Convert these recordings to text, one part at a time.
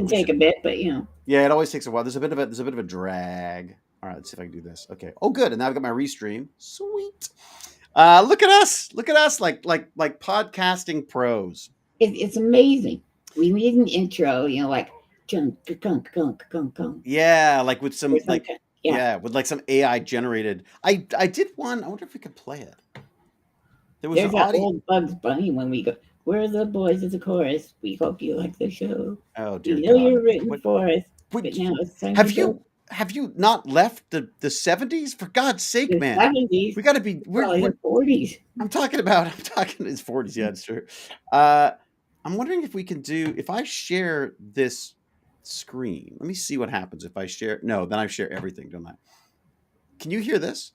can take a bit, but you know. Yeah, it always takes a while. There's a bit of a drag. All right, let's see if I can do this. Okay. Oh, good. And now I've got my restream. Sweet. Look at us. Look at us, like podcasting pros. It's amazing. We need an intro, you know, like chunk, kunk, kunk, kunk, kunk. Yeah, like with some like yeah, with like some AI generated. I did one. I wonder if we could play it. There's that old Bugs Bunny when we go. We're the boys of the chorus. We hope you like the show. Oh dear We know God. you're rooting for us. But now it's time have you not left the 70s? For God's sake, the man. 70s. We got to be. We're the 40s. I'm talking his 40s. Yeah, it's true. I'm wondering if we can do. If I share this screen, let me see what happens if I share. No, then I share everything, don't I? Can you hear this?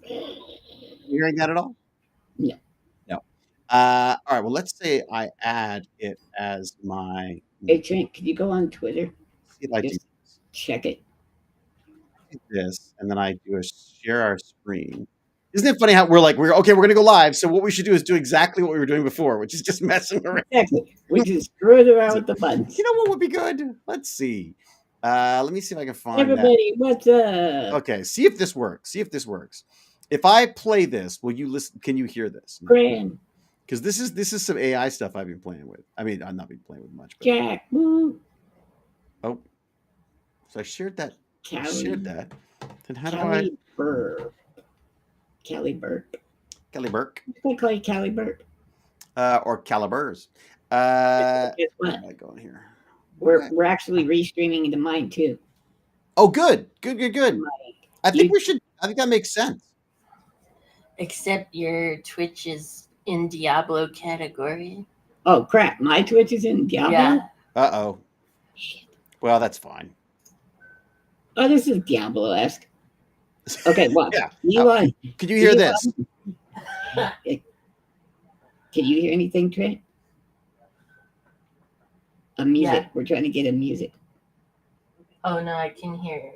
You hearing that at all? No. No. All right. Well, let's say I add it as my. Hey, Trent, can you go on Twitter? See if I do. Check it. This, and then I do a share our screen. Isn't it funny how we're going to go live? So what we should do is do exactly what we were doing before, which is just messing around. Exactly. We just screwed around with the buttons. You know what would be good? Let's see. Let me see if I can find everybody. What's up? Okay, see if this works. If I play this, will you listen? Can you hear this? Grand. Because this is some AI stuff I've been playing with. I mean, I've not been playing with much. But... Jack. Woo. Oh, so I shared that. Then how Callie do I? Burke. Callie Burke. Kelly Burke. I call you Callie Burke. Or Calibers. Guess what? Am I going here? We're actually restreaming into mine too. Oh, good. I think that makes sense. Except your Twitch is in Diablo category. Oh crap! My Twitch is in Diablo. Yeah. Uh-oh. Shit. Well, that's fine. Oh, this is Diablo-esque. Okay, well, yeah. Eli, can you hear this? Can you hear anything, Trent? A music. Yeah. We're trying to get a music. Oh no, I can hear.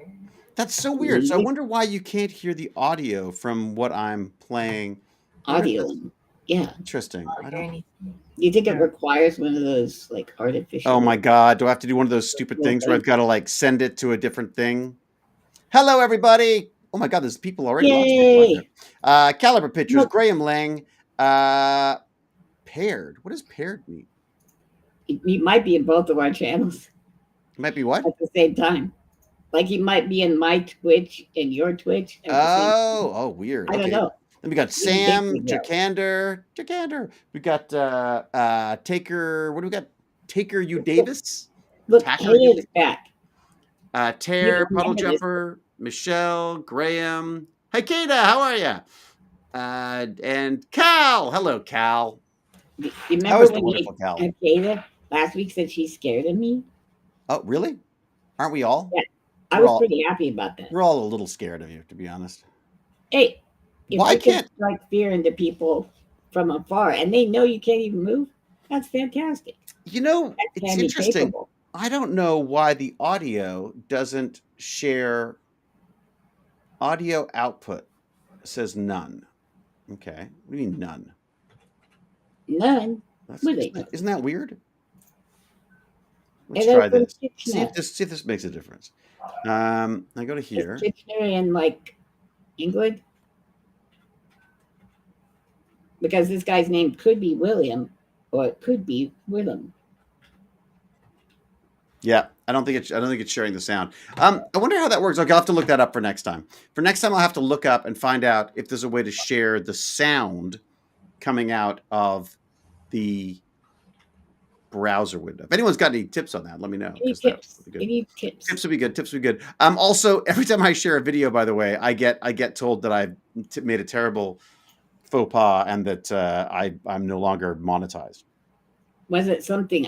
That's so weird. So I wonder why you can't hear the audio from what I'm playing. Audio. Yeah. Interesting. You think it requires one of those like artificial? Oh my God! Do I have to do one of those stupid things where I've got to like send it to a different thing? Hello, everybody! Oh my God, there's people already. Yay! Caliber Pictures, Graham Lang, paired. What does paired mean? You might be in both of our channels. It might be what? At the same time. Like he might be in my Twitch and your Twitch. Oh, weird. I don't know. Then we got Sam, Jakander. We got Taker. What do we got? Taker U Davis. Look, Kayla's back. Tear, Puddle Jumper, Michelle, Graham. Hey, Kada, how are you? And Cal. Hello, Cal. You remember when Kada last week said she's scared of me? Oh, really? Aren't we all? Yeah. I was pretty happy about that. We're all a little scared of you, to be honest. Hey, why can't strike fear into people from afar and they know you can't even move? That's fantastic. You know, it's interesting. I don't know why the audio doesn't share audio output. It says none. Okay. What do you mean none? None. Isn't that weird? Let's try this. See if this makes a difference. I go to here. Dictionary in like England. Because this guy's name could be William or it could be Willem. Yeah, I don't think it's sharing the sound. I wonder how that works. Okay, I'll have to look that up for next time. For next time, I'll have to look up and find out if there's a way to share the sound coming out of the browser window. If anyone's got any tips on that, let me know. Tips would be good. Tips would be good. Also, every time I share a video, by the way, I get told that I've made a terrible faux pas and that I'm no longer monetized. Was it something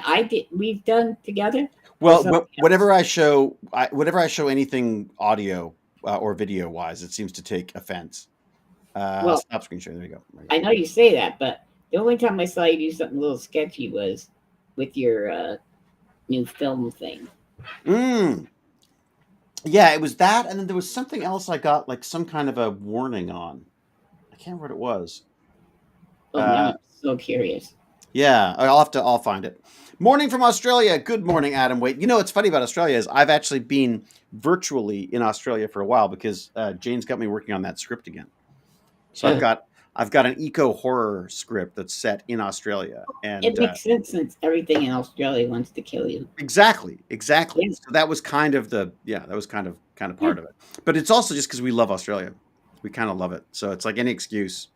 we've done together? Well, whenever I show anything audio or video wise, it seems to take offense. Stop screen sharing. There you go. I know you say that, but the only time I saw you do something a little sketchy was with your new film thing. Yeah, it was that, and then there was something else I got like some kind of a warning on. I can't remember what it was. Oh, now I'm so curious. Yeah, I'll find it. Morning from Australia. Good morning, Adam. Wait, you know what's funny about Australia is I've actually been virtually in Australia for a while because Jane's got me working on that script again. So I've got an eco horror script that's set in Australia, and It makes sense since everything in Australia wants to kill you. exactly. Yes. So that was kind of part of it. But it's also just because we love Australia, we kind of love it. So it's like any excuse.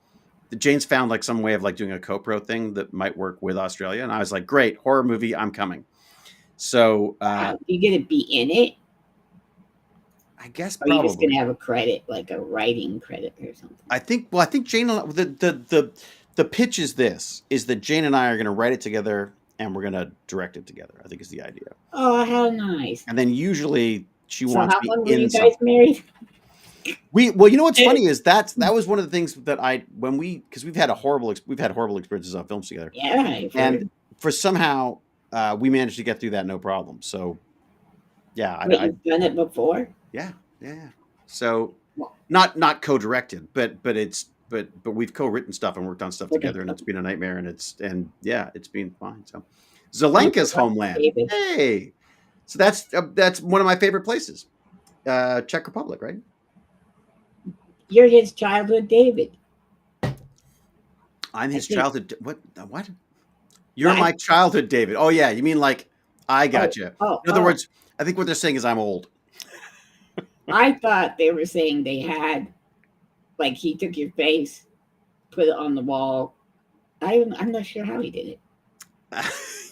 Jane's found like some way of like doing a co-pro thing that might work with Australia, and I was like, great, horror movie, I'm coming. So You get to be in it, I guess or are you just probably. gonna have a credit, like a writing credit or something? I think Jane, the pitch is this: is that Jane and I are going to write it together and we're going to direct it together. I think is the idea. Oh, how nice! And then usually she So wants how long me were you in guys something. married? Well, you know what's funny is that was one of the things that because we've had horrible experiences on films together, Yeah, I've and heard. for somehow we managed to get through that no problem. So yeah, But you've done it before. yeah. So Well, not co-directed, but we've co-written stuff and worked on stuff okay. together, and it's been a nightmare, and it's been fine. So Thanks for Zelenka's watching, homeland. David. Hey, so that's one of my favorite places, Czech Republic, right? You're his childhood David. I'm his think- childhood. What? You're What? my childhood, David. Oh yeah, you mean like I got you. Oh, In other words, I think what they're saying is I'm old. I thought they were saying they had, like, he took your face, put it on the wall. I'm not sure how he did it.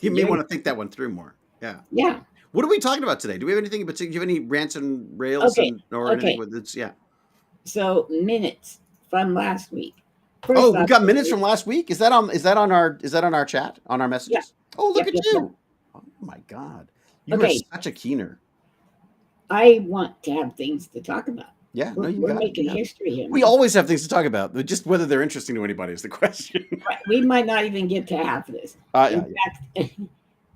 You may You're- want to think that one through more. Yeah. Yeah. What are we talking about today? Do we have anything in particular? Do you have any rants and rails Okay, or anything with this? Yeah. So minutes from last week. Oh, we off, got minutes from last week. Is that on our chat, on our messages? Yeah. Oh, look Yep, at yep, you. Oh my God. You Okay. are such a keener. I want to have things to talk about. Yeah, no, you We're got it. making You got it. history here. We always have things to talk about. Just whether they're interesting to anybody is the question. Right, we might not even get to half of this. Yeah. In fact,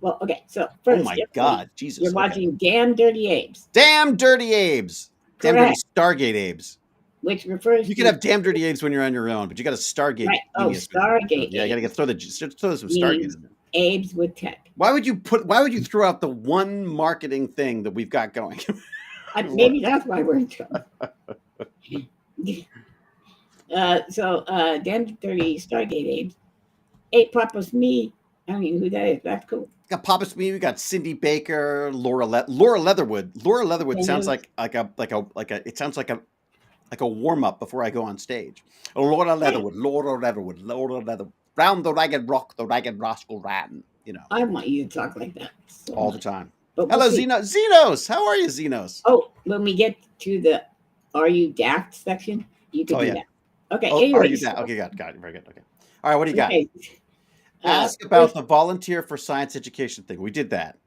well, okay. So Oh first, my God, Jesus. you're okay. watching Damn Dirty Apes, Damn Dirty Abes. Damn Dirty Correct. Stargate Abes. which refers You to can have Damn Dirty Abes when you're on your own, but you got a Stargate. right. Oh, genius with it. Stargate. Yeah, you got to throw some Stargate Means- in there. Apes with tech. Why would you throw out the one marketing thing that we've got going? Maybe that's why we're in trouble. Damn Dirty Stargate Apes. Eight Papa's me. I don't even know who that is. That's cool. We got Papa Smee, we got Cindy Baker, Laura Leatherwood. Laura Leatherwood And sounds who's- it sounds like a warm up before I go on stage. Laura Leatherwood. Round the ragged rock, the ragged rascal ran. You know, I want you to talk like that so all the much. time. But we'll Hello, see. Xenos. How are you, Xenos? Oh, when we get to the "Are You Daft" section, you can Oh, do yeah. that. Okay. Oh, are you anyways, that? Okay, got it. Very good. Okay. All right, what do you got? okay. Ask about First- the volunteer for science education thing. We did that.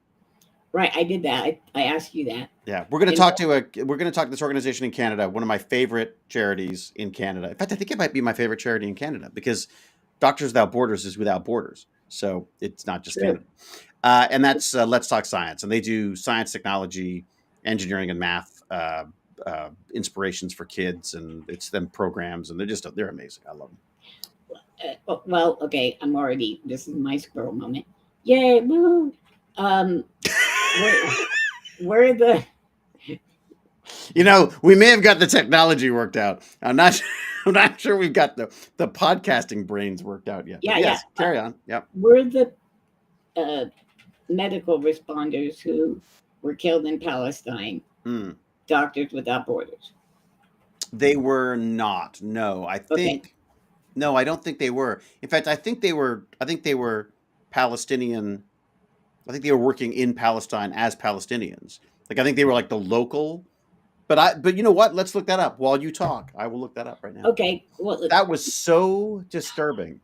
Right, I did that. I asked you that. Yeah, we're going to And- talk to this organization in Canada, one of my favorite charities in Canada. In fact, I think it might be my favorite charity in Canada because Doctors Without Borders is without borders. So it's not just True. Canada. And that's Let's Talk Science. And they do science, technology, engineering, and math inspirations for kids. And it's them programs. And they're amazing. I love them. Well, okay. This is my squirrel moment. Yay! Woo! We're the You know, we may have got the technology worked out. I'm not sure we've got the podcasting brains worked out yet. Yeah, But yes, yeah. carry on. Yep. we're the medical responders who were killed in Palestine. Mm. Doctors Without Borders. They were not. No, I think. No, I don't think they were. In fact, I think they were Palestinian. I think they were working in Palestine as Palestinians. Like I think they were like the local. But you know what? Let's look that up while you talk. I will look that up right now. Okay. Well, That was so disturbing.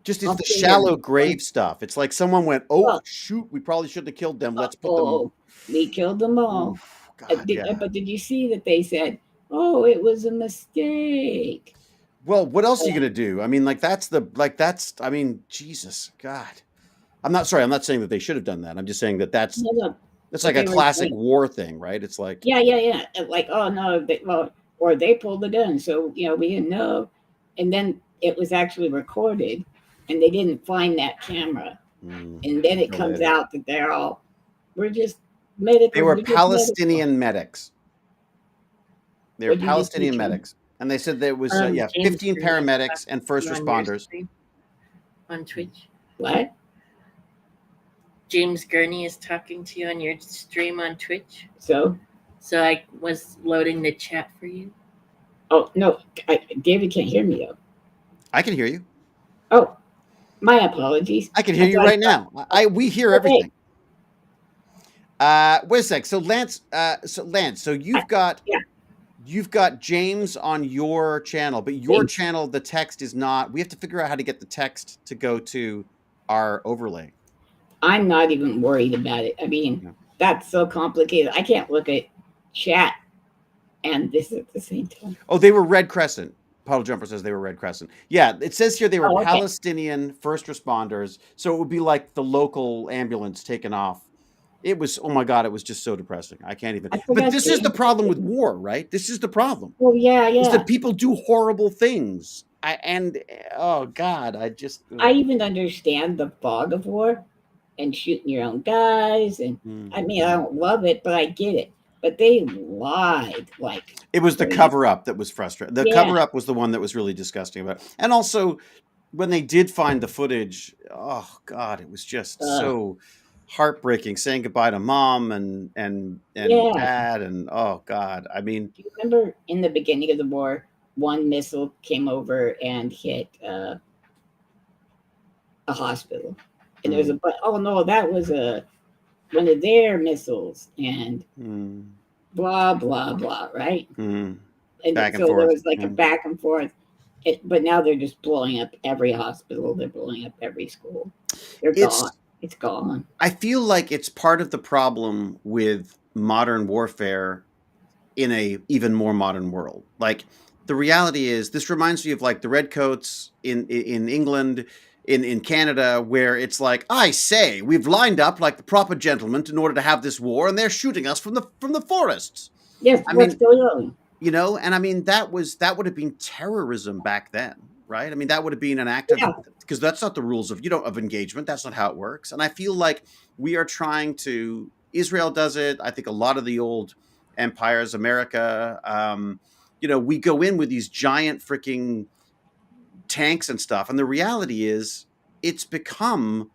Just it's I'll the figure it shallow out. grave stuff. It's like someone went, "Oh Well- shoot, we probably shouldn't have killed them. Let's put them." oh, we killed them all. Oof, God, yeah. But did you see that they said, "Oh, it was a mistake"? Well, what else are you gonna do? I mean, I mean, Jesus, God. I'm not saying that they should have done that. I'm just saying that's No. like a they were classic saying- war thing, right? It's like, Yeah. Like, oh no, or they pulled the gun, so we didn't know. And then it was actually recorded and they didn't find that camera. And then it comes out that we're just medical. They were we're just Palestinian medics. They were What did you Palestinian teach 'em? medics. And they said there was, James 15 Green paramedics and first on your responders. stream on Twitch. What? James Gurney is talking to you on your stream on Twitch. So I was loading the chat for you. Oh no, David can't hear me though. I can hear you. Oh, my apologies. I can hear you right now. We hear Okay. everything. Wait a sec. So Lance, you've got James on your channel, but your James. channel, the text is not. We have to figure out how to get the text to go to our overlay. I'm not even worried about it. I mean, that's so complicated. I can't look at chat and this at the same time. Oh, they were Red Crescent. Puddle Jumper says they were Red Crescent. Yeah, it says here they were Oh, okay. Palestinian first responders. So it would be like the local ambulance taken off. It was, oh my God, it was just so depressing. I can't even. But this is the problem with war, right? This is the problem. Well, yeah. Is that people do horrible things. Oh God, I even understand the fog of war and shooting your own guys. And I mean, I don't love it, but I get it. But they lied like it was the cover up that was frustrating. The cover up was the one that was really disgusting about it. And also when they did find the footage, oh God, it was just so heartbreaking, saying goodbye to mom and dad, and oh God. I mean, do you remember in the beginning of the war, one missile came over and hit a hospital, and there was that was one of their missiles, and blah blah blah, right? And back and so forth. there was like a back and forth. But now they're just blowing up every hospital. They're blowing up every school. Gone. It's gone. I feel like it's part of the problem with modern warfare in a even more modern world. Like the reality is, this reminds me of like the Redcoats in England, in Canada, where it's like, I say, we've lined up like the proper gentlemen in order to have this war, and they're shooting us from the forests. Yes, what's going on? You know, and I mean that would have been terrorism back then, right? I mean that would have been an act of, because that's not the rules of engagement. That's not how it works. And I feel like we are trying to. Israel does it. I think a lot of the old empires, America, we go in with these giant freaking tanks and stuff, and the reality is it's become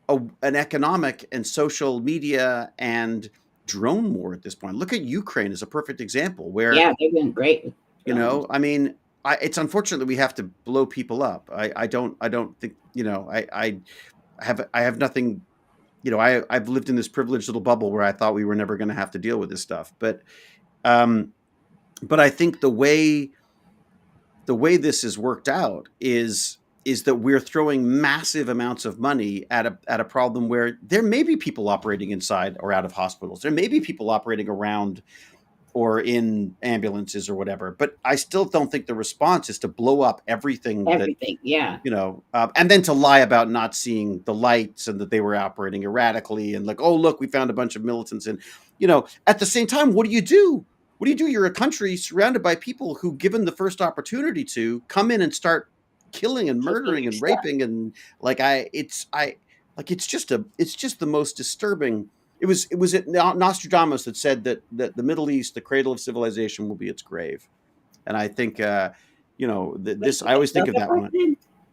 an economic and social media and drone war at this point. Look at Ukraine as a perfect example where they've been great. I mean, it's unfortunate that we have to blow people up. I don't think, I have nothing, I've lived in this privileged little bubble where I thought we were never going to have to deal with this stuff. But I think the way this is worked out is that we're throwing massive amounts of money at a problem where there may be people operating inside or out of hospitals. There may be people operating around or in ambulances or whatever. But I still don't think the response is to blow up everything. And then to lie about not seeing the lights and that they were operating erratically and like, oh, look, we found a bunch of militants. And, at the same time, what do you do? What do you do? You're a country surrounded by people who, given the first opportunity to, come in and start killing and murdering and raping, and it's just the most disturbing. It was Nostradamus that said that the Middle East, the cradle of civilization, will be its grave, and I think this. I always think of that one.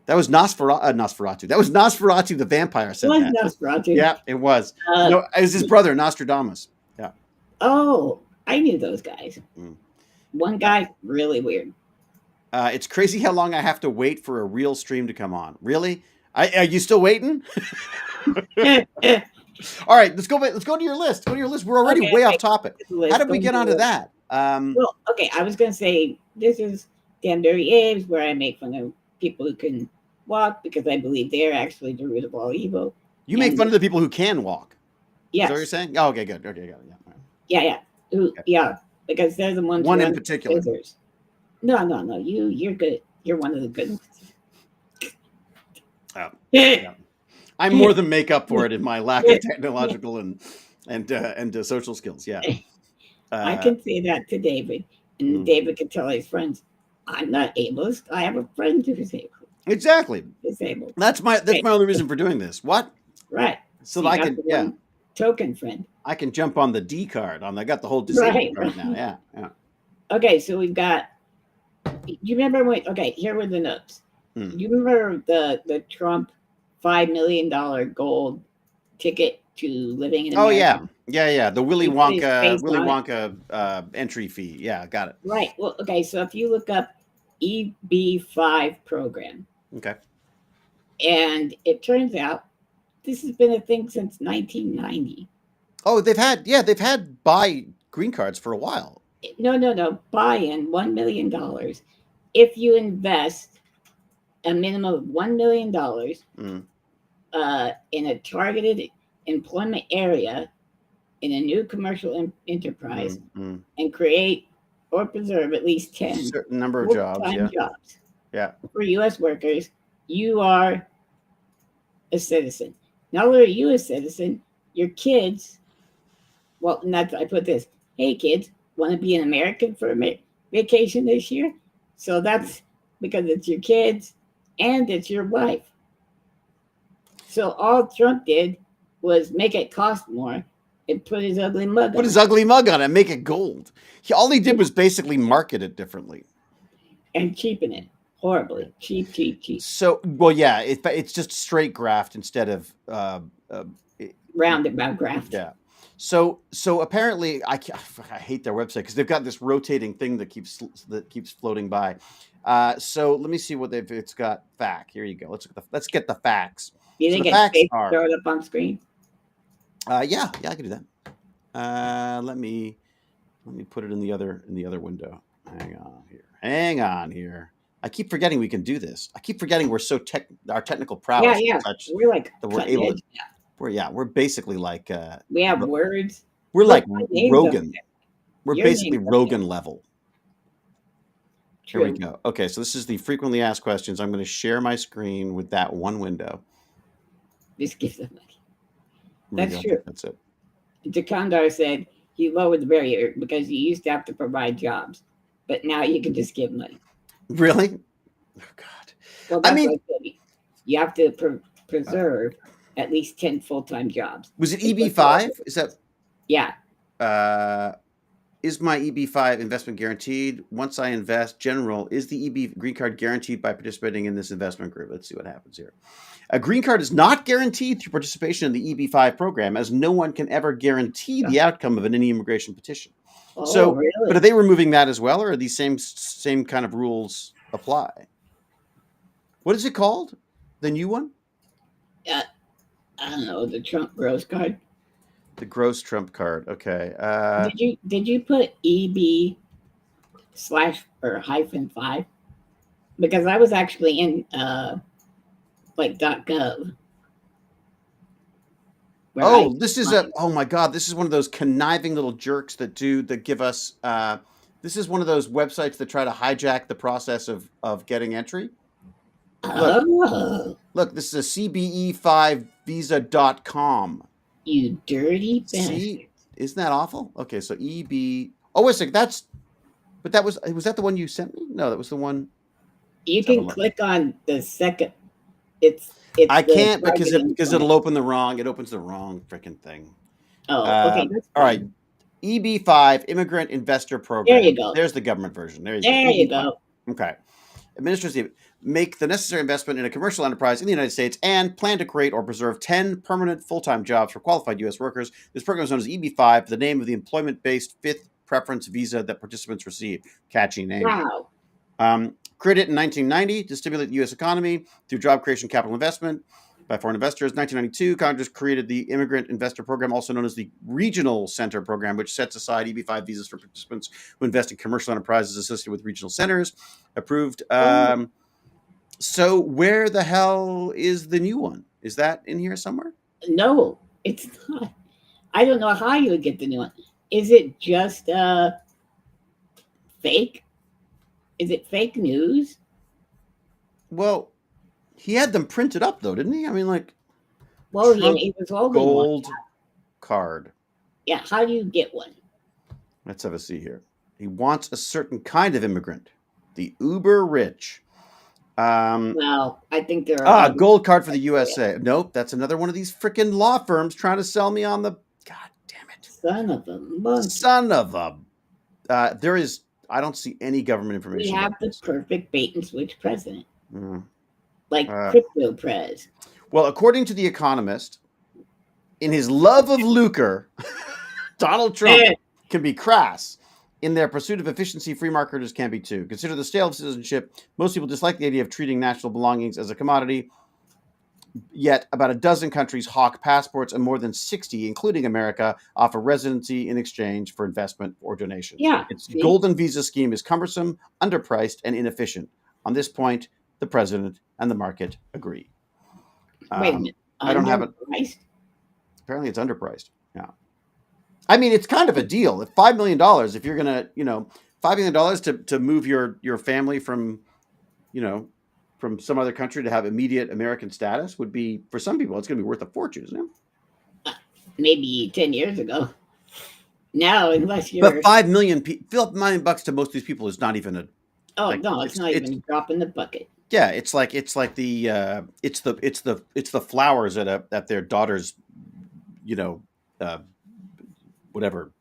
That was Nosferatu. That was Nosferatu the vampire said that. Nosferatu. Yeah, it was. No, it was his brother Nostradamus. Yeah. Oh, I knew those guys. One guy, really weird. It's crazy how long I have to wait for a real stream to come on. Really? Are you still waiting? All right, let's go to your list. Go to your list. We're already way off topic. How did we get onto that? Well, okay, I was going to say this is Dan Dirty Abes, where I make fun of people who can walk because I believe they're actually the root of all evil. You make fun of the people who can walk. Yes. Is that what you're saying? Oh, okay, good. Okay, got it. Yeah. Because they're the ones. One in particular. Scissors. No. You're good. You're one of the good ones. Oh, yeah. I more than make up for it in my lack of technological and social skills. Yeah. I can say that to David, and David can tell his friends, "I'm not ableist. I have a friend who's able." Exactly. disabled. That's my only reason for doing this. What? Right. So that I you got can the one token friend. I can jump on the D card. I got the whole disabled card now. Yeah. Yeah. Okay, so we've got. You remember when? Okay, here were the notes. You remember the Trump $5 million gold ticket to living in America? Oh yeah. The Willy He put his Wonka face on it. entry fee. Yeah, got it. Right. Well, okay. So if you look up EB5 program, Okay. and it turns out this has been a thing since 1990. Oh, they've had buy green cards for a while. No. Buy-in $1 million if you invest a minimum of $1 million in a targeted employment area in a new commercial enterprise and create or preserve at least 10 certain number of jobs. Yeah. jobs. Yeah. For U.S. workers, you are a citizen. Not only are you a citizen, your kids. Well, not I put this. Hey, kids, want to be an American for a vacation this year? So that's because it's your kids and it's your wife. So all Trump did was make it cost more and put his ugly mug on it. Put his ugly mug on it, make it gold. All he did was basically market it differently. And cheapen it horribly. Cheap. So, well, yeah, it's just straight graft instead of roundabout graft. Yeah. So apparently, I hate their website because they've got this rotating thing that keeps floating by. So let me see what it's got. Fact. Here you go. Let's get the facts. You think it's safe to throw it up on screen? Yeah, I can do that. Let me put it in the other window. Hang on here. I keep forgetting we can do this. I keep forgetting we're so our technical prowess. Yeah. We're like that we're able to. We're basically like we have words. We're like Rogan. We're basically Rogan level. True. Here we go. Okay, so this is the frequently asked questions. I'm going to share my screen with that one window. This gives them money. That's true. That's it. Jakandar said he lowered the barrier because you used to have to provide jobs, but now you can just give money. Really? Oh God. Well, that's what I said. You have to preserve at least 10 full-time jobs. Was it EB5? Is that? Yeah. Is my EB5 investment guaranteed? Once I invest, general, is the EB green card guaranteed by participating in this investment group? Let's see what happens here. A green card is not guaranteed through participation in the EB5 program, as no one can ever guarantee the outcome of any immigration petition. Oh, so, really? But are they removing that as well, or are these same kind of rules apply? What is it called? The new one? I don't know. The Trump gross card. The gross Trump card. Okay. Did you put EB/ or -5? Because I was actually in .gov. Oh, this is oh my God, this is one of those conniving little jerks that give us this is one of those websites that try to hijack the process of getting entry. Look, this is a CBE5visa.com. You dirty bastard. See? Isn't that awful? Okay, so EB. Oh, wait a second. Was that the one you sent me? No, that was the one. You can click on the second. I can't because it'll open the wrong. It opens the wrong freaking thing. Oh, okay. All right. EB5 Immigrant Investor Program. There you go. There's the government version. There you go. Okay. Administrative. Make the necessary investment in a commercial enterprise in the United States and plan to create or preserve 10 permanent full-time jobs for qualified U.S. workers. This program is known as EB5, the name of the employment-based fifth preference visa that participants receive. Catchy name. Wow. Created in 1990 to stimulate the U.S. economy through job creation, capital investment by foreign investors. 1992, Congress created the Immigrant Investor Program, also known as the Regional Center Program, which sets aside EB5 visas for participants who invest in commercial enterprises associated with regional centers. Approved. So where the hell is the new one? Is that in here somewhere? No, it's not. I don't know how you would get the new one. Is it just fake? Is it fake news? Well, he had them printed up, though, didn't he? I mean, like, well, he was holding gold one. Card. Yeah, how do you get one? Let's have a see here. He wants a certain kind of immigrant, the uber rich. Well, I think there are Gold card for the USA. Nope, that's another one of these freaking law firms trying to sell me on the. God damn it! son of a monkey. Son of a. There is. I don't see any government information. We have the perfect bait and switch president, Mm. like crypto prez. Well, according to The Economist, in his love of lucre, Donald Trump can be crass. In their pursuit of efficiency, free marketers can be too. Consider the sale of citizenship. Most people dislike the idea of treating national belongings as a commodity. Yet, about a dozen countries hawk passports, and more than 60, including America, offer residency in exchange for investment or donation. Yeah, its golden visa scheme is cumbersome, underpriced, and inefficient. On this point, the president and the market agree. Wait a minute. I don't have it. Apparently, it's underpriced. Yeah. I mean, it's kind of a deal. At $5 million, if you're gonna, $5 million to move your family from, from some other country to have immediate American status would be, for some people, it's going to be worth a fortune, isn't it? Maybe 10 years ago. Now, unless you're. But $5 million bucks to most of these people is not even a. Oh no, it's not even a drop in the bucket. Yeah, it's like the it's the flowers at their daughter's, whatever.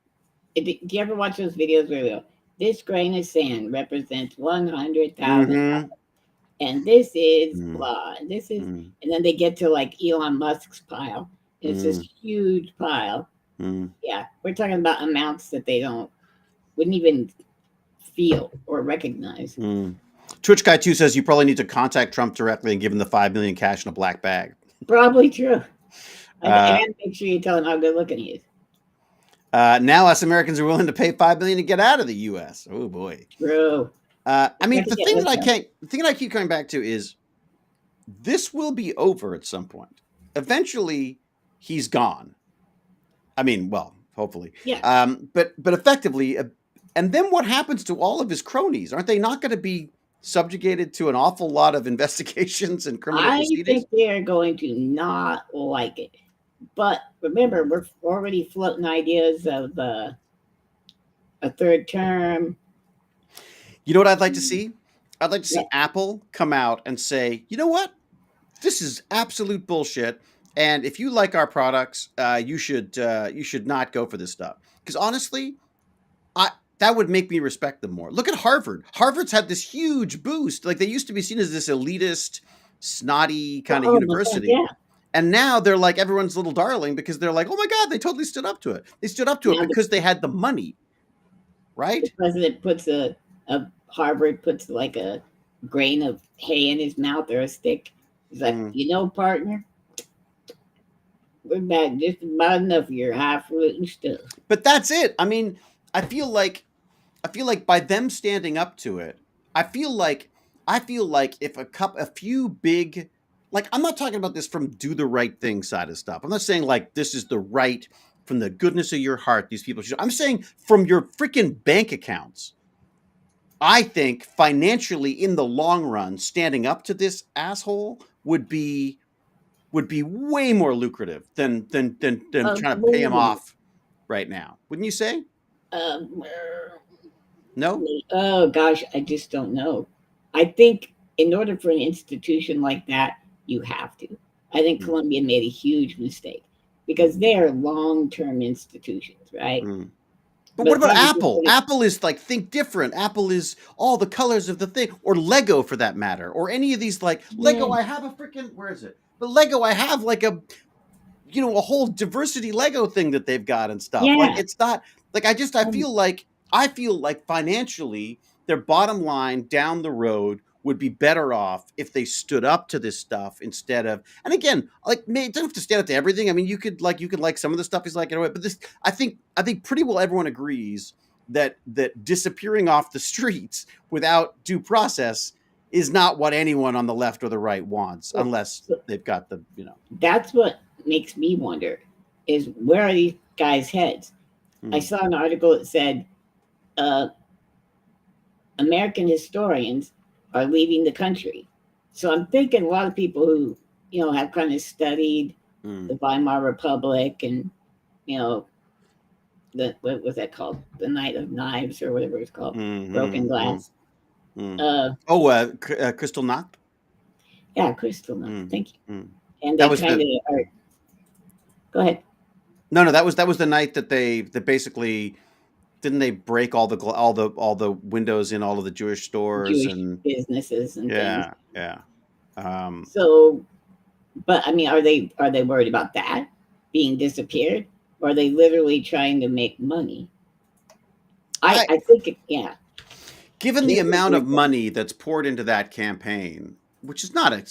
Do you ever watch those videos where they go, this grain of sand represents 100,000, and this is blah, and this is, and then they get to like Elon Musk's pile. It's this huge pile. Yeah, we're talking about amounts that they wouldn't even feel or recognize. Twitch Guy 2 says you probably need to contact Trump directly and give him the $5 million cash in a black bag. Probably true. And make sure you tell him how good looking he is. Now us Americans are willing to pay $5 million to get out of the U.S. Oh boy. True. I mean, the thing that I keep coming back to is this will be over at some point. Eventually, he's gone. I mean, well, hopefully. Yeah. But effectively, and then what happens to all of his cronies? Aren't they not going to be subjugated to an awful lot of investigations and criminal proceedings? I think they're going to not like it. But remember, we're already floating ideas of a third term. You know what I'd like to see? I'd like to see Apple come out and say, you know what? This is absolute bullshit. And if you like our products, you should not go for this stuff. Because honestly, that would make me respect them more. Look at Harvard. Harvard's had this huge boost. Like they used to be seen as this elitist, snotty kind of university. Yeah. And now they're like everyone's little darling because they're like, oh my God, they totally stood up to it. They stood up to it because they had the money. Right? The president puts Harvard puts like a grain of hay in his mouth or a stick. He's like, partner, we're back just about enough of your highfalutin stuff. But that's it. I mean, I feel like by them standing up to it, I feel like if a few big, like I'm not talking about this from do the right thing side of stuff. I'm not saying like this is the right from the goodness of your heart. These people should. I'm saying from your freaking bank accounts. I think financially in the long run, standing up to this asshole would be way more lucrative than trying to pay him off right now. Wouldn't you say? No? Oh gosh, I just don't know. I think in order for an institution like that, you have to. I think Columbia made a huge mistake because they are long-term institutions, right? But what about Apple? Apple is like think different. Apple is all the colors of the thing, or Lego for that matter, or any of these like Lego. I have a freaking where is it? But Lego, I have like a whole diversity Lego thing that they've got and stuff. Yeah. Like it's not like I feel like financially their bottom line down the road would be better off if they stood up to this stuff instead of, and again, like you don't have to stand up to everything. I mean, you could like some of the stuff he's like, but this, I think pretty well everyone agrees that disappearing off the streets without due process is not what anyone on the left or the right wants, unless they've got the, That's what makes me wonder is where are these guys' heads? I saw an article that said American historians are leaving the country. So I'm thinking a lot of people who, have kind of studied the Weimar Republic and, what was that called? The Night of Knives or whatever it's called. Broken Glass. Kristallnacht? Yeah, crystal meth. Thank you. Mm. And That they was kind of are. Go ahead. No, that was the night that basically didn't they break all the windows in all of the Jewish stores Jewish and businesses and things. yeah. So, but I mean, are they worried about that being disappeared, or are they literally trying to make money? I think yeah. Given the amount of money that's poured into that campaign, which is not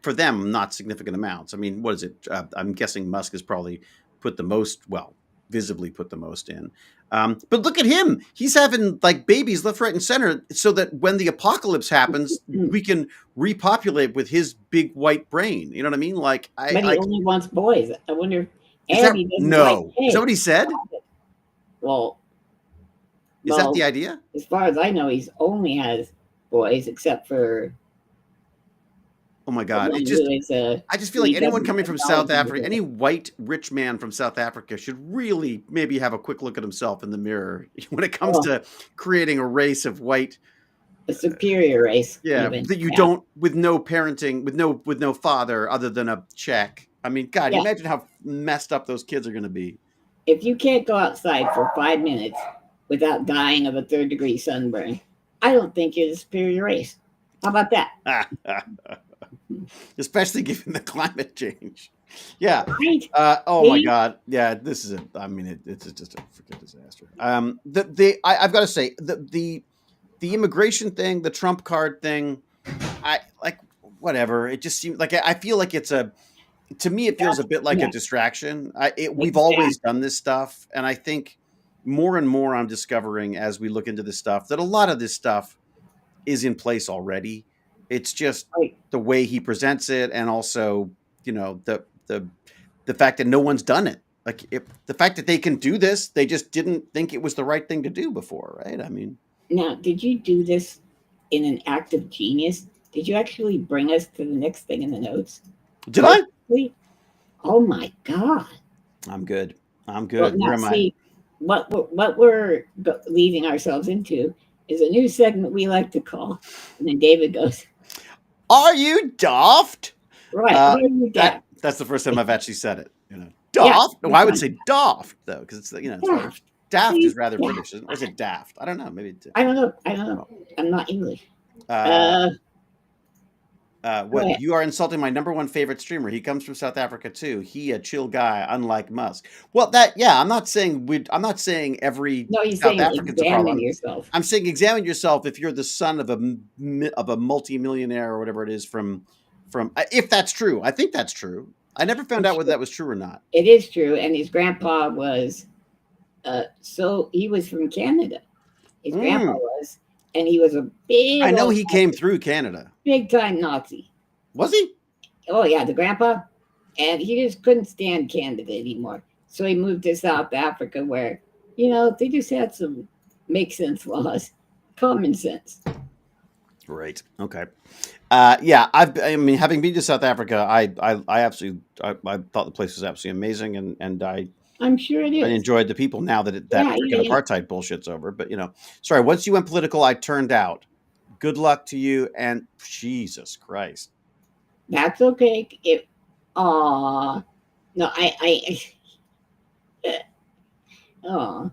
for them, not significant amounts. I mean, what is it? I'm guessing Musk has probably put the most, well, visibly put the most in. But look at him. He's having like babies left, right, and center so that when the apocalypse happens, we can repopulate with his big white brain. You know what I mean? Like, But he only wants boys. I wonder if is that, Abby doesn't no. like, Is that what he said? Well, is that the idea? As far as I know, he's only has boys, except for. Oh my God! I just feel like anyone coming from South Africa, any white rich man from South Africa, should really maybe have a quick look at himself in the mirror when it comes to creating a race of white, a superior race. Yeah, that you don't, with no parenting, with no father other than a check. I mean, God, you imagine how messed up those kids are going to be. If you can't go outside for 5 minutes without dying of a 3rd-degree sunburn, I don't think you're the superior race. How about that? Especially given the climate change. Yeah. Right. Oh my God. Yeah. This is it. I mean, it's just a freaking disaster. I've got to say the immigration thing, the Trump card thing, I like whatever. It just seems like I feel like to me, it feels a bit like a distraction. We've always done this stuff. And I think more and more I'm discovering as we look into this stuff that a lot of this stuff is in place already. It's just the way he presents it, and also, the fact that no one's done it. Like the fact that they can do this, they just didn't think it was the right thing to do before, right? I mean, now, did you do this in an act of genius? Did you actually bring us to the next thing in the notes? Did I? Oh my God! I'm good. Well, where am I? What we're leading ourselves into is a new segment we like to call, and then David goes, "Are you daft?" Right. Are you daft? That's the first time I've actually said it. Daft. Yeah, well, I would say daft though, because it's daft is rather British, isn't it? Or is it daft? I don't know. Maybe I don't know. I'm not English. What you are insulting my number one favorite streamer. He comes from South Africa too. He a chill guy, unlike Musk. Well, I'm not saying every South African's a problem. Yourself. I'm saying examine yourself if you're the son of a multimillionaire or whatever it is from if that's true. I think that's true. I never found out whether that was true or not. It is true, and his grandpa was so he was from Canada. His grandpa was. And he was a big. I know he came through Canada. Big time Nazi. Was he? Oh yeah, the grandpa, and he just couldn't stand Canada anymore. So he moved to South Africa, where they just had some make sense laws, common sense. Right. Okay. Having been to South Africa, I thought the place was absolutely amazing, and I'm sure it is. I enjoyed the people now that freaking apartheid bullshit's over. But, sorry, once you went political, I turned out. Good luck to you. And Jesus Christ. That's okay. No,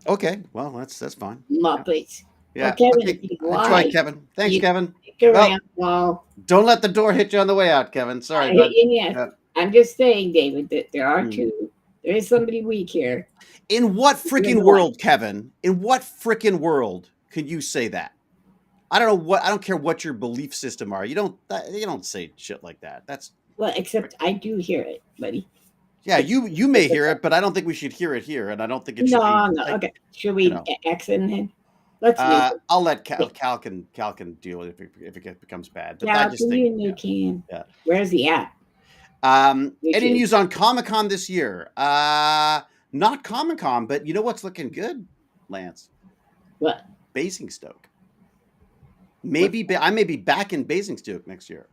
okay. Well, that's fine. Muppets. Yeah. Well, Kevin, enjoy, Kevin. Thanks, Kevin. Don't let the door hit you on the way out, Kevin. Sorry. I'm just saying, David, that there are two. There is somebody weak here. In what freaking world, Kevin? In what freaking world could you say that? I don't care what your belief system are. You don't say shit like that. That's except I do hear it, buddy. Yeah, you may hear it, but I don't think we should hear it here, and I don't think it should. No. Okay, should we exit him? Let's. I'll let Cal can deal with it if it becomes bad. But I just think, yeah. Where's he at? Any news on Comic-Con this year? Not Comic-Con, but you know what's looking good, Lance? What? Basingstoke. I may be back in Basingstoke next year.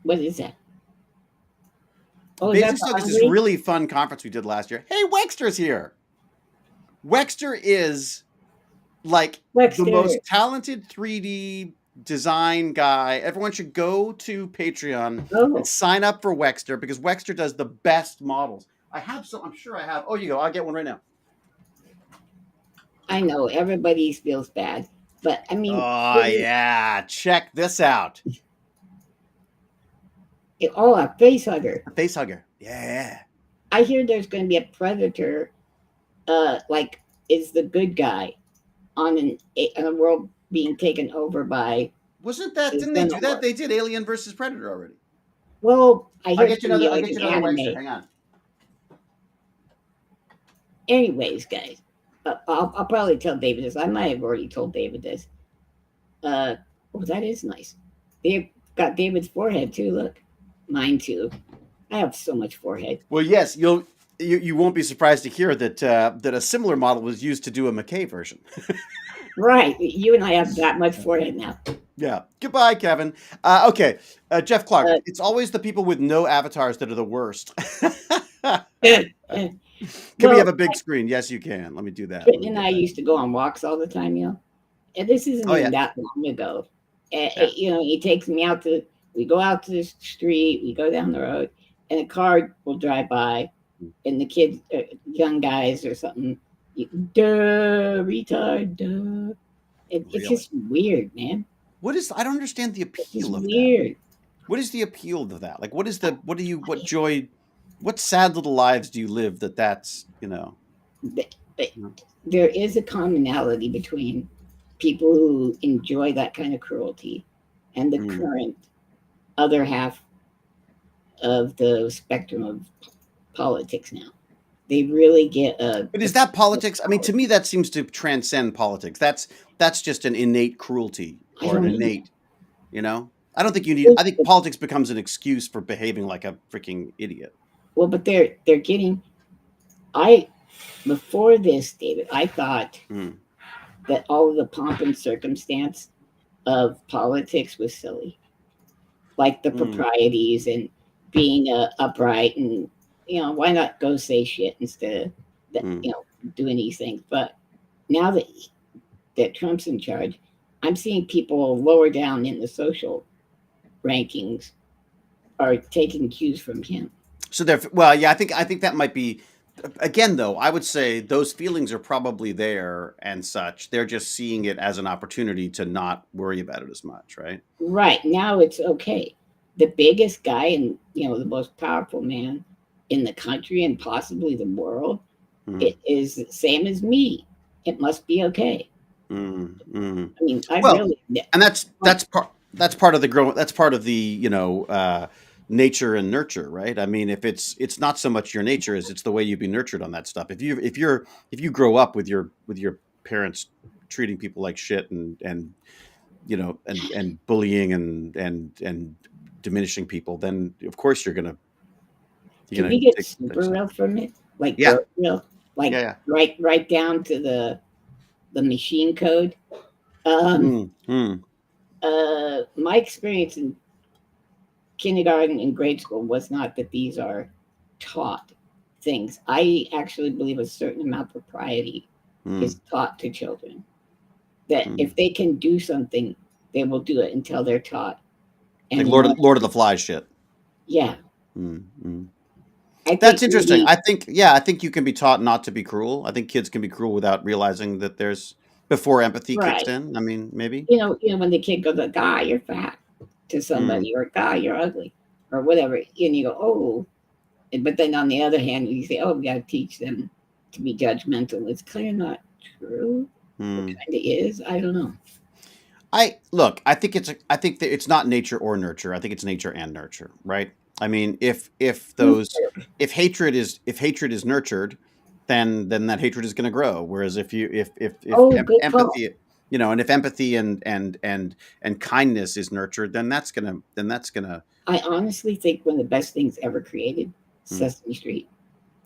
What is that? Oh, Basingstoke is this really fun conference we did last year. Hey, Wexter's here. Wexter is like the most talented 3D design guy. Everyone should go to Patreon Oh, and sign up for Wexter because Wexter does the best models. I have some. I'm sure I have. Oh, you go. I'll get one right now. I know everybody feels bad, but I mean, Oh yeah, check this out. oh, a face hugger. A face hugger. Yeah. I hear there's going to be a predator, like is the good guy on a world being taken over by. Wasn't that? Is Didn't they do gonna that? work. They did Alien versus Predator already. Well, I hear I'll get you it's another. gonna I'll be get you like an another Wexter. anime. Hang on. Anyways, guys, I'll probably tell David this. I might have already told David this. Oh, that is nice. They've got David's forehead too. Look, mine too. I have so much forehead. Well, yes, you won't be surprised to hear that that a similar model was used to do a McKay version. Right, you and I have that much forehead now. Yeah. Goodbye, Kevin. Okay, Jeff Clark. It's always the people with no avatars that are the worst. Can we have a big screen? Yes, you can. Let me do that. Brittany and I used to go on walks all the time, and this isn't even that long ago. He takes me out we go out to the street, we go down the road, and a car will drive by, and the kids, young guys or something, duh, retard, duh. It's just weird, man. I don't understand the appeal of weird. That. What is the appeal of that? Like, what joy, what sad little lives do you live that's. There is a commonality between people who enjoy that kind of cruelty and the current other half of the spectrum of politics now. They really get But is that politics? I mean, to me, that seems to transcend politics. That's just an innate cruelty or an innate, I don't think you need. I think politics becomes an excuse for behaving like a freaking idiot. Well, but they're getting. Before this, David, I thought that all of the pomp and circumstance of politics was silly, like the proprieties and being upright and why not go say shit instead of doing these things. But now that Trump's in charge, I'm seeing people lower down in the social rankings are taking cues from him. So I think that might be. Again, though, I would say those feelings are probably there and such. They're just seeing it as an opportunity to not worry about it as much, right? Right. Now it's okay. The biggest guy and, the most powerful man in the country and possibly the world, it is the same as me. It must be okay. I mean, and that's part of the nature and nurture, right? I mean, if it's not so much your nature as it's the way you be nurtured on that stuff. If you grow up with your parents treating people like shit and bullying and diminishing people, then of course you're gonna. Can we get super real from it? Like real, like right down to the machine code. My experience in kindergarten and grade school was not that these are taught things. I actually believe a certain amount of propriety is taught to children. That if they can do something, they will do it until they're taught. And like Lord of the Flies shit. Yeah. That's interesting. I think you can be taught not to be cruel. I think kids can be cruel without realizing that before empathy kicks in. I mean, maybe. When the kid goes, "Guy, you're fat," to somebody, or "Guy, you're ugly," or whatever, and you go, "Oh," but then on the other hand, you say, "Oh, we got to teach them to be judgmental." It's clearly not true. It kind of is. I don't know. I think that it's not nature or nurture. I think it's nature and nurture, right? I mean, if hatred is nurtured, then that hatred is going to grow. Whereas if empathy, and if empathy and kindness is nurtured, then that's gonna. I honestly think one of the best things ever created, Sesame Street.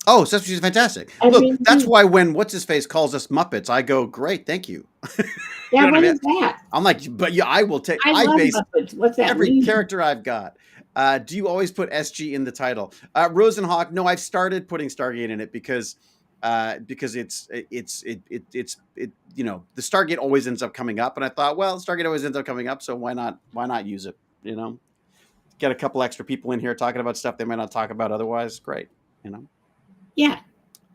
Oh, Sesame Street is fantastic. Look, that's why when what's his face calls us Muppets, I go, great, thank you. Yeah, what is that? I'm like, but yeah, I will take. I love base Muppets. What's that? Every character I've got. Do you always put SG in the title? Rosenhawk, no, I've started putting Stargate in it because because it's you know, the Stargate always ends up coming up, and I thought, well, Stargate always ends up coming up, so why not use it? You know, get a couple extra people in here talking about stuff they might not talk about otherwise. Great, you know. Yeah.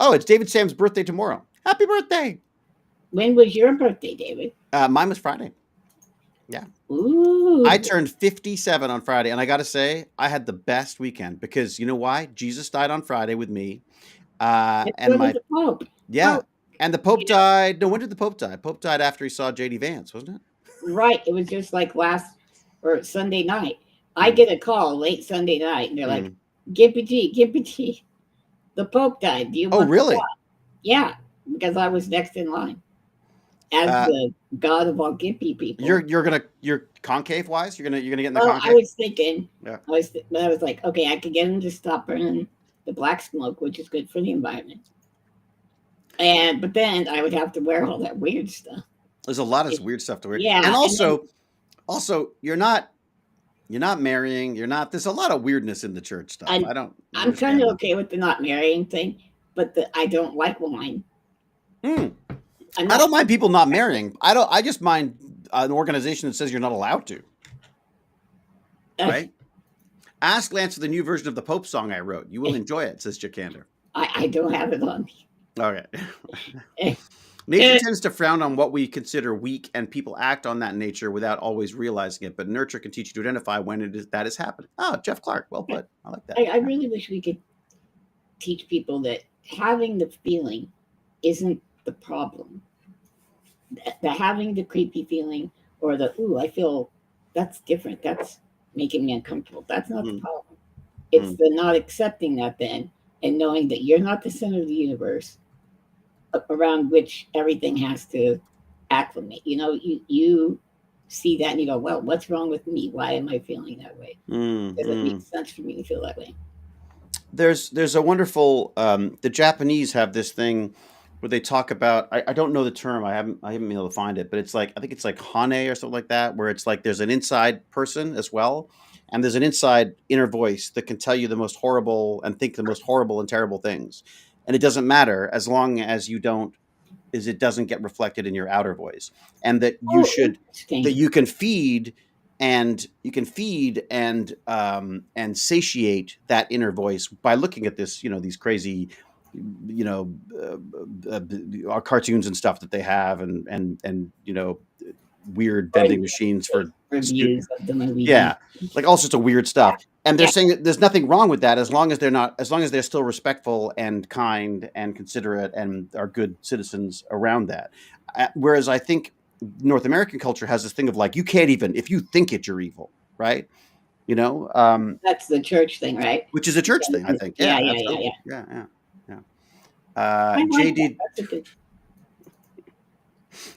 Oh, it's David Sam's birthday tomorrow. Happy birthday! When was your birthday, David? Mine was Friday. Yeah. Ooh. I turned 57 on Friday, and I got to say, I had the best weekend because you know why? Jesus died on Friday with me, and my the Pope. yeah, Oh, and the Pope died. No, when did the Pope die? Pope died after he saw JD Vance, wasn't it? right. It was just like last or Sunday night. I get a call late Sunday night, and they're like, GimpyG, the Pope died. Do you want Oh, really? to watch?" Yeah, because I was next in line as the god of all Gimpy people. You're concave wise. You're gonna get in the concave. I was thinking. Yeah. I was like, okay, I could get him to stop burning the black smoke, which is good for the environment. But then I would have to wear all that weird stuff. There's a lot of weird stuff to wear. Yeah, and also you're not marrying. You're not. There's a lot of weirdness in the church stuff. I'm kind of okay with the not marrying thing, but I don't like wine. I don't mind people not marrying. I just mind an organization that says you're not allowed to. Right? Ask Lance for the new version of the Pope song I wrote. You will enjoy it, says Jakander. I don't have it on me. Okay. Nature tends to frown on what we consider weak, and people act on that nature without always realizing it. But nurture can teach you to identify when that is happening. Oh, Jeff Clark. Well put. I like that. I really wish we could teach people that having the feeling isn't the problem. The having the creepy feeling or the, ooh, I feel that's different. That's making me uncomfortable. That's not the problem. It's the not accepting that then and knowing that you're not the center of the universe around which everything has to acclimate. You know, you see that and you go, well, what's wrong with me? Why am I feeling that way? Does it make sense for me to feel that way? There's a wonderful the Japanese have this thing where they talk about, I don't know the term, I haven't been able to find it, but it's like, I think it's like hane or something like that, where it's like there's an inside person as well, and there's an inside inner voice that can tell you the most horrible and think the most horrible and terrible things. And it doesn't matter as long as it doesn't get reflected in your outer voice. And that you can feed and satiate that inner voice by looking at this, these crazy, cartoons and stuff that they have and weird vending machines for reviews of the movie. Yeah, like all sorts of weird stuff. And they're saying that there's nothing wrong with that as long as they're still respectful and kind and considerate and are good citizens around that. Whereas I think North American culture has this thing of like, you can't even, if you think it, you're evil, right? That's the church thing, right? Which is a church thing, I think. Yeah.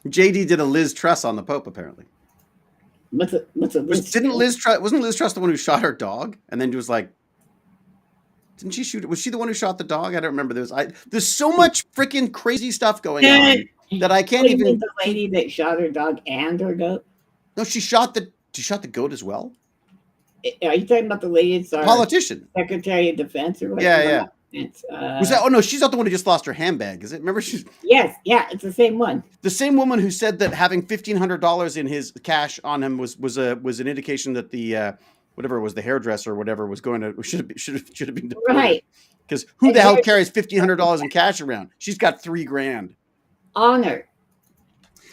JD did a Liz Truss on the Pope, apparently. Wasn't Liz Truss the one who shot her dog and then was like, didn't she shoot it? Was she the one who shot the dog? I don't remember. There's so much freaking crazy stuff going on that I can't even. The lady that shot her dog and her goat? No, she shot the goat as well. Are you talking about the lady that's our politician, Secretary of Defense or whatever? Yeah. Was that? Oh no, she's not the one who just lost her handbag, is it? Remember, she's. Yes, it's the same one. The same woman who said that having $1,500 in his cash on him was an indication that the whatever it was, the hairdresser or whatever was going to should have been deported. Right. Because who the hell carries $1,500 in cash around? She's got $3,000. Honor.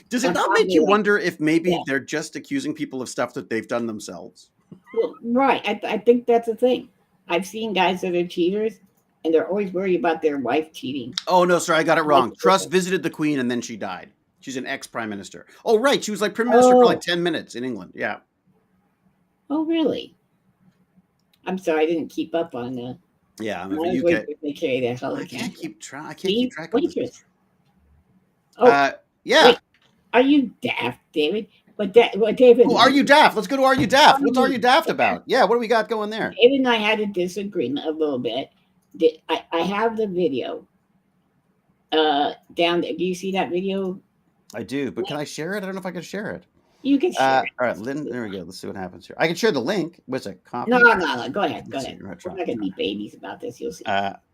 Does it not make you wonder if maybe they're just accusing people of stuff that they've done themselves? Well, right. I think that's the thing. I've seen guys that are cheaters. And they're always worried about their wife cheating. Oh, no, sorry, I got it wrong. Truss visited the Queen and then she died. She's an ex-prime minister. Oh, right. She was like prime minister for like 10 minutes in England. Yeah. Oh, really? I'm sorry, I didn't keep up on that. Yeah, I'm a UK. I can't keep track of this. Oh, yeah. Wait, are you daft, David? David. Oh, Are You Daft? Let's go to Are You Daft. What's Are You Daft about? Yeah, what do we got going there? David and I had a disagreement a little bit. I have the video down there. Do you see that video? I do, but can I share it? I don't know if I can share it. You can share it. All right, Lynn. There we go. Let's see what happens here. I can share the link. What's it? Copy. No. Go ahead. Go Let's ahead. see, We're retro. not going to be babies about this. You'll see.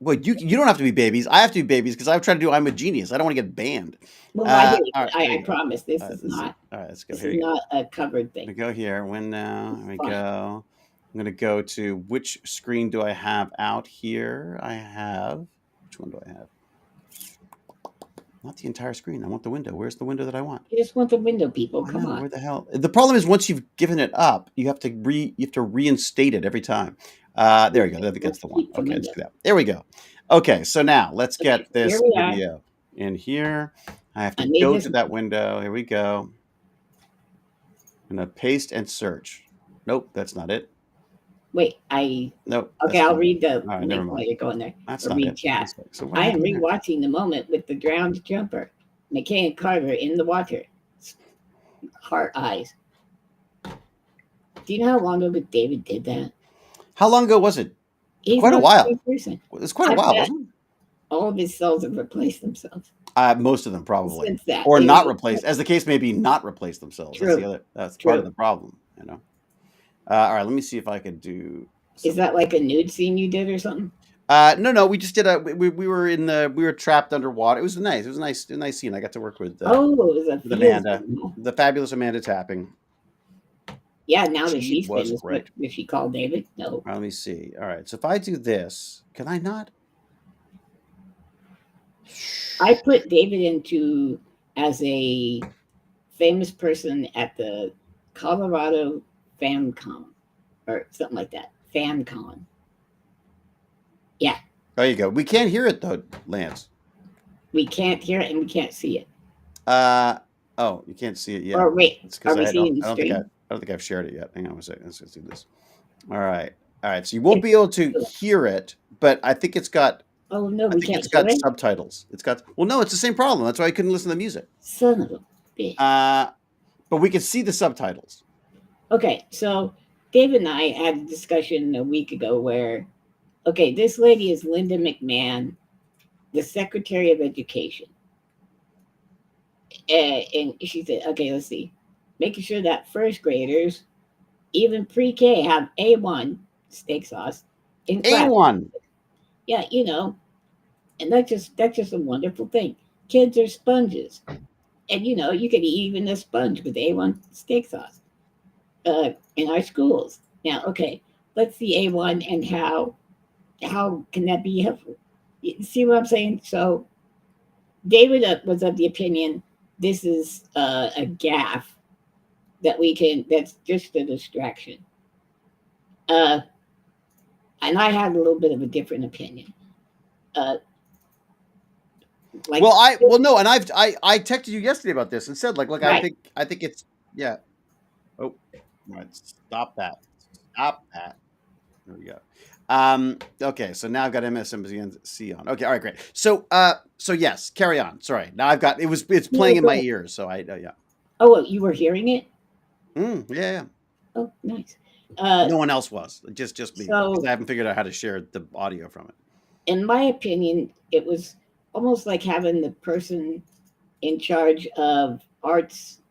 Well, you don't have to be babies. I have to be babies because I've tried to do I'm a Genius. I don't want to get banned. Well, all right, I promise this is let's see. not. All right, let's go. This Here is we go. not a covered We thing. go here. Window. Here we Fine. go. I'm going to go to which screen do I have out here? I have. Which one do I have? Not the entire screen. I want the window. Where's the window that I want? You just want the window, people. I Come know, on. where the hell? The problem is once you've given it up, you have to reinstate it every time. There we go. I think that's the one. Okay, let's do that. There we go. Okay, so now let's get this video in here. I have to go to that window. Here we go. I'm gonna paste and search. Nope, that's not it. Wait, Nope. Okay, I'll read the right, link while you're going there. That's or not read it. chat. So I am rewatching the moment with the drowned jumper, McKay and Carter in the water. Heart eyes. Do you know how long ago David did that? How long ago was it? He's Quite a not while. the same person. It was quite a while, wasn't it? All of his cells have replaced themselves. Most of them probably, Since that. or not replaced, as the case may be, not replaced themselves. True. That's part of the problem, you know. All right, let me see if I could do. Is that like a nude scene you did or something? No. We just did we were trapped underwater. It was nice. It was a nice scene. I got to work with. It was a with Amanda, the fabulous Amanda Tapping. Yeah, now that she's was famous, great. but did she call David? No. All right, let me see. All right, so if I do this, can I not? I put David into as a famous person at the Colorado FamCon or something like that. FamCon. Yeah. There you go. We can't hear it though, Lance. We can't hear it and we can't see it. Oh, you can't see it yet. Or wait, it's are we I seeing the stream? don't think I've shared it yet. Hang on a second. Let's do this. All right. So you won't be able to hear it, but I think it's got. Oh no, we can't. It's got subtitles. It's got. Well, no, it's the same problem. That's why I couldn't listen to the music. Son of a bitch. But we can see the subtitles. Okay, so David and I had a discussion a week ago where, okay, this lady is Linda McMahon, the Secretary of Education. And she said, okay, let's see. Making sure that first graders, even pre-K, have A1 steak sauce in class. A1. Yeah, you know, and that's just a wonderful thing. Kids are sponges. And, you know, you could eat even a sponge with A1 steak sauce in our schools. Now, okay, let's see A1 and how can that be helpful? You see what I'm saying? So David was of the opinion this is a gaffe that's just a distraction. And I had a little bit of a different opinion. And I texted you yesterday about this and said, like, look, right. I think it's, yeah. Oh, right. Stop that. There we go. Okay, so now I've got MSNBC on. Okay, all right, great. So yes, carry on. Sorry, now it's playing in my ears. So yeah. Oh, well, you were hearing it? Yeah. Oh, nice. No one else was, just me. So, because I haven't figured out how to share the audio from it. In my opinion, it was almost like having the person in charge of arts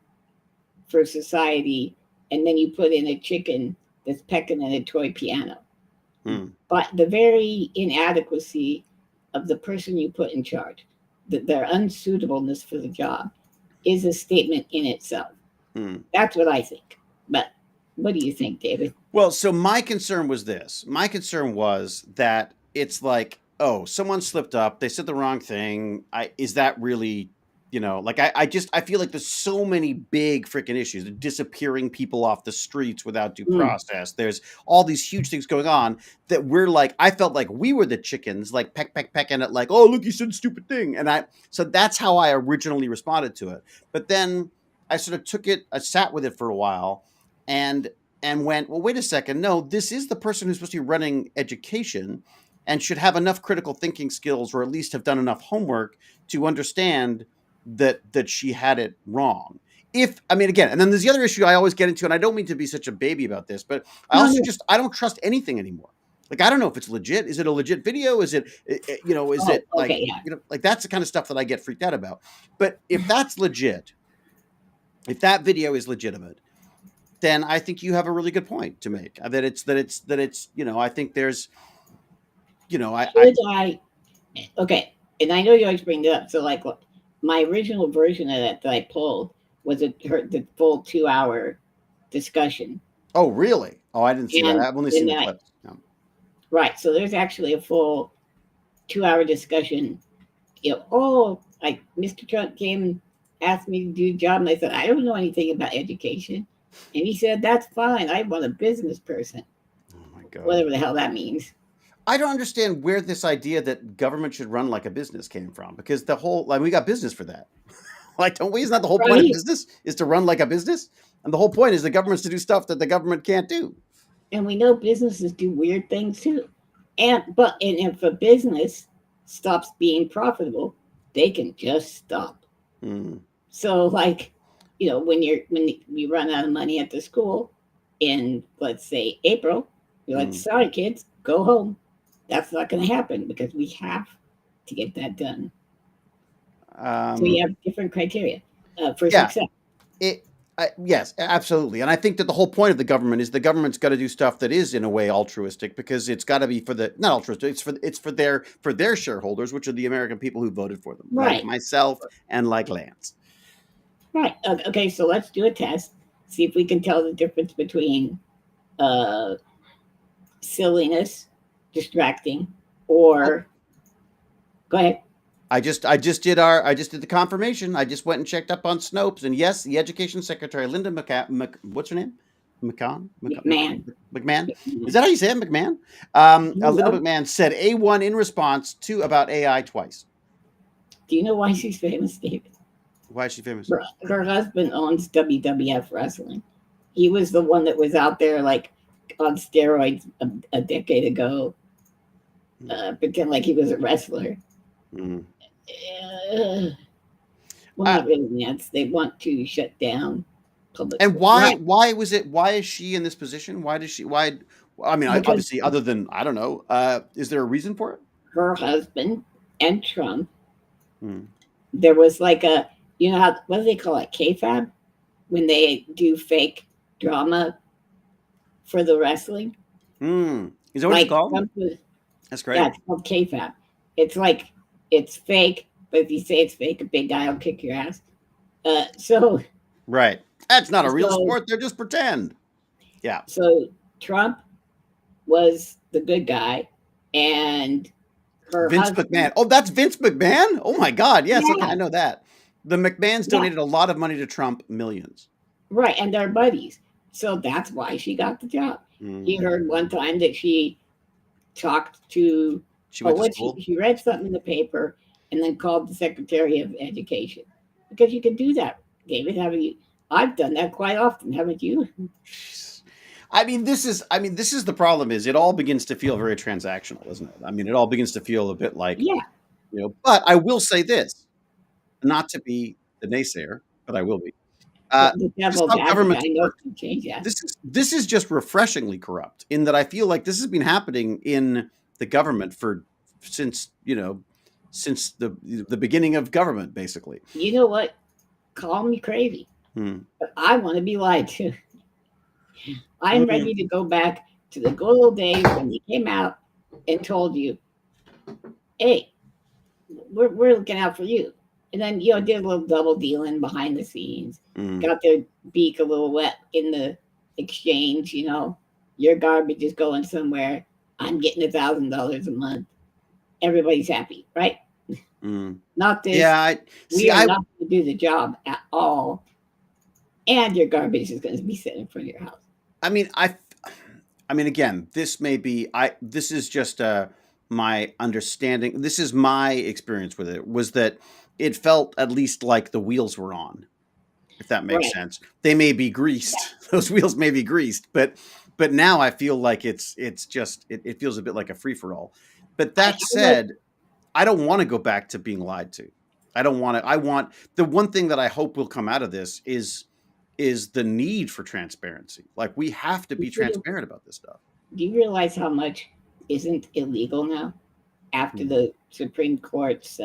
for society, and then you put in a chicken that's pecking at a toy piano. But the very inadequacy of the person you put in charge, their unsuitableness for the job, is a statement in itself. That's what I think. But what do you think, David? Well, so my concern was this. My concern was that it's like, oh, someone slipped up. They said the wrong thing. Is that really, like I feel like there's so many big freaking issues. Disappearing people off the streets without due process. There's all these huge things going on that we're like, I felt like we were the chickens, like pecking at like, oh, look, you said a stupid thing. So that's how I originally responded to it. But then I sort of took it, I sat with it for a while and went, well, wait a second. No, this is the person who's supposed to be running education and should have enough critical thinking skills, or at least have done enough homework to understand that she had it wrong. Again, and then there's the other issue I always get into, and I don't mean to be such a baby about this, but I don't trust anything anymore. Like, I don't know if it's legit. Is it a legit video? Is it, like, like that's the kind of stuff that I get freaked out about. But if that's legit, if that video is legitimate, then I think you have a really good point to make. That it's you know, I think there's, you know, okay, and I know you always bring it up. So like my original version of that I pulled was the full 2 hour discussion. Oh, really? Oh, I didn't see that. And I've only seen the then clips. No. right. So there's actually a full 2 hour discussion. You know, oh, like Mr. Trump came and asked me to do a job, and I said, I don't know anything about education. And he said, that's fine. I want a business person. Oh my God. Whatever the hell that means. I don't understand where this idea that government should run like a business came from, because the whole, like, we got business for that. Like, don't we? Isn't that the whole point of business, is to run like a business? And the whole point is the government's to do stuff that the government can't do. And we know businesses do weird things too. And if a business stops being profitable, they can just stop. So like, you know, when you run out of money at the school in, let's say, April, you're like, sorry kids, go home. That's not going to happen because we have to get that done. So you have different criteria for success. Yes, absolutely. And I think that the whole point of the government is the government's got to do stuff that is in a way altruistic, because it's got to be for the, not altruistic, it's for their shareholders, which are the American people who voted for them, right? Like myself and like Lance. Right. Okay. So let's do a test. See if we can tell the difference between silliness, distracting, or go ahead. I just did the confirmation. I just went and checked up on Snopes, and yes, the Education Secretary Linda what's her name? McMahon. Is that how you say it, McMahon? Linda McMahon said A1 in response to about AI twice. Do you know why she's famous, David? Why is she famous? Her husband owns WWF Wrestling. He was the one that was out there like on steroids a decade ago, pretend like he was a wrestler. Well, not really, Nance. They want to shut down public. And why is she in this position? I mean, obviously, other than, I don't know, is there a reason for it? Her husband and Trump. There was like a, you know how, what do they call it? K-Fab? When they do fake drama for the wrestling. Is that what it's called? That's great. Yeah, it's called K-Fab. It's like, it's fake, but if you say it's fake, a big guy will kick your ass. Right. That's not a real sport. They're just pretend. Yeah. So Trump was the good guy, and her Vince husband, McMahon. Oh, that's Vince McMahon? Oh my God. Yes, yeah. Okay, I know that. The McMahons donated a lot of money to Trump, millions. Right, and they're buddies. So that's why she got the job. He heard one time that she talked to she read something in the paper and then called the Secretary of Education, because you can do that, David. I've done that quite often, haven't you? I mean, this is the problem. Is it all begins to feel very transactional, isn't it? I mean, it all begins to feel a bit like, you know. But I will say this, not to be the naysayer, but I will be. The devil's advocate, I know can change that. This is just refreshingly corrupt, in that I feel like this has been happening in the government since the beginning of government, basically. You know what? Call me crazy, but I want to be lied to. I'm ready to go back to the good old days when he came out and told you, "Hey, we're looking out for you," and then did a little double dealing behind the scenes, got their beak a little wet in the exchange. Your garbage is going somewhere. I'm getting $1,000 a month. Everybody's happy, right? Not this. Yeah, we are not going to do the job at all, and your garbage is going to be sitting in front of your house. I mean, again, this may be. This is just my understanding. This is my experience with it. Was that it felt at least like the wheels were on, if that makes sense. They may be greased. Yeah. Those wheels may be greased, but now I feel like it's just it feels a bit like a free for all. But that said, I don't want to go back to being lied to. I don't want to. I want the one thing that I hope will come out of this is the need for transparency. Like, we have to be transparent about this stuff. Do you realize how much isn't illegal now after the Supreme Court's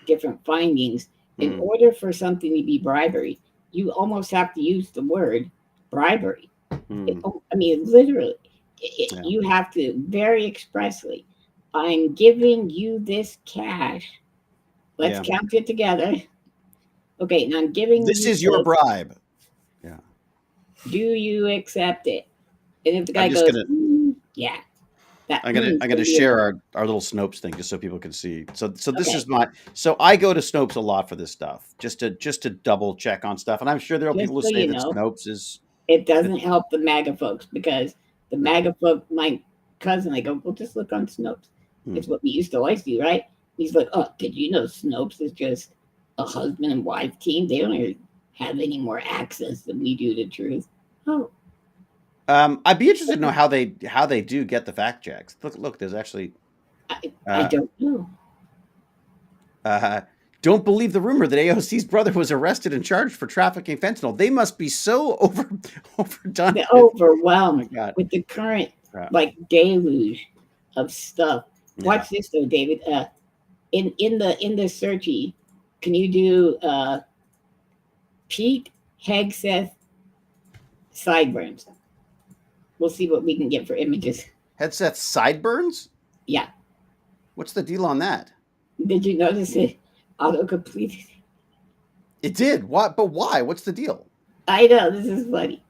different findings? In order for something to be bribery, you almost have to use the word bribery. Hmm. I mean, literally, Yeah. you have to very expressly. I'm giving you this cash. Let's Yeah. count it together. Okay, and I'm giving This you is your this. bribe. Yeah. Do you accept it? And if the I'm guy just goes, gonna yeah, that I'm gonna I'm gonna gonna be a share bribe. our little Snopes thing just so people can see. So this is Okay, my so I go to Snopes a lot for this stuff just to double check on stuff. And I'm sure there are just people who so say you that know, Snopes is it that doesn't help the MAGA folks because the no. MAGA folk, my cousin, I go, well, just look on Snopes. Hmm. It's what we used to always do, right? He's like, oh, did you know Snopes is just a husband and wife team? They don't even have any more access than we do to truth. Oh, I'd be interested to know how they do get the fact checks. Look, there's actually I uh, don't know. uh, don't believe the rumor that AOC's brother was arrested and charged for trafficking fentanyl. They must be so overdone They're with. Oh my overwhelmed God. with the current Crap. like deluge of stuff. Yeah. Watch this though, David. In the searchy, can you do Pete Hegseth sideburns? We'll see what we can get for images. Headset sideburns? Yeah. What's the deal on that? Did you notice it auto completed? It did. What? But why? What's the deal? I know this is funny.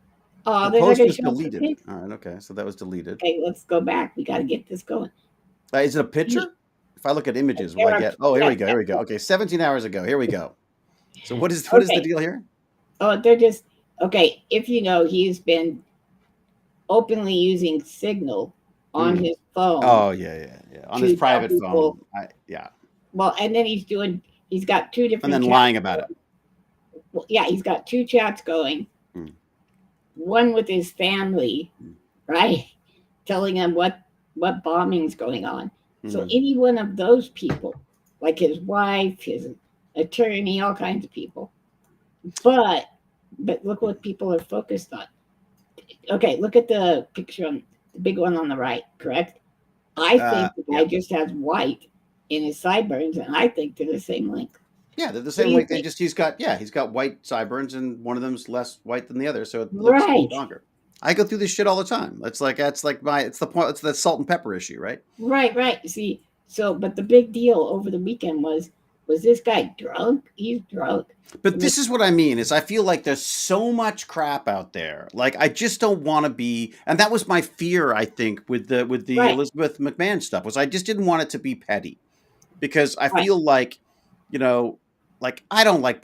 Oh, The they're not post going to was show us the deleted. pic. All right. Okay. So that was deleted. Okay, let's go back. We got to get this going. Is it a picture? If I look at images, will I There are, get? Oh, here yeah, we go. Here we go. Okay. 17 hours ago. Here we go. So what is the okay. deal here? Oh, they're just okay. If you know, he's been openly using Signal on Hmm. his phone Oh yeah. On his to tell private people. phone. Yeah. Well, and then he's got two And different then chats. lying about it. Well, yeah, he's got two chats going. Hmm. One with his family, Hmm. right? Telling him what bombing's going on. So Hmm. any one of those people, like his wife, his attorney, all kinds of people. But look what people are focused on. Okay, look at the picture on the big one on the right, correct? I think the guy Yeah. just has white in his sideburns, and I think they're the same length. Yeah, they're the What same do you length. think? He's got white sideburns, and one of them's less white than the other, so it looks Right, stronger. I go through this shit all the time. It's like it's the point. It's the salt and pepper issue, right? right. See, so but the big deal over the weekend was this guy drunk? He's drunk. But And this is what I mean is I feel like there's so much crap out there. Like I just don't want to be, and that was my fear. I think with the right, Elizabeth McMahon stuff was I just didn't want it to be petty because I right, feel like you know like I don't like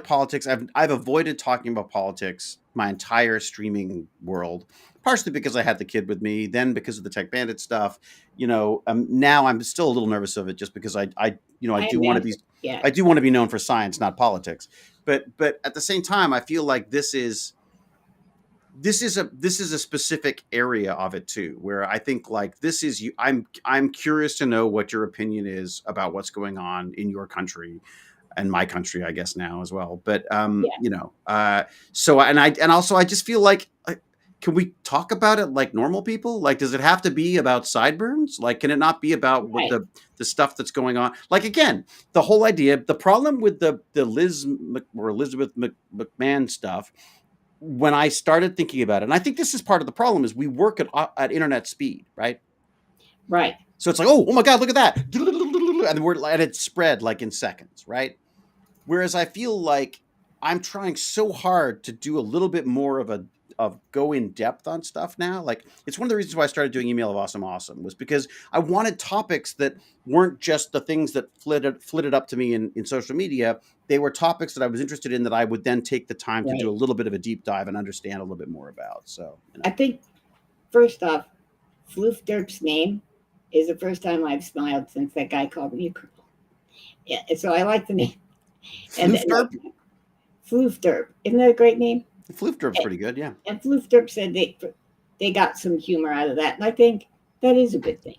politics. I've avoided talking about politics my entire streaming world, partially because I had the kid with me, then because of the Tech Bandit stuff. Now I'm still a little nervous of it just because I I do want to be imagine. Yeah, I do want to be known for science, not politics. But at the same time, I feel like this is a specific area of it too, where I think like this is you. I'm curious to know what your opinion is about what's going on in your country and my country, I guess now as well. But yeah, so and also I just feel like. Can we talk about it like normal people? Like, does it have to be about sideburns? Like, can it not be about what right. the stuff that's going on? Like, again, the whole idea, the problem with the or Elizabeth McMahon stuff, when I started thinking about it, and I think this is part of the problem, is we work at internet speed, right? Right. So it's like, oh my God, look at that, and it's spread like in seconds, right? Whereas I feel like I'm trying so hard to do a little bit more of go in depth on stuff now. Like it's one of the reasons why I started doing Email of Awesome was because I wanted topics that weren't just the things that flitted up to me in social media. They were topics that I was interested in that I would then take the time to do Right. a little bit of a deep dive and understand a little bit more about. So, I think first off, Floof Derp's name is the first time I've smiled since that guy called me a girl. Yeah, so I like the name. And Floof Derp? Floof Derp, isn't that a great name? Floof Derp's pretty good, yeah. And Floof Derp said they got some humor out of that, and I think that is a good thing.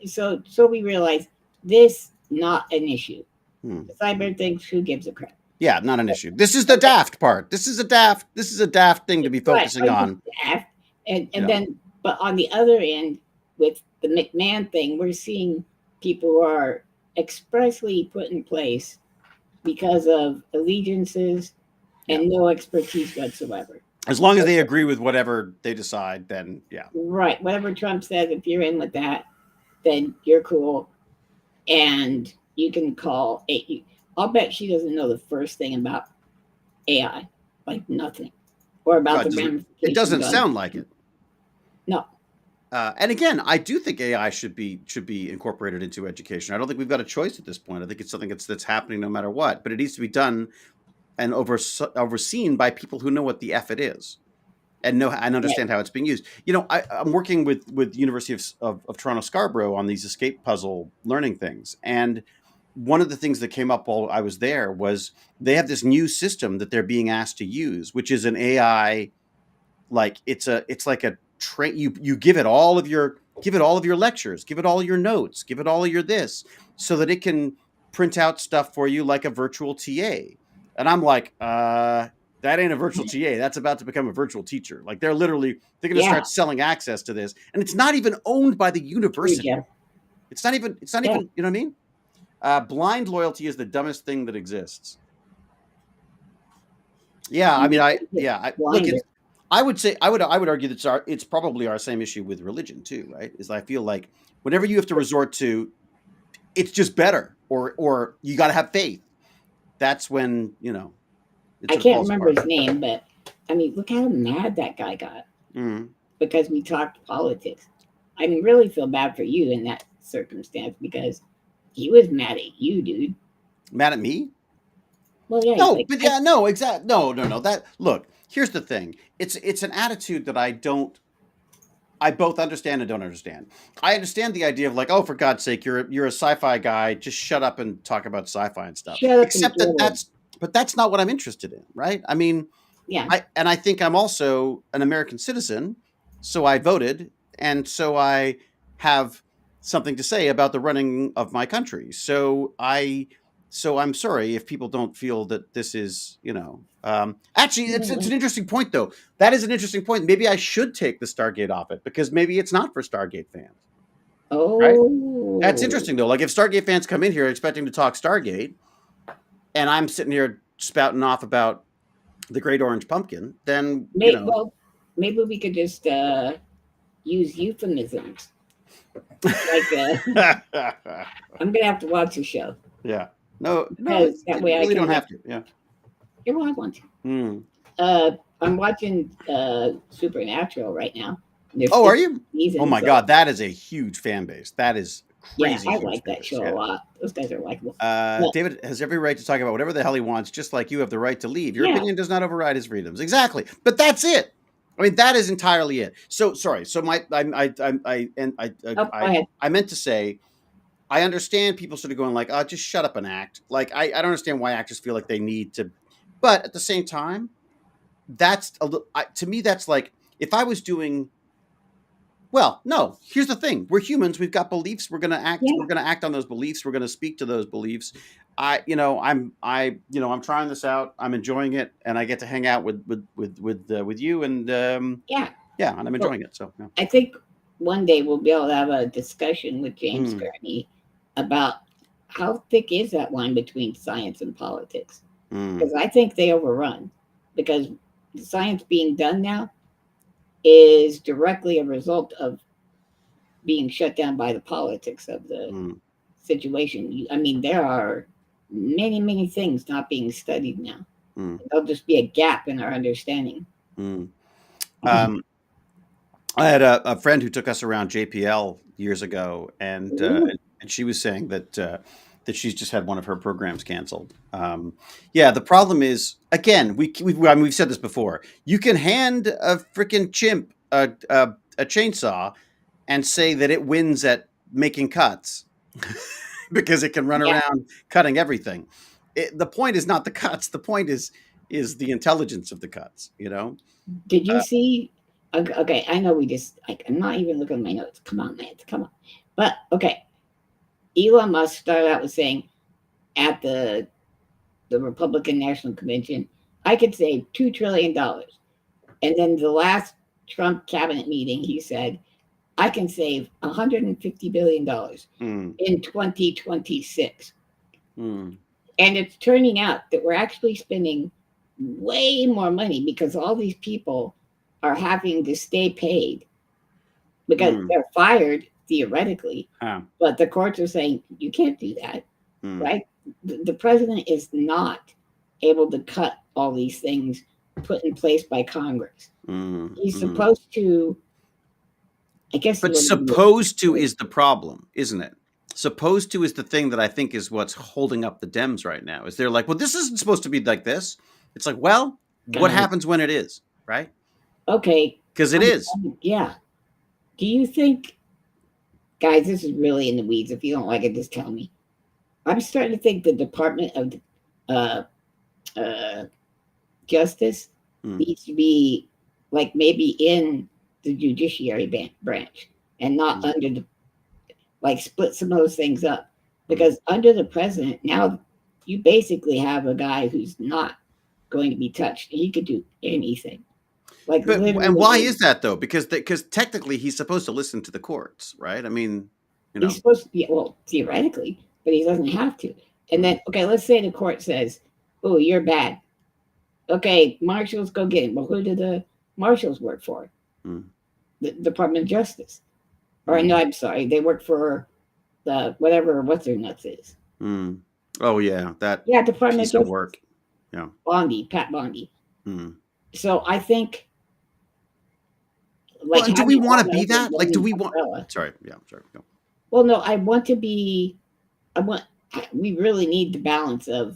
So we realize this not an issue. The cyber things, who gives a crap? Yeah, not an issue. This is the daft part. This is a daft thing to be focusing on. Daft. And then, but on the other end, with the McMahon thing, we're seeing people who are expressly put in place because of allegiances and no expertise whatsoever. As long as they agree with whatever they decide, then yeah. Right. Whatever Trump says, if you're in with that, then you're cool. And you can call I'll bet she doesn't know the first thing about AI, like nothing, or about the ramifications. It doesn't sound like it. No. And again, I do think AI should be incorporated into education. I don't think we've got a choice at this point. I think it's something that's happening no matter what. But it needs to be done and overseen by people who know what the F it is, and understand how it's being used. You know, I'm working with University of Toronto Scarborough on these escape puzzle learning things, and one of the things that came up while I was there was they have this new system that they're being asked to use, which is an AI, like it's like a train. You give it all of your lectures, give it all your notes, give it all of your this, so that it can print out stuff for you like a virtual TA. And I'm like, that ain't a virtual TA. That's about to become a virtual teacher. Like they're going to start selling access to this, and it's not even owned by the university. Yeah. It's not even. You know what I mean? Blind loyalty is the dumbest thing that exists. Yeah, I mean, I would say I would argue that it's probably our same issue with religion too, right? Is I feel like whenever you have to resort to, it's just better, or you got to have faith. That's when I can't remember his name, but I mean, look how mad that guy got because we talked politics. I really feel bad for you in that circumstance because he was mad at you, dude. Mad at me? Well, yeah. No, but yeah, no, exactly. No. That look. Here's the thing. It's an attitude that I both understand and don't understand. I understand the idea of like, oh, for God's sake, you're a sci-fi guy. Just shut up and talk about sci-fi and stuff. Except that's not what I'm interested in, right? I mean, yeah. I think I'm also an American citizen, so I voted, and so I have something to say about the running of my country. So I'm sorry if people don't feel that this is, actually, it's an interesting point, though. That is an interesting point. Maybe I should take the Stargate off it because maybe it's not for Stargate fans. Oh, right? That's interesting, though. Like if Stargate fans come in here expecting to talk Stargate, and I'm sitting here spouting off about the Great Orange Pumpkin, then well, maybe we could just use euphemisms. Like, I'm gonna have to watch the show. Yeah. No, that way really don't have to. Yeah. Yeah, well, I want to. I'm watching Supernatural right now. Oh, are you? Oh my God, that is a huge fan base. That is crazy. Yeah, I like that show a lot. Those guys are likable. David has every right to talk about whatever the hell he wants, just like you have the right to leave. Your opinion does not override his freedoms. Exactly. But that's it. I mean, that is entirely it. So sorry. So I meant to say, I understand people sort of going like, oh, just shut up and act. Like, I don't understand why actors feel like they need to. But at the same time, that's to me, that's like if I was doing. Well, no, here's the thing. We're humans. We've got beliefs. We're going to act. Yeah. We're going to act on those beliefs. We're going to speak to those beliefs. I'm trying this out. I'm enjoying it. And I get to hang out with you. And and I'm enjoying it. So yeah. I think one day we'll be able to have a discussion with James Gurney about how thick is that line between science and politics? Because I think they overrun because the science being done now is directly a result of being shut down by the politics of the situation. I mean, there are many, many things not being studied now. There'll just be a gap in our understanding. I had a friend who took us around JPL years ago, and she was saying that she's just had one of her programs canceled. The problem is, again, we've said this before. You can hand a freaking chimp a chainsaw and say that it wins at making cuts because it can run around cutting everything. The point is not the cuts. The point is the intelligence of the cuts. Did you see? Okay, I know we just I'm not even looking at my notes. Come on, man, come on. But okay. Elon Musk started out with saying at the Republican National Convention, I could save $2 trillion. And then the last Trump cabinet meeting, he said, I can save $150 billion in 2026. And it's turning out that we're actually spending way more money because all these people are having to stay paid because they're fired theoretically, but the courts are saying you can't do that, right? The president is not able to cut all these things put in place by Congress. He's supposed to, I guess. But supposed to is the problem, isn't it? Supposed to is the thing that I think is what's holding up the Dems right now. Is they're like, well, this isn't supposed to be like this. It's like, well, what happens when it is, right? Okay. Because it is. Yeah. Do you think, guys, this is really in the weeds. If you don't like it, just tell me. I'm starting to think the Department of Justice needs to be like maybe in the judiciary branch and not under the, like split some of those things up. Because under the president, now you basically have a guy who's not going to be touched. He could do anything. Like, and why is that though? Because technically he's supposed to listen to the courts, right? I mean, he's supposed to be, well, theoretically, but he doesn't have to. And then, okay, let's say the court says, "Oh, you're bad." Okay, marshals, go get him. Well, who do the marshals work for? The Department of Justice. Or no, I'm sorry, they work for the whatever, what's their nuts is. Oh yeah, that Department piece of work. Yeah, Pat Bondi. So I think. Like, do we want to be that? Like, do we want? Sorry, go. Well, no, I want to be. We really need the balance of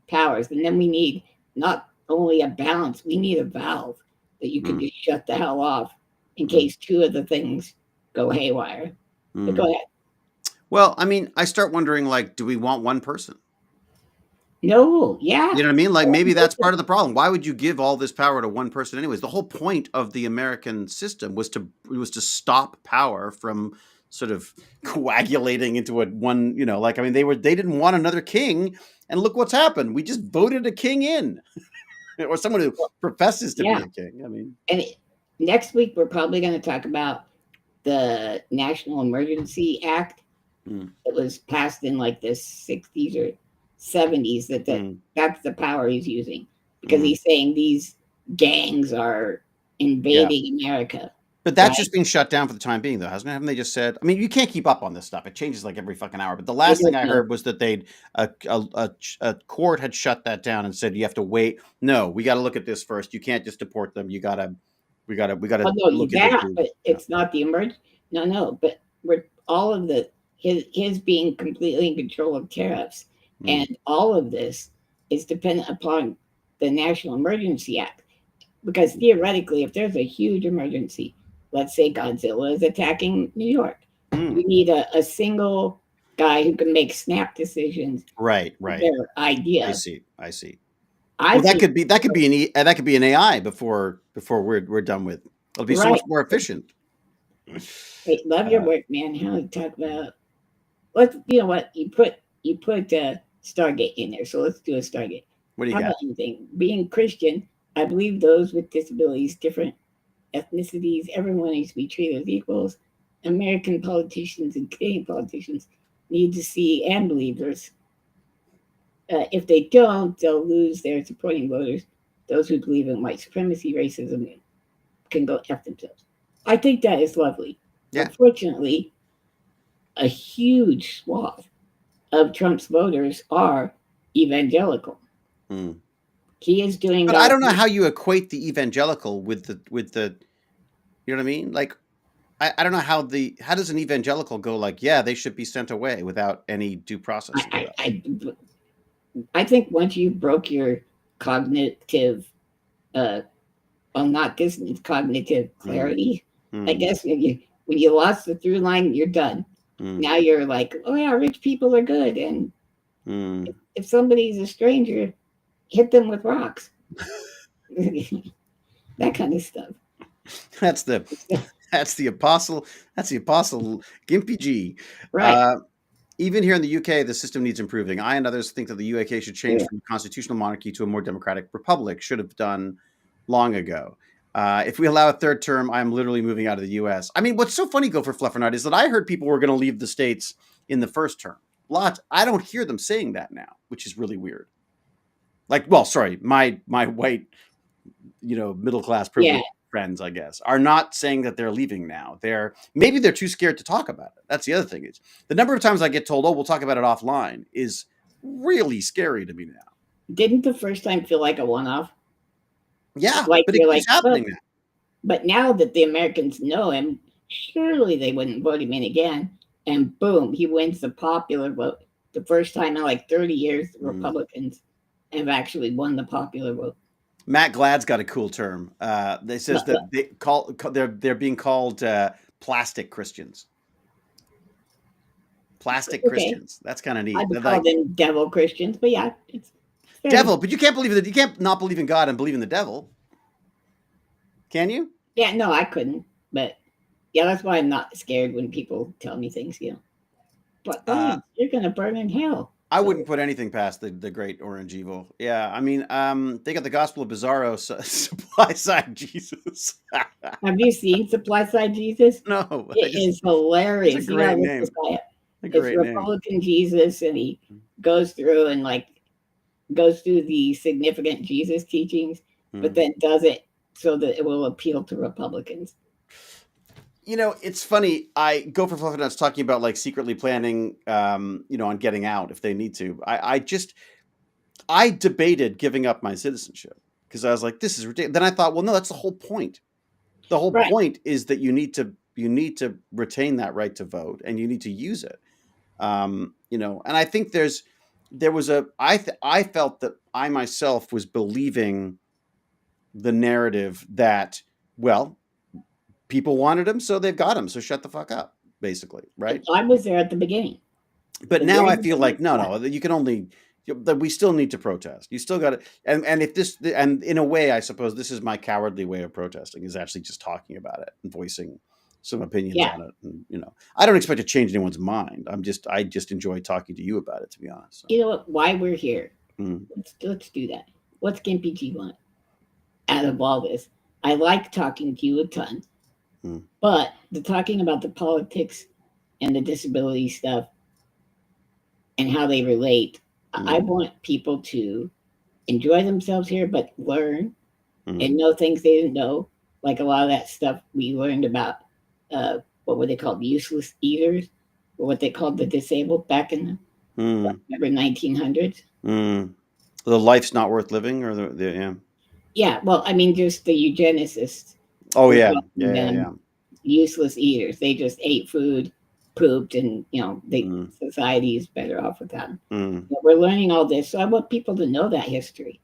powers, and then we need not only a balance, we need a valve that you can just shut the hell off in case two of the things go haywire. But go ahead. Well, I mean, I start wondering, like, do we want one person? No, yeah. You know what I mean? Like, maybe that's part of the problem. Why would you give all this power to one person anyways? The whole point of the American system was to stop power from sort of coagulating into one, like, I mean, they didn't want another king, and look what's happened. We just voted a king in. Or someone who professes to be a king. I mean, and next week we're probably going to talk about the National Emergency Act. It was passed in like the 60s or 70s. That's the power he's using because he's saying these gangs are invading America. But that's just being shut down for the time being, though, hasn't it? Haven't they just said? I mean, you can't keep up on this stuff. It changes like every fucking hour. But the last thing I heard was that a court had shut that down and said you have to wait. No, we got to look at this first. You can't just deport them. We got to look at it. But it's not the emergency. No. But we're all of his being completely in control of tariffs and all of this is dependent upon the National Emergency Act. Because theoretically, if there's a huge emergency, let's say Godzilla is attacking New York. You need a single guy who can make snap decisions. Right. Their idea. I see. That could be an AI before we're done with. It'll be so much more efficient. Hey, love your work, man. How to talk about? You know what? You put Stargate in there, so let's do a Stargate. What do you got? Anything? Being Christian, I believe those with disabilities, different ethnicities, everyone needs to be treated as equals. American politicians and Canadian politicians need to see and believers. If they don't, they'll lose their supporting voters. Those who believe in white supremacy, racism, can go F themselves. I think that is lovely. Yeah. Unfortunately, a huge swath of Trump's voters are evangelical. He is doing. But I don't know how you equate the evangelical with the. You know what I mean? Like, I don't know how does an evangelical go like, yeah, they should be sent away without any due process. I think once you broke your cognitive, not dissonance, cognitive clarity, I guess when you lost the through line, you're done. Now you're like, oh yeah, rich people are good, and if somebody's a stranger, hit them with rocks. That kind of stuff. That's the apostle GimpyG. Right. Even here in the UK, the system needs improving. I and others think that the UK should change from a constitutional monarchy to a more democratic republic. Should have done long ago. If we allow a third term, I'm literally moving out of the US. I mean, what's so funny, Go for Fluff or Not, is that I heard people were going to leave the States in the first term. Lots. I don't hear them saying that now, which is really weird. Like, well, sorry, my white, middle class privileged Yeah. friends, I guess, are not saying that they're leaving now. Maybe they're too scared to talk about it. That's the other thing, is the number of times I get told, "Oh, we'll talk about it offline," is really scary to me now. Didn't the first time feel like a one-off? Yeah, Like but it you're keeps like, well, happening now. but now that the Americans know him, surely they wouldn't vote him in again. And boom, he wins the popular vote. The first time in like 30 years, the Republicans have actually won the popular vote. Matt Glad's got a cool term. They says that they're being called plastic Christians. Plastic Christians. That's kind of neat. I'd They're call like, them devil Christians, but yeah, it's devil, but you can't believe that. You can't not believe in God and believe in the devil. Can you? Yeah, no, I couldn't. But yeah, that's why I'm not scared when people tell me things, But you're gonna burn in hell. I wouldn't put anything past the great orange evil. Yeah, I mean, they got the Gospel of Bizarro, Supply Side Jesus. Have you seen Supply Side Jesus? No, It is hilarious. It's a great name. It's Republican Jesus, and he goes through and goes through the significant Jesus teachings, but then does it so that it will appeal to Republicans. It's funny. I go for Fluffy Nuts talking about like secretly planning, on getting out if they need to. I debated giving up my citizenship because I was like, this is ridiculous. Then I thought, well, no, that's the whole point. The whole point is that you need to retain that right to vote, and you need to use it. And I think I felt that I myself was believing the narrative that, well, people wanted him, so they've got him. So shut the fuck up, basically, right? I was there at the beginning. But now I feel like, no, you can only, we still need to protest. You still got to, and if this, and in a way, I suppose this is my cowardly way of protesting, is actually just talking about it and voicing some opinions on it. And, I don't expect to change anyone's mind. I just enjoy talking to you about it, to be honest. So. You know what? Why we're here. Let's do that. What's GimpyG want out of all this? I like talking to you a ton. But the talking about the politics and the disability stuff and how they relate, I want people to enjoy themselves here, but learn and know things they didn't know. Like a lot of that stuff we learned about, what were they called? Useless eaters, or what they called the disabled back in the 1900s. The life's not worth living, or the. Yeah, well, I mean, just the eugenicists. Oh, yeah. Useless eaters. They just ate food, pooped, and, society is better off without them. But we're learning all this. So I want people to know that history.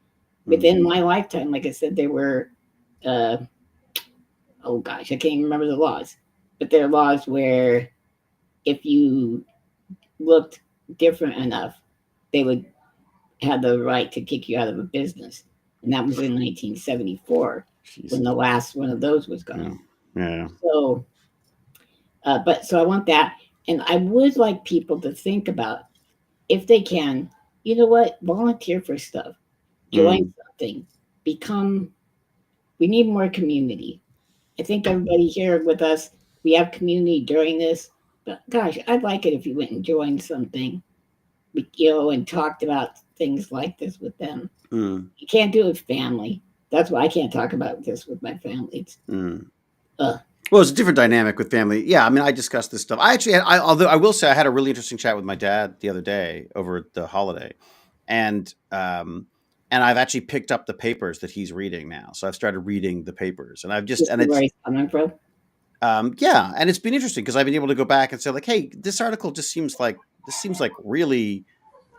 Within my lifetime, like I said, there were, I can't even remember the laws. But there are laws where if you looked different enough, they would have the right to kick you out of a business. And that was in 1974 when the last one of those was gone. Yeah. So, so I want that. And I would like people to think about, if they can, you know what, volunteer for stuff, join something, we need more community. I think everybody here with us, we have community during this, but gosh, I'd like it if you went and joined something, and talked about things like this with them. You can't do it with family. That's why I can't talk about this with my family. Well, it's a different dynamic with family. Yeah, I mean, I discussed this stuff. Although I will say, I had a really interesting chat with my dad the other day over the holiday, and I've actually picked up the papers that he's reading now. So I've started reading the papers, and I've just where he's coming from. Yeah, and it's been interesting because I've been able to go back and say, like, hey, this article just seems like really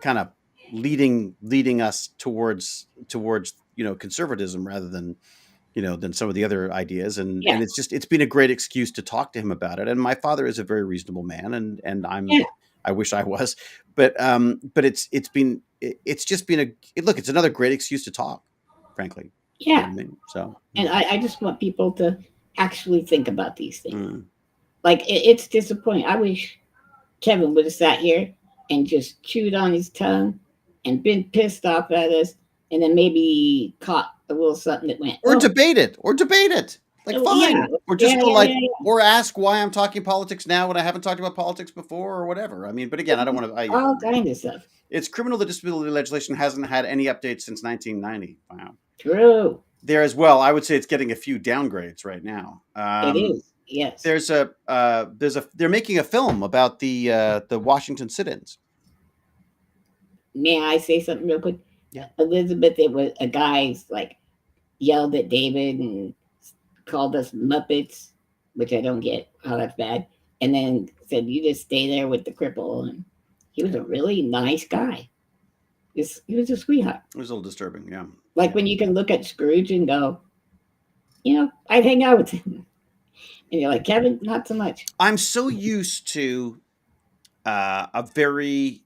kind of leading us towards conservatism rather than than some of the other ideas, and it's been a great excuse to talk to him about it. And my father is a very reasonable man, and I wish I was, but it's just been it's another great excuse to talk, frankly. Yeah. You know what I mean? So, and I just want people to actually think about these things. Like it's disappointing. I wish Kevin would have sat here and just chewed on his tongue and been pissed off at us, and then maybe caught a little something that went, or debate it. Like, Oh, fine. yeah. Or just Yeah, go yeah, like, yeah, yeah. or ask why I'm talking politics now when I haven't talked about politics before or whatever. I mean, but again, I don't want to, yeah. All kind of stuff. It's criminal that disability legislation hasn't had any updates since 1990. Wow. True. There as well, I would say it's getting a few downgrades right now. It is. Yes. They're making a film about the Washington sit-ins. May I say something real quick? Yeah. Elizabeth, it was a guy's like yelled at David and called us Muppets, which I don't get how that's bad. And then said, "You just stay there with the cripple." And he was a really nice guy. He was a sweetheart. It was a little disturbing, yeah. Like when you can look at Scrooge and go, I'd hang out with him. And you're like, Kevin, not so much. I'm so used to a very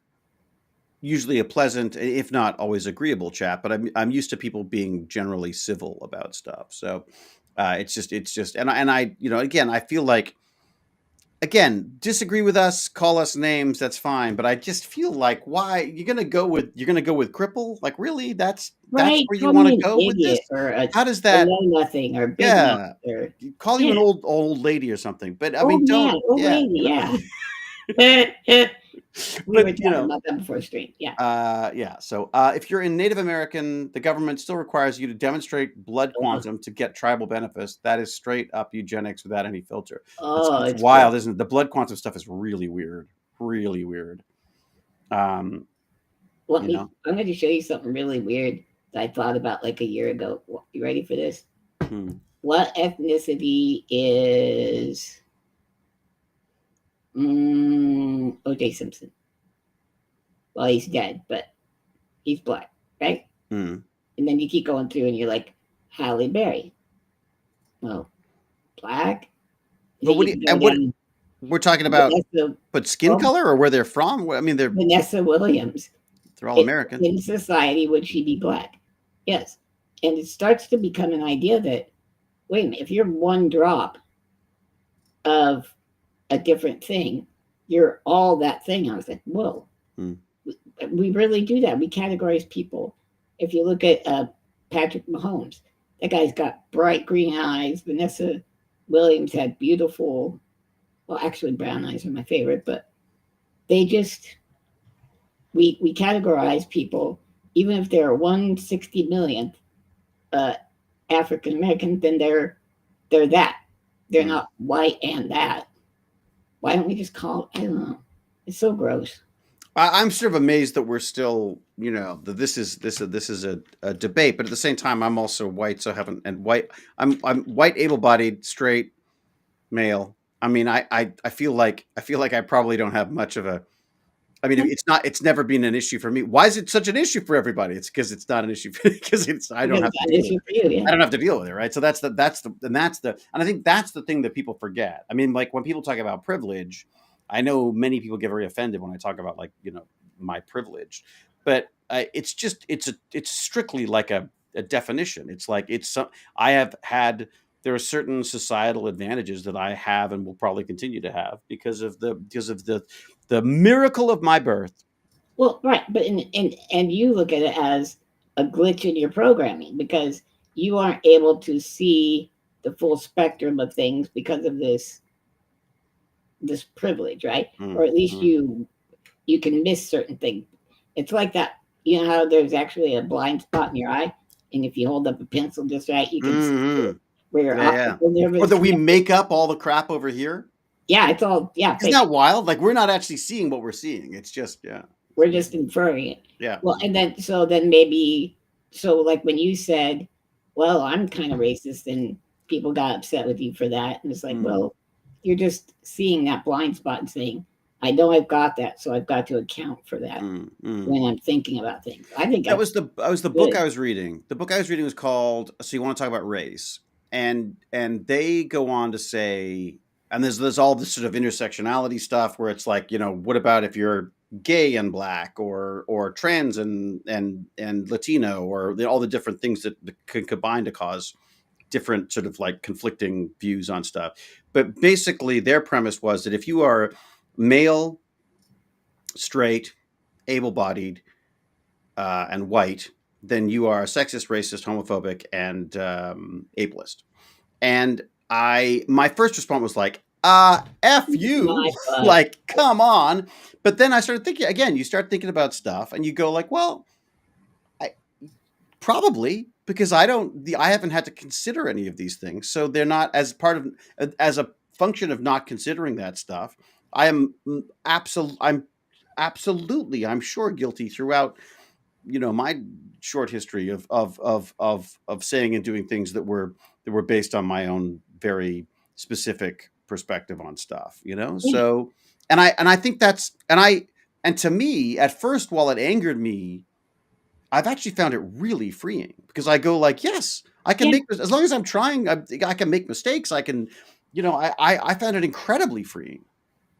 usually a pleasant, if not always agreeable chat, but I'm used to people being generally civil about stuff. So it's just, and I, again, I feel like, again, disagree with us, call us names, that's fine. But I just feel like, why you're gonna go with cripple? Like, really? That's Right. where you Call want to me an go with this? idiot or a How does that? know nothing or big Yeah, mouth or call you an yeah. old lady or something. But I old mean, man, don't. old Yeah, lady, yeah. We were but talking about that before stream. Yeah. yeah. So if you're in Native American, the government still requires you to demonstrate blood quantum to get tribal benefits. That is straight up eugenics without any filter. Oh, It's it's wild, cool. isn't it? The blood quantum stuff is really weird. Really weird. I'm going to show you something really weird that I thought about like a year ago. You ready for this? What ethnicity is O.J. Simpson? Well, he's dead, but he's black, right? And then you keep going through and you're like, Halle Berry. Well, black. But we're talking about, but skin color or where they're from? I mean, they're Vanessa Williams. They're all American. In society, would she be black? Yes. And it starts to become an idea that, wait a minute, if you're one drop of a different thing, you're all that thing. I was like, whoa. We really do that. We categorize people. If you look at Patrick Mahomes, that guy's got bright green eyes. Vanessa Williams had beautiful, well, actually brown eyes are my favorite, but they just, we categorize people, even if they're 1/60 millionth African American, then they're that. They're not white and that. Why don't we just call? I don't know. It's so gross. I'm sort of amazed that we're still, that this is a debate. But at the same time, I'm also white, so I'm white, able-bodied, straight, male. I mean, I feel like I probably don't have much of a. I mean, it's never been an issue for me. Why is it such an issue for everybody? It's because it's not an issue because I don't have to deal with it. I don't have to deal with it, right? So and I think that's the thing that people forget. I mean, like when people talk about privilege, I know many people get very offended when I talk about my privilege, but it's strictly like a definition. It's like there are certain societal advantages that I have and will probably continue to have because of the miracle of my birth. Well, right, but and you look at it as a glitch in your programming because you aren't able to see the full spectrum of things because of this privilege, right? Or at least you can miss certain things. It's like that. You know how there's actually a blind spot in your eye, and if you hold up a pencil just right, you can see where your optical nerve is. Or that we make up all the crap over here. Yeah, it's all Isn't that wild? Like we're not actually seeing what we're seeing. It's just we're just inferring it. Yeah. Well, and then maybe like when you said, "Well, I'm kind of racist," and people got upset with you for that, and it's like, well, you're just seeing that blind spot and saying, I know I've got that, so I've got to account for that when I'm thinking about things. I think that was the book I was reading. The book I was reading was called "So You Want to Talk About Race," and they go on to say, and there's all this sort of intersectionality stuff where it's like, what about if you're gay and black or trans and Latino or all the different things that can combine to cause different sort of like conflicting views on stuff. But basically their premise was that if you are male, straight, able-bodied, and white, then you are a sexist, racist, homophobic, and ableist. And my first response was like, F you, My butt. like, come on. But then I started thinking again, you start thinking about stuff and you go like, well, probably because I haven't had to consider any of these things. So they're not as a function of not considering that stuff. I'm absolutely, I'm sure guilty throughout, my short history of saying and doing things that were based on my own very specific perspective on stuff, Yeah. So, and I think and to me, at first, while it angered me, I've actually found it really freeing because I go like, yes, I can Yeah. as long as I'm trying, I can make mistakes. I can, I found it incredibly freeing.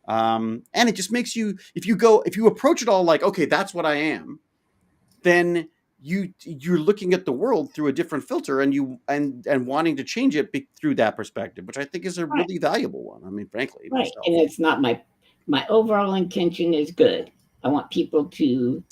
And it just makes you, if you approach it all like, okay, that's what I am, then you're looking at the world through a different filter and wanting to change it through that perspective, which I think is a Right. really valuable one. I mean, frankly, Right. myself. And it's not my overall intention is good. I want people to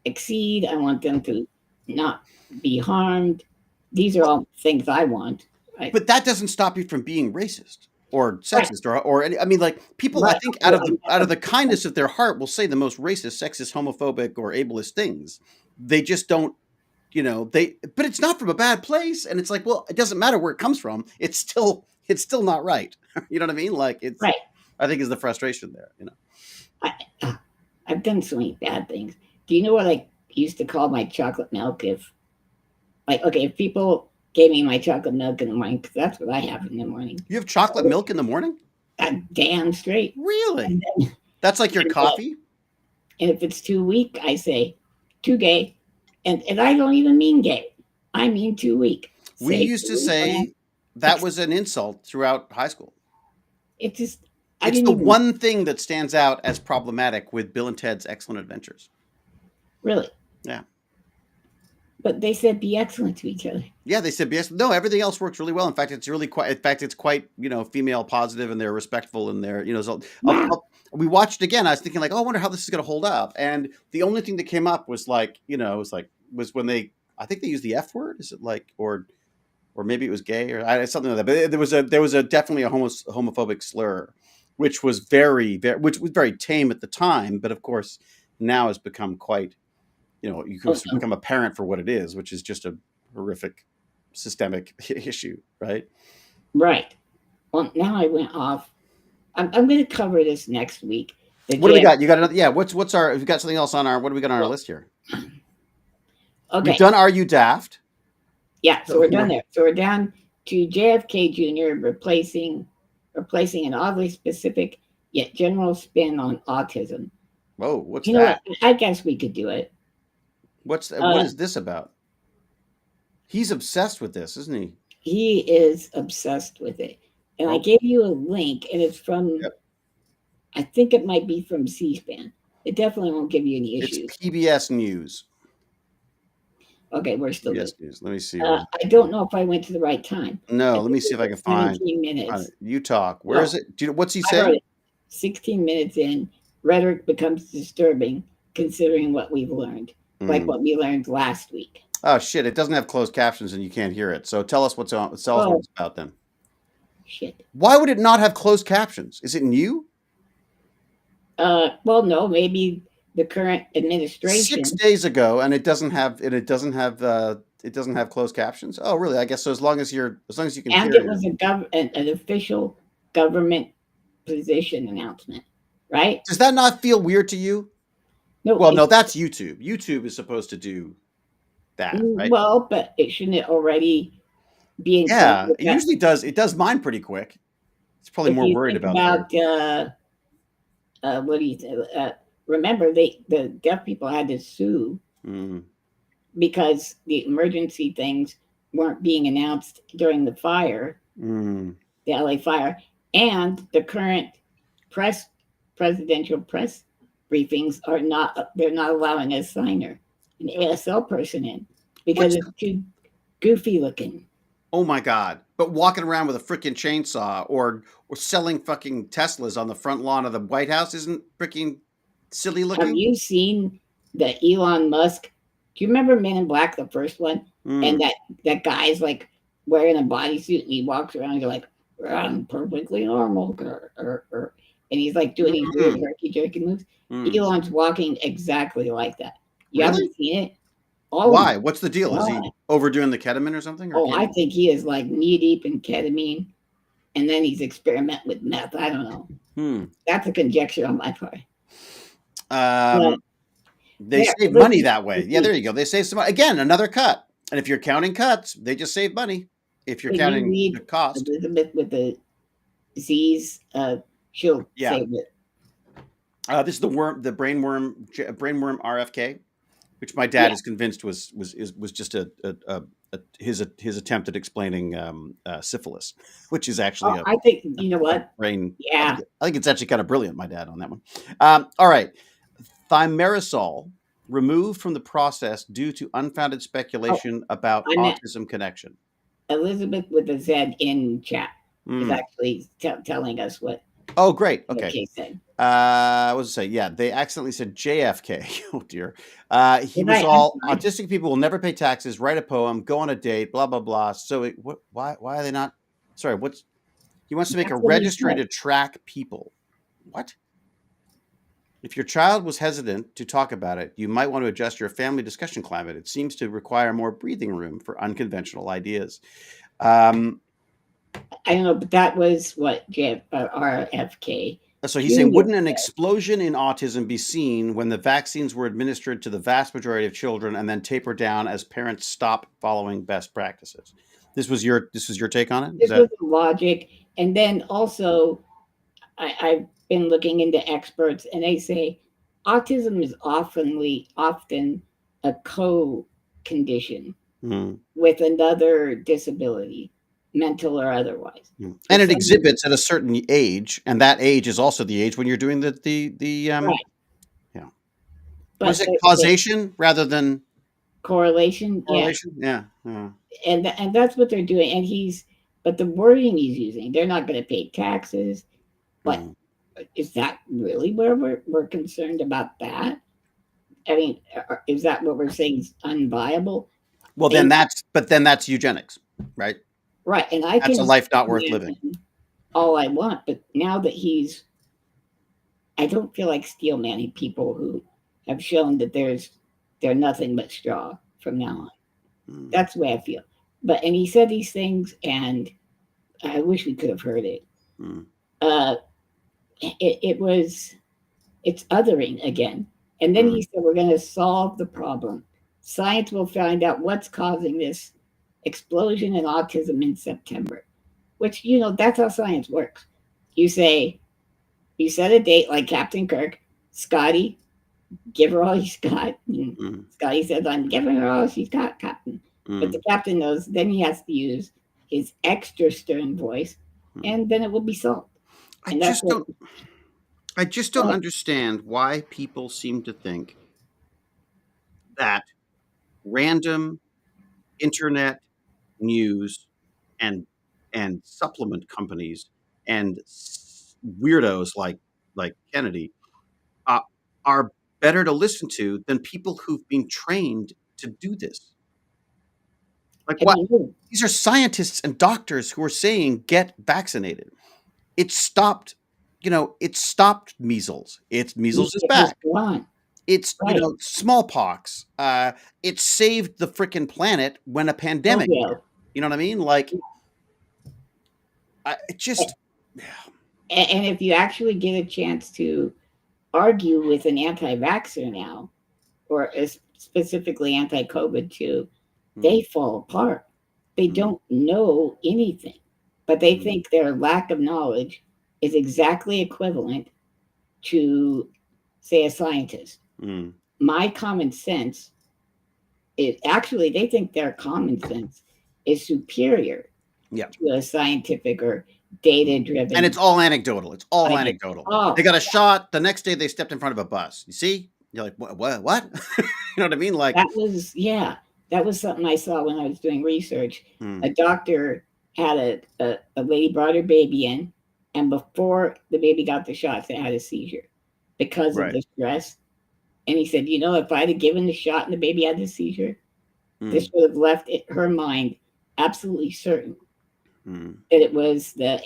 exceed. I want them to not be harmed. These are all things I want. Right. But that doesn't stop you from being racist or Right. sexist or any, I mean, like people, I Right. think out of the kindness of their heart will say the most racist, sexist, homophobic, or ableist things. They just don't, but it's not from a bad place. And it's like, well, it doesn't matter where it comes from. It's still not right. You know what I mean? Like it's, Right. I think is the frustration there, I've done so many bad things. Do you know what I used to call my chocolate milk? If people gave me my chocolate milk in the morning, because that's what I have in the morning. You have chocolate milk in the morning? Damn straight. Really? And then, That's like your coffee? and if it's too weak, I say too gay. And I don't even mean gay. I mean too weak. We used to say that was an insult throughout high school. It just, it's the one thing that stands out as problematic with Bill and Ted's Excellent Adventures. Really? Yeah. But they said be excellent to each other. Yeah, they said be excellent. No, everything else works really well. In fact, it's quite, female positive, and they're respectful, and they're, we watched it again. I was thinking like, oh, I wonder how this is going to hold up. And the only thing that came up was like, was when I think they used the F word. Is it like, or maybe it was gay or something like that. But there was definitely a homophobic slur, which was very tame at the time. But of course, now has become quite, you can become apparent for what it is, which is just a horrific systemic issue, right? Right. Well, now I went off. I'm going to cover this next week. What do we got? You got another? Yeah. What's our? We've got something else on our. What do we got on our list here? Okay. We've done Are You Daft? Yeah. So we're done there. So we're down to JFK Jr. replacing an oddly specific yet general spin on autism. Whoa, what's you know that? What? I guess we could do it. What is this about? He's obsessed with this, isn't he? He is obsessed with it. And I gave you a link, and it's from, I think it might be from C-SPAN. It definitely won't give you any issues. It's PBS News. Okay, we're still PBS News. Let me see. I don't know if I went to the right time. No, let me see if I can find. 17 minutes. You talk. Where is it? What's he saying? 16 minutes in, rhetoric becomes disturbing considering what we've learned, like what we learned last week. Oh, shit. It doesn't have closed captions and you can't hear it. So tell us what's on. Tell us what it's about then. Shit. Why would it not have closed captions? Is it new? Well, no, maybe the current administration. 6 days ago, and it doesn't have closed captions. Oh, really? I guess so. As long as you can and hear it was an official government position announcement, right? Does that not feel weird to you? No. Well, no, that's YouTube. YouTube is supposed to do that, right? Well, but shouldn't it already be in? Yeah, it usually does. It does mine pretty quick. It's probably more worried about what do you think? Remember, the deaf people had to sue because the emergency things weren't being announced during the fire, the LA fire, and the current presidential press briefings they're not allowing a signer, an ASL person in because it's too goofy looking. Oh my God. But walking around with a freaking chainsaw or selling fucking Teslas on the front lawn of the White House isn't freaking silly looking. Have you seen the Elon Musk? Do you remember Men in Black, the first one? And that guy's like wearing a bodysuit and he walks around and you're like, I'm perfectly normal. And he's like doing these weird Mhm. herky jerky moves. Mm. Elon's walking exactly like that. You Really? haven't seen it? Oh Why? my What's the deal? Is he God. overdoing the ketamine or something? Or Oh, I candy? think he is like knee deep in ketamine and then he's experimenting with meth. I don't know. Hmm. That's a conjecture on my part. But They there, save money that way. Yeah, there you go. They save some money. Again, another cut. And if you're counting cuts, they just save money. If you're Can you counting the read cost. Elizabeth with the Z's? She'll Yeah. save it. This is the brainworm RFK, which my dad Yeah. is convinced was just his attempt at explaining syphilis, which is actually I think, you know a what? brain. Yeah. I think it's actually kind of brilliant. My dad on that one. All right, thimerosal removed from the process due to unfounded Oh, speculation about I meant autism connection. Elizabeth with a Z in chat is Mm. actually telling us what Oh, great. Okay. Kay said. What was it say? Yeah, they accidentally said JFK. Oh dear. He Did was I? I'm all sorry. autistic people will never pay taxes, write a poem, go on a date, blah blah blah. So why are they not? Sorry, what's he wants to make a That's what he registry said. to track people. What? If your child was hesitant to talk about it, you might want to adjust your family discussion climate. It seems to require more breathing room for unconventional ideas. Um, I don't know, but that was what RFK So he's saying, Jr. wouldn't an said. explosion in autism be seen when the vaccines were administered to the vast majority of children and then taper down as parents stop following best practices? This was your take on it? This was the logic. And then also, I've been looking into experts, and they say autism is often a co-condition with another disability, mental or otherwise. And it exhibits at a certain age, and that age is also the age when you're doing the right. Yeah. But Was it causation rather than correlation? correlation? Yeah. And that's what they're doing. And but the wording he's using, they're not going to pay taxes. But is that really where we're concerned about that? I mean, is that what we're saying is unviable? Well, then that's eugenics, right? Right. And I That's can a life not worth living. all I want, but now that I don't feel like steel manning people who have shown that they're nothing but straw from now on. That's the way I feel. And he said these things, and I wish we could have heard it. It's othering again. And then he said, we're going to solve the problem. Science will find out what's causing this explosion in autism in September, which, that's how science works. You set a date like Captain Kirk, Scotty, give her all she's got. Scotty says, I'm giving her all she's got, Captain. But the captain knows then he has to use his extra stern voice, and then it will be solved. I just don't understand why people seem to think that random internet news and supplement companies and weirdos like Kennedy are better to listen to than people who've been trained to do this. Like what? These are scientists and doctors who are saying get vaccinated. It stopped measles. Measles is back. It's smallpox. It saved the freaking planet when a pandemic hit. You know what I mean? Like, it just. And if you actually get a chance to argue with an anti-vaxxer now, or specifically anti-COVID too, they fall apart. They don't know anything, but they think their lack of knowledge is exactly equivalent to, say, a scientist. My common sense is actually, they think their common sense is superior to a scientific or data-driven. And it's all anecdotal. It's all anecdotal. They got a shot. The next day they stepped in front of a bus. You see? You're like, what? You know what I mean? Like, that was something I saw when I was doing research. A doctor had a lady brought her baby in, and before the baby got the shots, it had a seizure because of the stress. And he said, if I'd have given the shot and the baby had the seizure, this would have left her mind absolutely certain Hmm. that it was the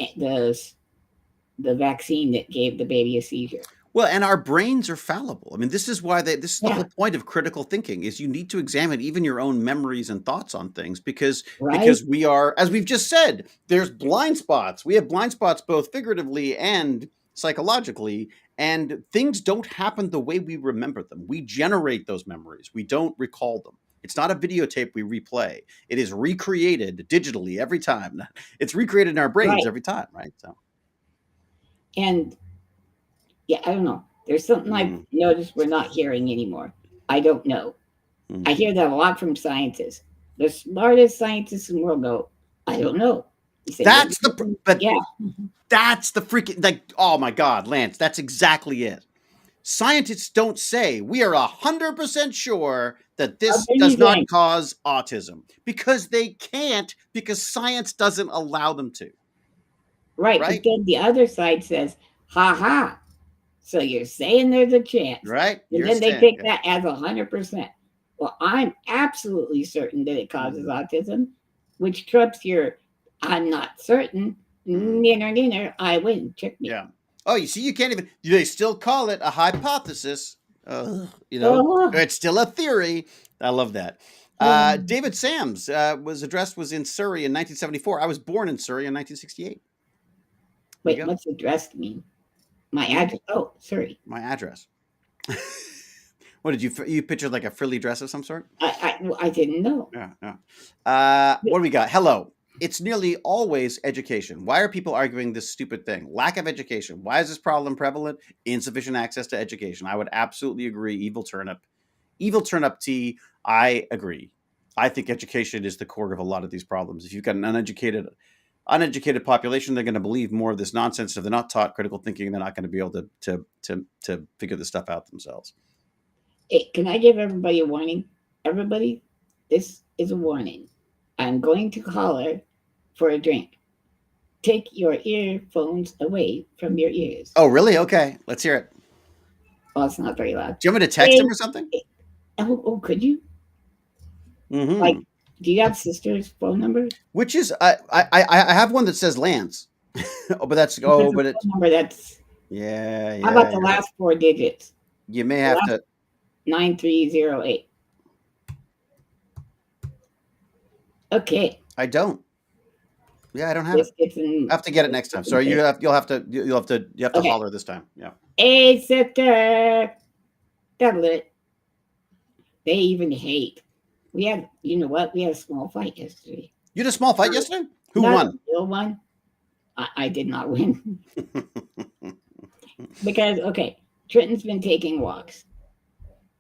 vaccine that gave the baby a seizure. Well, and our brains are fallible. I mean, this is why this is the Yeah. whole point of critical thinking is you need to examine even your own memories and thoughts on things because Right? we are, as we've just said, there's blind spots. We have blind spots both figuratively and psychologically, and things don't happen the way we remember them. We generate those memories. We don't recall them. It's not a videotape we replay. It is recreated digitally every time. It's recreated in our brains Right. every time, right? So, And yeah, I don't know. There's something I've noticed we're not hearing anymore. I don't know. I hear that a lot from scientists. The smartest scientists in the world go, I don't know. You say, that's but yeah. that's the freaking, like, oh my God, Lance, that's exactly it. Scientists don't say we are 100% sure that this does not cause autism because they can't, because science doesn't allow them to. Right. But then the other side says, ha ha. So you're saying there's a chance. Right. And then they take that as 100%. Well, I'm absolutely certain that it causes autism, which trumps your I'm not certain. I win. Check me. Yeah. Oh, you see, you can't even, they still call it a hypothesis. You know, it's still a theory. I love that. David Sams was in Surrey in 1974. I was born in Surrey in 1968. Wait, what's address mean? My address. Oh, Surrey. My address. What did you pictured like a frilly dress of some sort? I didn't know. Yeah. What do we got? Hello. It's nearly always education. Why are people arguing this stupid thing? Lack of education. Why is this problem prevalent? Insufficient access to education. I would absolutely agree. Evil turnip tea. I agree. I think education is the core of a lot of these problems. If you've got an uneducated population, they're going to believe more of this nonsense. If they're not taught critical thinking, they're not going to be able to figure this stuff out themselves. Hey, can I give everybody a warning? Everybody, this is a warning. I'm going to holler for a drink. Take your earphones away from your ears. Oh, really? Okay. Let's hear it. Well, it's not very loud. Do you want me to text him or something? Oh, could you? Mm-hmm. Like, do you have sister's phone number? Which is, I have one that says Lance. But it's number that's. Yeah. How about the last 4 digits? You may have to. 9308. Okay. I don't. Yeah, I don't have it. I have to get it next time. Sorry, you'll have to holler this time. Yeah. Hey, sister. Double it. They even hate. We had, you know what? We had a small fight yesterday. You had a small fight yesterday? Who won? Bill won. I did not win. Because, okay, Trenton's been taking walks.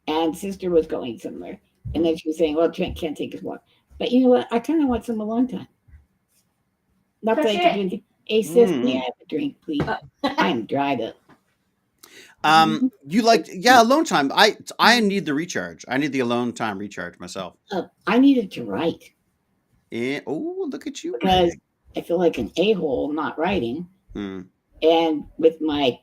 And sister was going somewhere. And then she was saying, well, Trent can't take his walk. But you know what? I kind of want some alone time. Not that I can do anything. Hey, sis, may I have a drink, please? I'm dried up. You like, alone time. I need the recharge. I need the alone time recharge myself. I needed to write. Oh, look at you. Because I feel like an a-hole not writing. And with my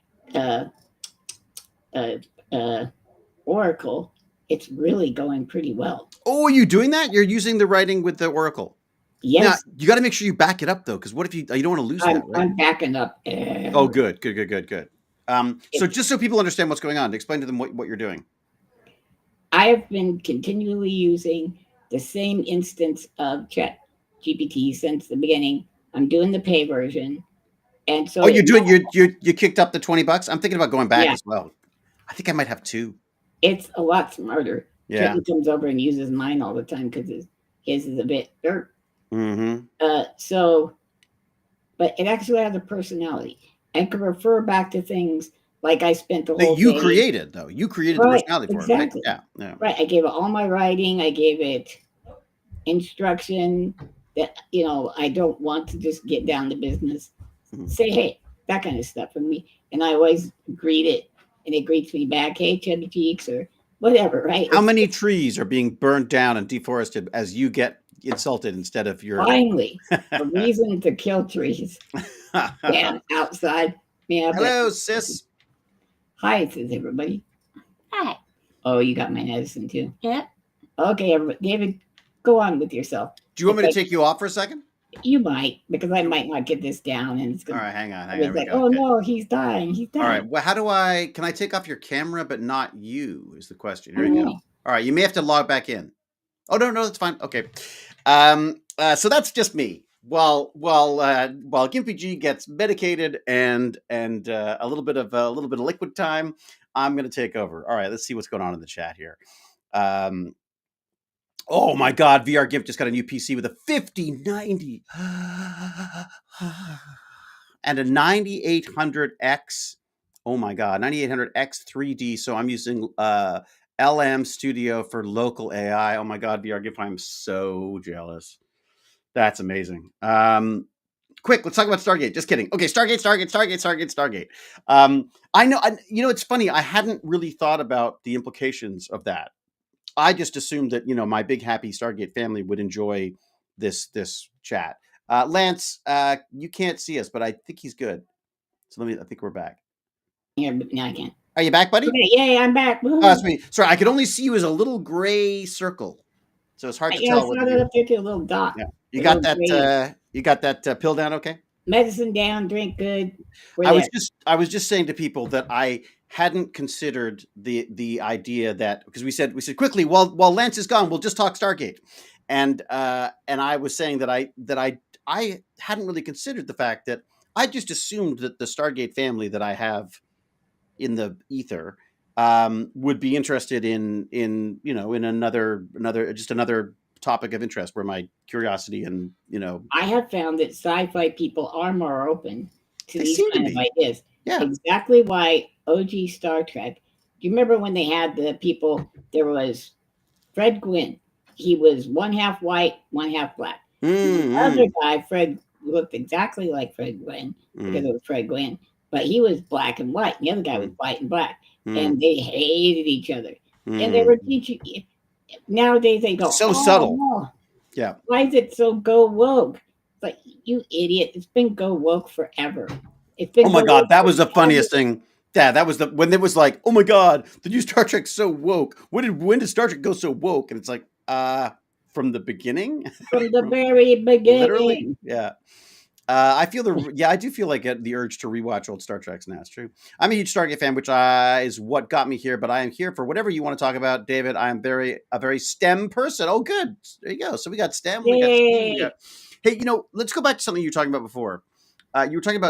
Oracle, it's really going pretty well. Oh, are you doing that? You're using the writing with the Oracle? Yes. Now, you got to make sure you back it up, though, because what if you don't want to lose that, right? I'm backing up. Oh, good. So just so people understand what's going on, explain to them what you're doing. I have been continually using the same instance of ChatGPT since the beginning. I'm doing the pay version. And so you're doing you kicked up the $20? I'm thinking about going back as well. I think I might have 2. It's a lot smarter. Yeah. Trenton comes over and uses mine all the time because his is a bit dirt. Mm-hmm. But it actually has a personality. I can refer back to things like I spent the whole you day. created, though. You created the personality for it, right? Yeah. Right. I gave it all my writing. I gave it instruction that, I don't want to just get down to business. Mm-hmm. Say, hey, that kind of stuff for me. And I always greet it. And it greets me back, hey, Chubby Cheeks, or whatever, right? How many trees are being burned down and deforested as you get insulted instead of your... Finally, a reason to kill trees. Damn, outside. Yeah, hello, sis. Hi, says everybody. Hi. Oh, you got my medicine too? Yeah. Okay, everybody. David, go on with yourself. Do you want me to It's like, take you off for a second? you might, because I might not get this down, and it's All gonna. right, hang on. It's There we like, go. oh Okay. no, he's dying. He's All dying. right. Well, can I take off your camera, but not you is the question. Here Oh, we go. no. All right. You may have to log back in. Oh, no, that's fine. Okay. So that's just me. While GimpyG gets medicated and a little bit of liquid time, I'm going to take over. All right. Let's see what's going on in the chat here. Oh my God, VR Gimp just got a new PC with a 5090 and a 9800X. Oh my God, 9800X 3D. So I'm using LM Studio for local AI. Oh my God, VR Gimp, I'm so jealous. That's amazing. Quick, let's talk about Stargate. Just kidding. Okay, Stargate. I know, it's funny. I hadn't really thought about the implications of that. I just assumed that, my big happy Stargate family would enjoy this chat. Lance, you can't see us, but I think he's good. So I think we're back. Yeah, but now I can't. Are you back, buddy? Yeah, I'm back. Oh, that's me. Sorry, I could only see you as a little gray circle, so it's hard to tell. I saw that up there to a little dot. Yeah, you got that. You got that pill down, okay? Medicine down, drink good. I was just saying to people that I hadn't considered the idea that, because we said quickly, while Lance is gone, we'll just talk Stargate, and I was saying that I hadn't really considered the fact that I just assumed that the Stargate family that I have in the ether would be interested in another topic of interest where my curiosity and I have found that sci-fi people are more open to these kind of ideas. Yeah. Exactly why OG Star Trek. Do you remember when they had the people? There was Fred Gwynn. He was one half white, one half black. The other guy, Fred, looked exactly like Fred Gwynn because it was Fred Gwynn, but he was black and white. The other guy was white and black, and they hated each other. And they were teaching. Nowadays they go so subtle. No. Yeah. Why is it so go woke? Like, you idiot! It's been go woke forever. It's been. Oh my God, that was the funniest thing. Yeah, that was when it was like, oh my God, the new Star Trek's so woke. When did Star Trek go so woke? And it's like, from the beginning. From the very beginning. Literally, yeah. I do feel like the urge to rewatch old Star Treks now. It's true. I'm a huge Stargate fan, which is what got me here. But I am here for whatever you want to talk about, David. I am a very STEM person. Oh, good. There you go. So we got STEM. We got STEM. Hey, let's go back to something you were talking about before. You were talking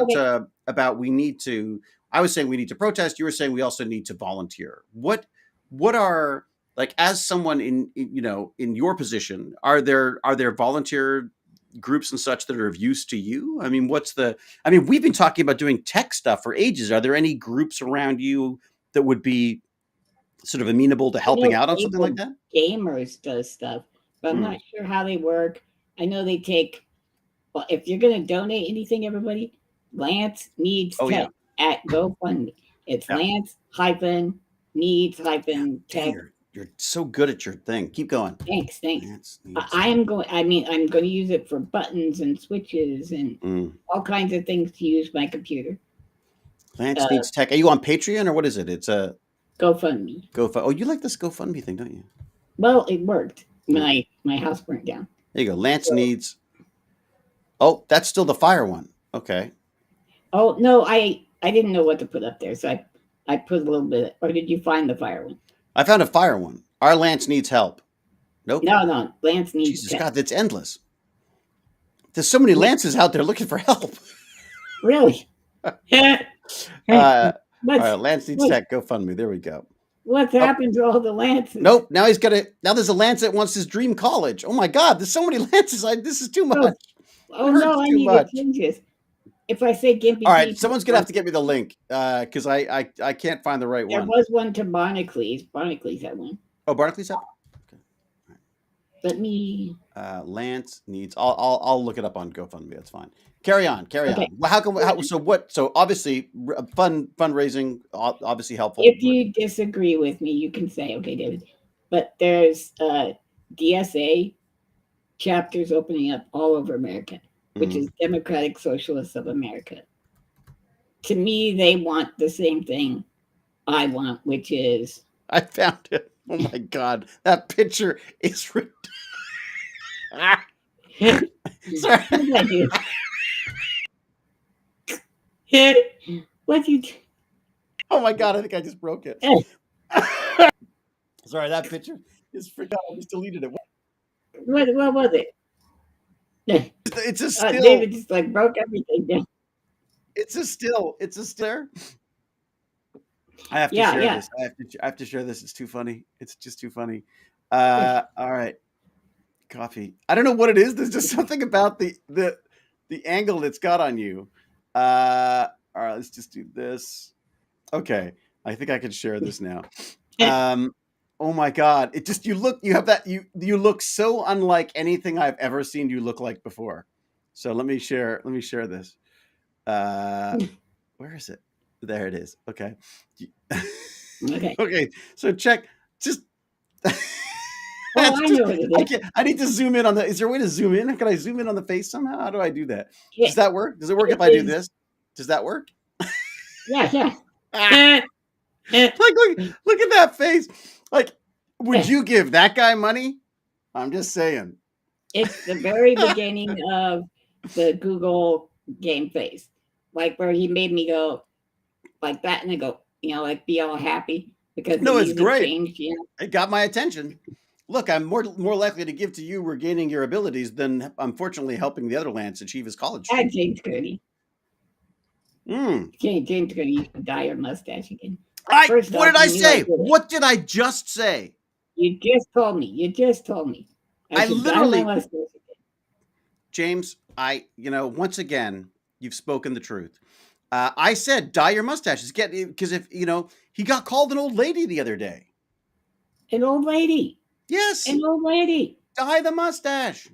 about we need to. I was saying we need to protest. You were saying we also need to volunteer. What are, like, as someone in your position, are there volunteer groups and such that are of use to you? I mean, we've been talking about doing tech stuff for ages. Are there any groups around you that would be sort of amenable to helping out on something like that? Gamers does stuff, but I'm not sure how they work. I know they take. Well, if you're going to donate anything, everybody, Lance Needs Tech at GoFundMe. It's Lance-Needs-Tech. You're so good at your thing. Keep going. Thanks. I'm going to use it for buttons and switches and all kinds of things to use my computer. Lance Needs Tech. Are you on Patreon or what is it? It's a GoFundMe. Oh, you like this GoFundMe thing, don't you? Well, it worked when my house burnt down. There you go. Lance Needs. Oh, that's still the fire one. Okay. Oh no, I didn't know what to put up there, so I put a little bit. Or did you find the fire one? I found a fire one. Our Lance needs help. Nope. No, Lance needs. Jesus God, that's endless. There's so many Lances out there looking for help. Really? All right, Lance Needs Tech. GoFundMe. There we go. What's happened to all the Lances? Nope. Now there's a Lance that wants his dream college. Oh my God, there's so many Lances. This is too much. Oh no, I need to change this. If I say GimpyG. All right, someone's gonna have to get me the link because I can't find the right one. There was one to Barnacles. Barnacles had one. Oh, Barnacles had. Okay. All right. Let me. Lance Needs. I'll look it up on GoFundMe. That's fine. Carry on. Okay. Well, so obviously fundraising, obviously helpful. If you disagree with me, you can say, okay, David. But there's DSA chapters opening up all over America, which is Democratic Socialists of America. To me, they want the same thing I want, which is. I found it. Oh my God, that picture is ridiculous. Sorry. What did I do? What you? Oh my god, I think I just broke it. Sorry, that picture is freaking out. I just deleted it. What was it? It's a still. David just like broke everything down. It's a still. It's a still. I have to share this. I have to share this. It's too funny. It's just too funny. All right. Coffee. I don't know what it is. There's just something about the angle it's got on you. All right, let's just do this. Okay. I think I can share this now. Oh my god. It just you look so unlike anything I've ever seen you look like before. So let me share this. Where is it? There it is. Okay. Okay. Okay. So check. Just. Oh, I know what it is. I need to zoom in on the. Is there a way to zoom in? Can I zoom in on the face somehow? How do I do that? Yeah. Does that work? Does it work if I do this? Does that work? Yeah. Like look at that face. Like, would you give that guy money? I'm just saying. It's the very beginning of the Google game face, like where he made me go like that, and I go, like be all happy because No, it's great. Changed, It got my attention. Look, I'm more likely to give to you regaining your abilities than unfortunately helping the other Lance achieve his college dream. James Cody. James Cody used to dye your mustache again. What did I say? What did I just say? You just told me. I literally. James, once again, you've spoken the truth. I said dye your mustaches. Because if he got called an old lady the other day. An old lady. Yes. An old lady. Dye the mustache.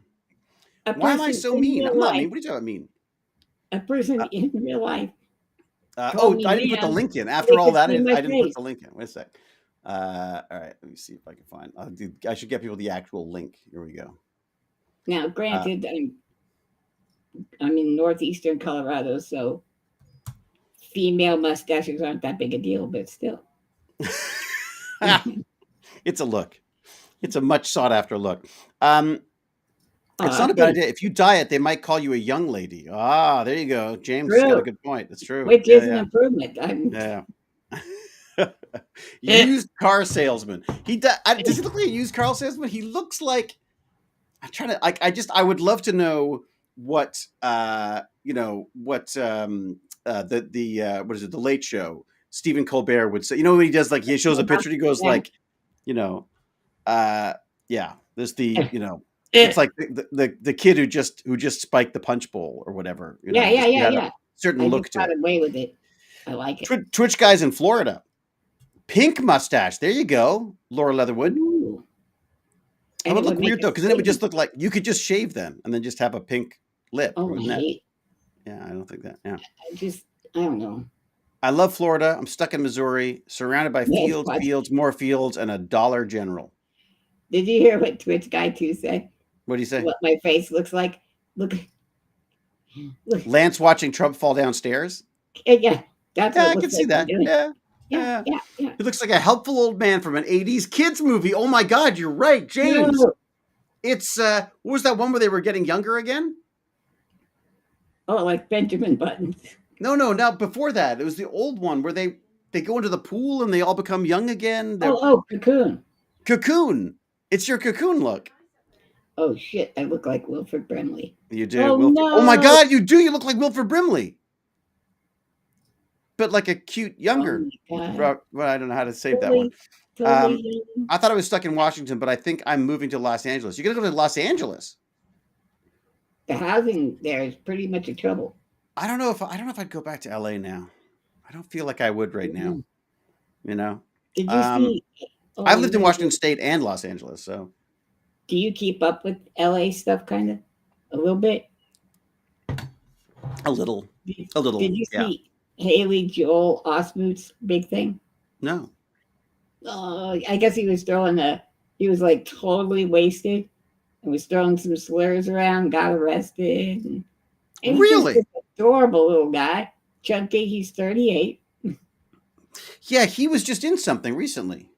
Why am I so mean? I'm not mean. What are you talking about mean? A person in real life. I didn't put the link in. After all that, I didn't put the link in. Wait a sec. All right, let me see if I can find. I should get people the actual link. Here we go. Now, granted, I'm in northeastern Colorado, so female mustaches aren't that big a deal, but still. It's a look. It's a much sought after look. It's not a bad idea. If you dye it, they might call you a young lady. Ah, there you go. James has got a good point. That's true. Which is an improvement. Yeah. Used car salesman. Does he look like a used car salesman? He looks like. I'm trying to. I would love to know what what is it? The Late Show. Stephen Colbert would say. When he does he shows a picture, he goes there's the it's like the kid who just spiked the punch bowl or whatever. Yeah. Certain look to it. Away with it. I like it. Twitch guys in Florida. Pink mustache. There you go, Laura Leatherwood. Ooh. That would look weird though, because then it would just look like you could just shave them and then just have a pink lip. Oh, yeah, I don't think that. Yeah, I don't know. I love Florida. I'm stuck in Missouri, surrounded by fields, more fields, and a Dollar General. Did you hear what Twitch Guy 2 said? What do you say? What my face looks like? Look. Lance watching Trump fall downstairs? Yeah. That's what I can see that. Yeah. He looks like a helpful old man from an 80s kids movie. Oh my God, you're right, James. No. It's what was that one where they were getting younger again? Oh, like Benjamin Button. No, before that. It was the old one where they go into the pool and they all become young again. Cocoon. Cocoon. It's your Cocoon look. Oh shit, I look like Wilford Brimley. You do. Oh my God, you do. You look like Wilford Brimley. But like a cute younger. Well, I don't know how to save that one. I thought I was stuck in Washington, but I think I'm moving to Los Angeles. You're gonna go to Los Angeles. The housing there is pretty much a trouble. I don't know if I'd go back to LA now. I don't feel like I would right now. Did you see? I've lived in Washington State and Los Angeles, so. Do you keep up with LA stuff, kind of, a little bit? A little. Did you see Haley Joel Osment's big thing? No. I guess he was he was like totally wasted and was throwing some slurs around, got arrested. And really? He's just an adorable little guy. Chunky, he's 38. Yeah, he was just in something recently.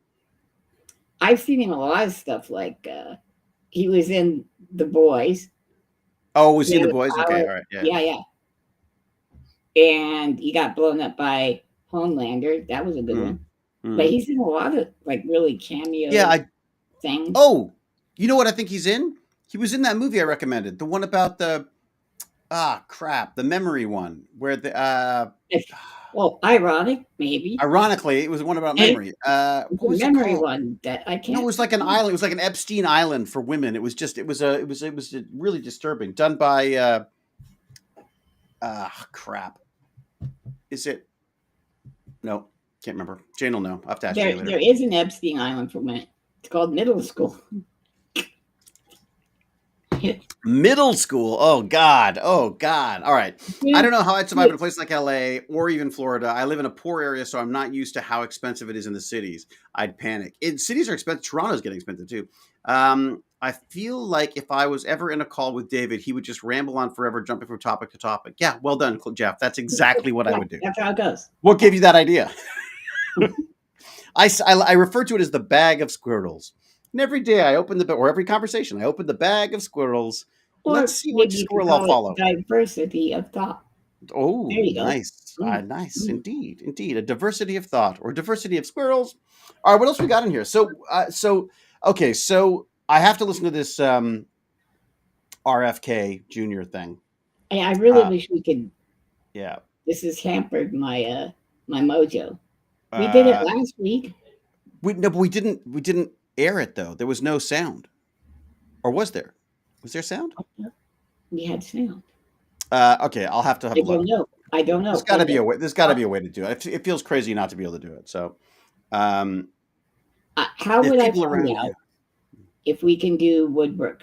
I've seen him in a lot of stuff like he was in The Boys. Oh, was he in Yeah, The Boys? Okay, all right, yeah. Yeah. And he got blown up by Homelander. That was a good one. But he's in a lot of like really cameo things. Oh, you know what I think he's in? He was in that movie I recommended, the one about the the memory one, where the Well, ironic, maybe. ironically, it was one about memory. What The was it memory called? one that I can't. No, it was like an island. It was like an Epstein Island for women. It was just, it was really disturbing. Done by, crap. Is it? No, can't remember. Jane will know. I'll have to ask you later. There is an Epstein Island for women. It's called Middle School. Middle school. Oh God. All right. I don't know how I'd survive in a place like LA or even Florida. I live in a poor area, so I'm not used to how expensive it is in the cities. I'd panic. Cities are expensive. Toronto's getting expensive too. I feel like if I was ever in a call with David, he would just ramble on forever, jumping from topic to topic. Yeah, well done, Jeff. That's exactly what I would do. That's how it goes. What gave you that idea? I refer to it as the bag of squirrels. And every day I open or every conversation, I open the bag of squirrels. Or let's see which squirrel I'll follow. Diversity of thought. Oh, nice. Nice. Indeed. A diversity of thought or diversity of squirrels. All right, what else we got in here? So I have to listen to this RFK Jr. thing. I really wish we could. Yeah. This has hampered my my mojo. We did it last week. But we didn't air it though. There was no sound. Or was there? Was there sound? We had sound. Okay, I'll have to have a look. I don't know. There's got to be a way. There's got to be a way to do it. It feels crazy not to be able to do it. So, how would I find out if we can do Woodbrook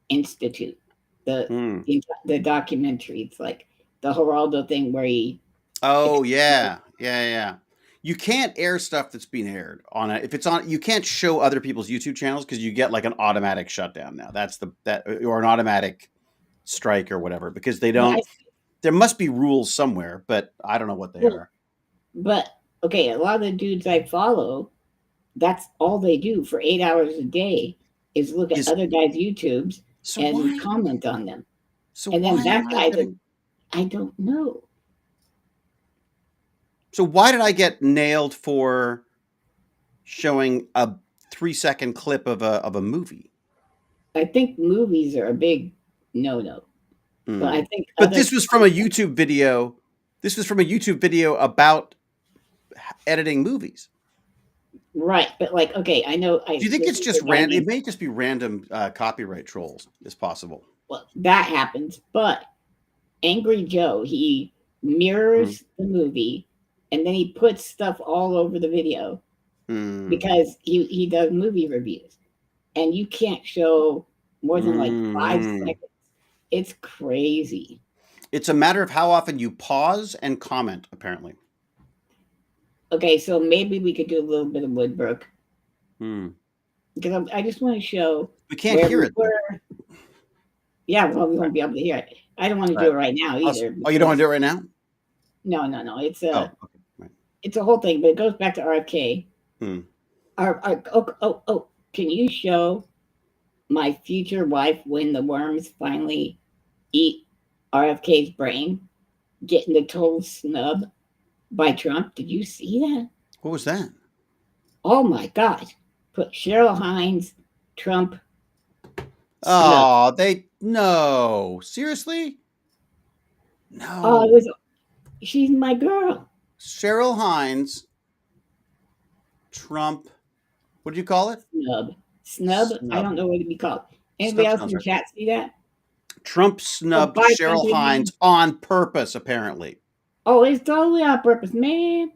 Institute, the documentary? It's like the Geraldo thing where he. Oh yeah. You can't air stuff that's being aired on it. If it's on, you can't show other people's YouTube channels because you get like an automatic shutdown now. Or an automatic strike or whatever because they don't. There must be rules somewhere, but I don't know what they are. But okay, a lot of the dudes I follow, that's all they do for 8 hours a day is look at other guys' YouTubes and comment on them. And then that guy, I don't know. So why did I get nailed for showing a 3-second clip of a movie? I think movies are a big no-no. But I think this was from a YouTube video. This was from a YouTube video about editing movies. Right, but like, okay, I know. Do you think it's just random? It may just be random copyright trolls. It's possible. Well, that happens, but Angry Joe, he mirrors the movie. And then he puts stuff all over the video because he does movie reviews. And you can't show more than like 5 seconds. It's crazy. It's a matter of how often you pause and comment, apparently. Okay, so maybe we could do a little bit of Woodbrook. Because I just want to show. We can't hear it. Yeah, well, we won't be able to hear it. I don't want to do it right now either. Oh, you don't want to do it right now? No. It's a whole thing, but it goes back to RFK. Can you show my future wife when the worms finally eat RFK's brain, getting the total snub by Trump? Did you see that? What was that? Oh my God! Put Cheryl Hines, Trump. Oh, no, seriously? No. Oh, she's my girl. Cheryl Hines, Trump, what do you call it? Snub. I don't know what it'd be called. Anybody else in the chat see that? Trump snubbed Cheryl Hines on purpose, apparently. Oh, it's totally on purpose, man.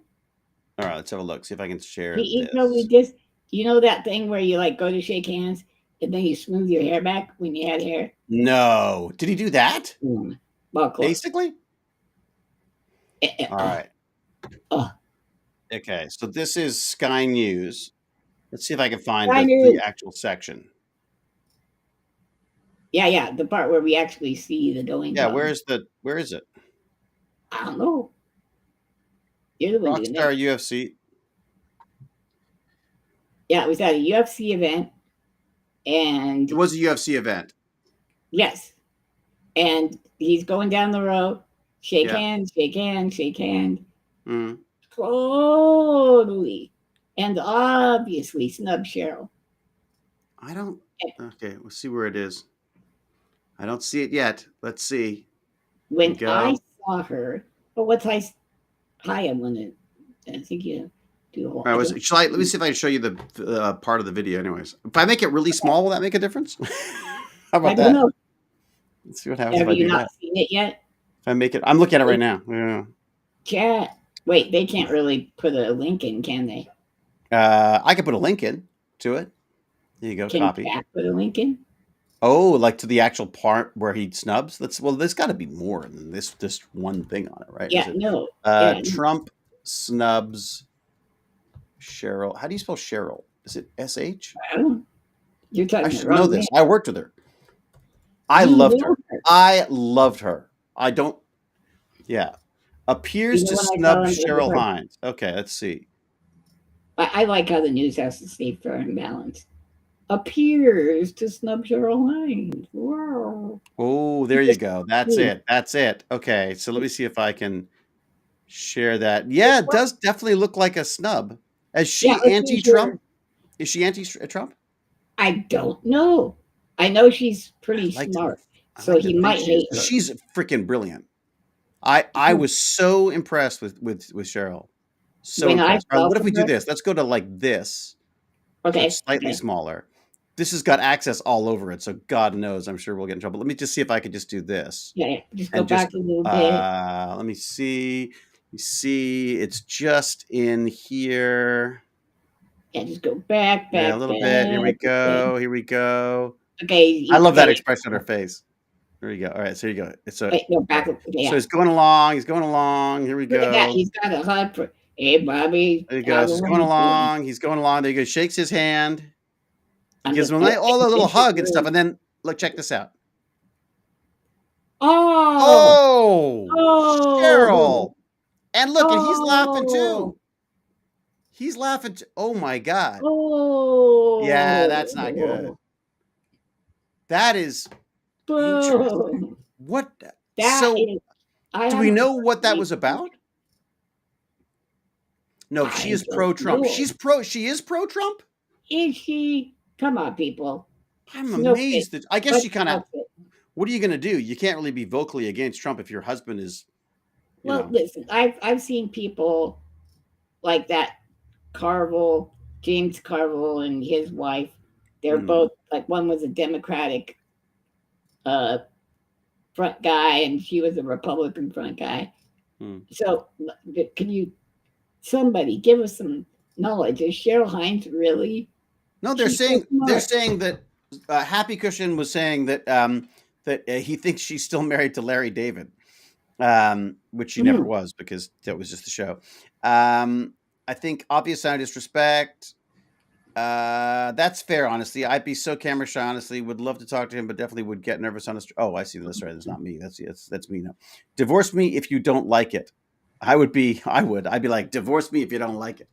All right, let's have a look. See if I can share He probably just, you know that thing where you like go to shake hands and then you smooth your hair back when you had hair? No. Did he do that? Well, basically? All right. Okay, so this is Sky News. Let's see if I can find the actual section. Yeah, the part where we actually see the going. Yeah, where is it? I don't know. You're the one doing Rockstar UFC. Yeah, it was at a UFC event, and It was a UFC event. yes, and he's going down the road, shake Yeah. hand, shake hand, shake hand, Mm. totally, and obviously snub Cheryl. I don't. Okay, we'll see where it is. I don't see it yet. Let's see. When Go. I saw her, but what's hi, I want to. I think you do a whole. All right, let me see if I can show you the part of the video. Anyways, if I make it really small, will that make a difference? How about I don't that? know. Let's see what happens Have if I you do not that. seen it yet? If I make it, I'm looking at it right now. Yeah. Chat. Wait, they can't really put a link in, can they? I can put a link in to it. There you go. Can Copy. chat put a link in? Oh, like to the actual part where he snubs. There's got to be more than this one thing on it, right? Yeah, Is it, no. Yeah, Trump snubs Cheryl. How do you spell Cheryl? Is it SH? I don't. You're talking I the should wrong know this. man. I worked with her. I You loved know her. her. I loved her. I don't. Yeah. Appears You know to when I snub saw him, it was Cheryl like- Hines. Okay, let's see. I like how the news has to stay fair and balanced. Appears to snub Cheryl Hines. Wow. Oh, there you go. That's it. That's it. Okay, so let me see if I can share that. Yeah, it does definitely look like a snub. Is she Yeah, let's see anti-Trump? her. Is she anti-Trump? I don't know. I know she's pretty I'd like to- smart, I so like to he think might hate her. She's freaking brilliant. I was so impressed with Cheryl. So When I impressed. All right, what if we do welcomed her- this? Let's go to like this. So Okay. it's slightly smaller. This has got access all over it, so God knows I'm sure we'll get in trouble. Let me just see if I could just do this. Yeah, just go And back a little bit. Let me see. You see, it's just in here. Yeah, just go back. Yeah, a little bit. Here we go. Here we go. Okay. I love that expression on her face. There you go. All right, so here you go. It's a. Wait, no, back. Yeah. So he's going along. He's going along. Here we Look at that. go. He's got a hot. Hey, Bobby. There you go. So he's going along. He's going along. There you go. Shakes his hand. Gives him all a little hug and stuff. And then look, check this out. Oh, Cheryl. And look, and he's laughing too. Oh. He's laughing. Oh my God. Oh, Yeah, that's not good. That is interesting. What? So, do we know what that was about? No, she is pro-Trump. She is pro-Trump? Is she? Come on, people. I'm amazed that I guess she kind of. It. What are you going to do? You can't really be vocally against Trump if your husband is. Well, listen, I've seen people like that. James Carville, and his wife. They're both like, one was a Democratic front guy, and she was a Republican front guy. So, can somebody give us some knowledge? Is Cheryl Hines really? No, they're saying that Happy Cushion was saying that that he thinks she's still married to Larry David, which she never was, because that was just the show. I think obvious sign of disrespect. That's fair, honestly. I'd be so camera shy, honestly. Would love to talk to him, but definitely would get nervous on a Oh, I see. That's right. That's not me. That's me now. Divorce me if you don't like it. I'd be like, divorce me if you don't like it.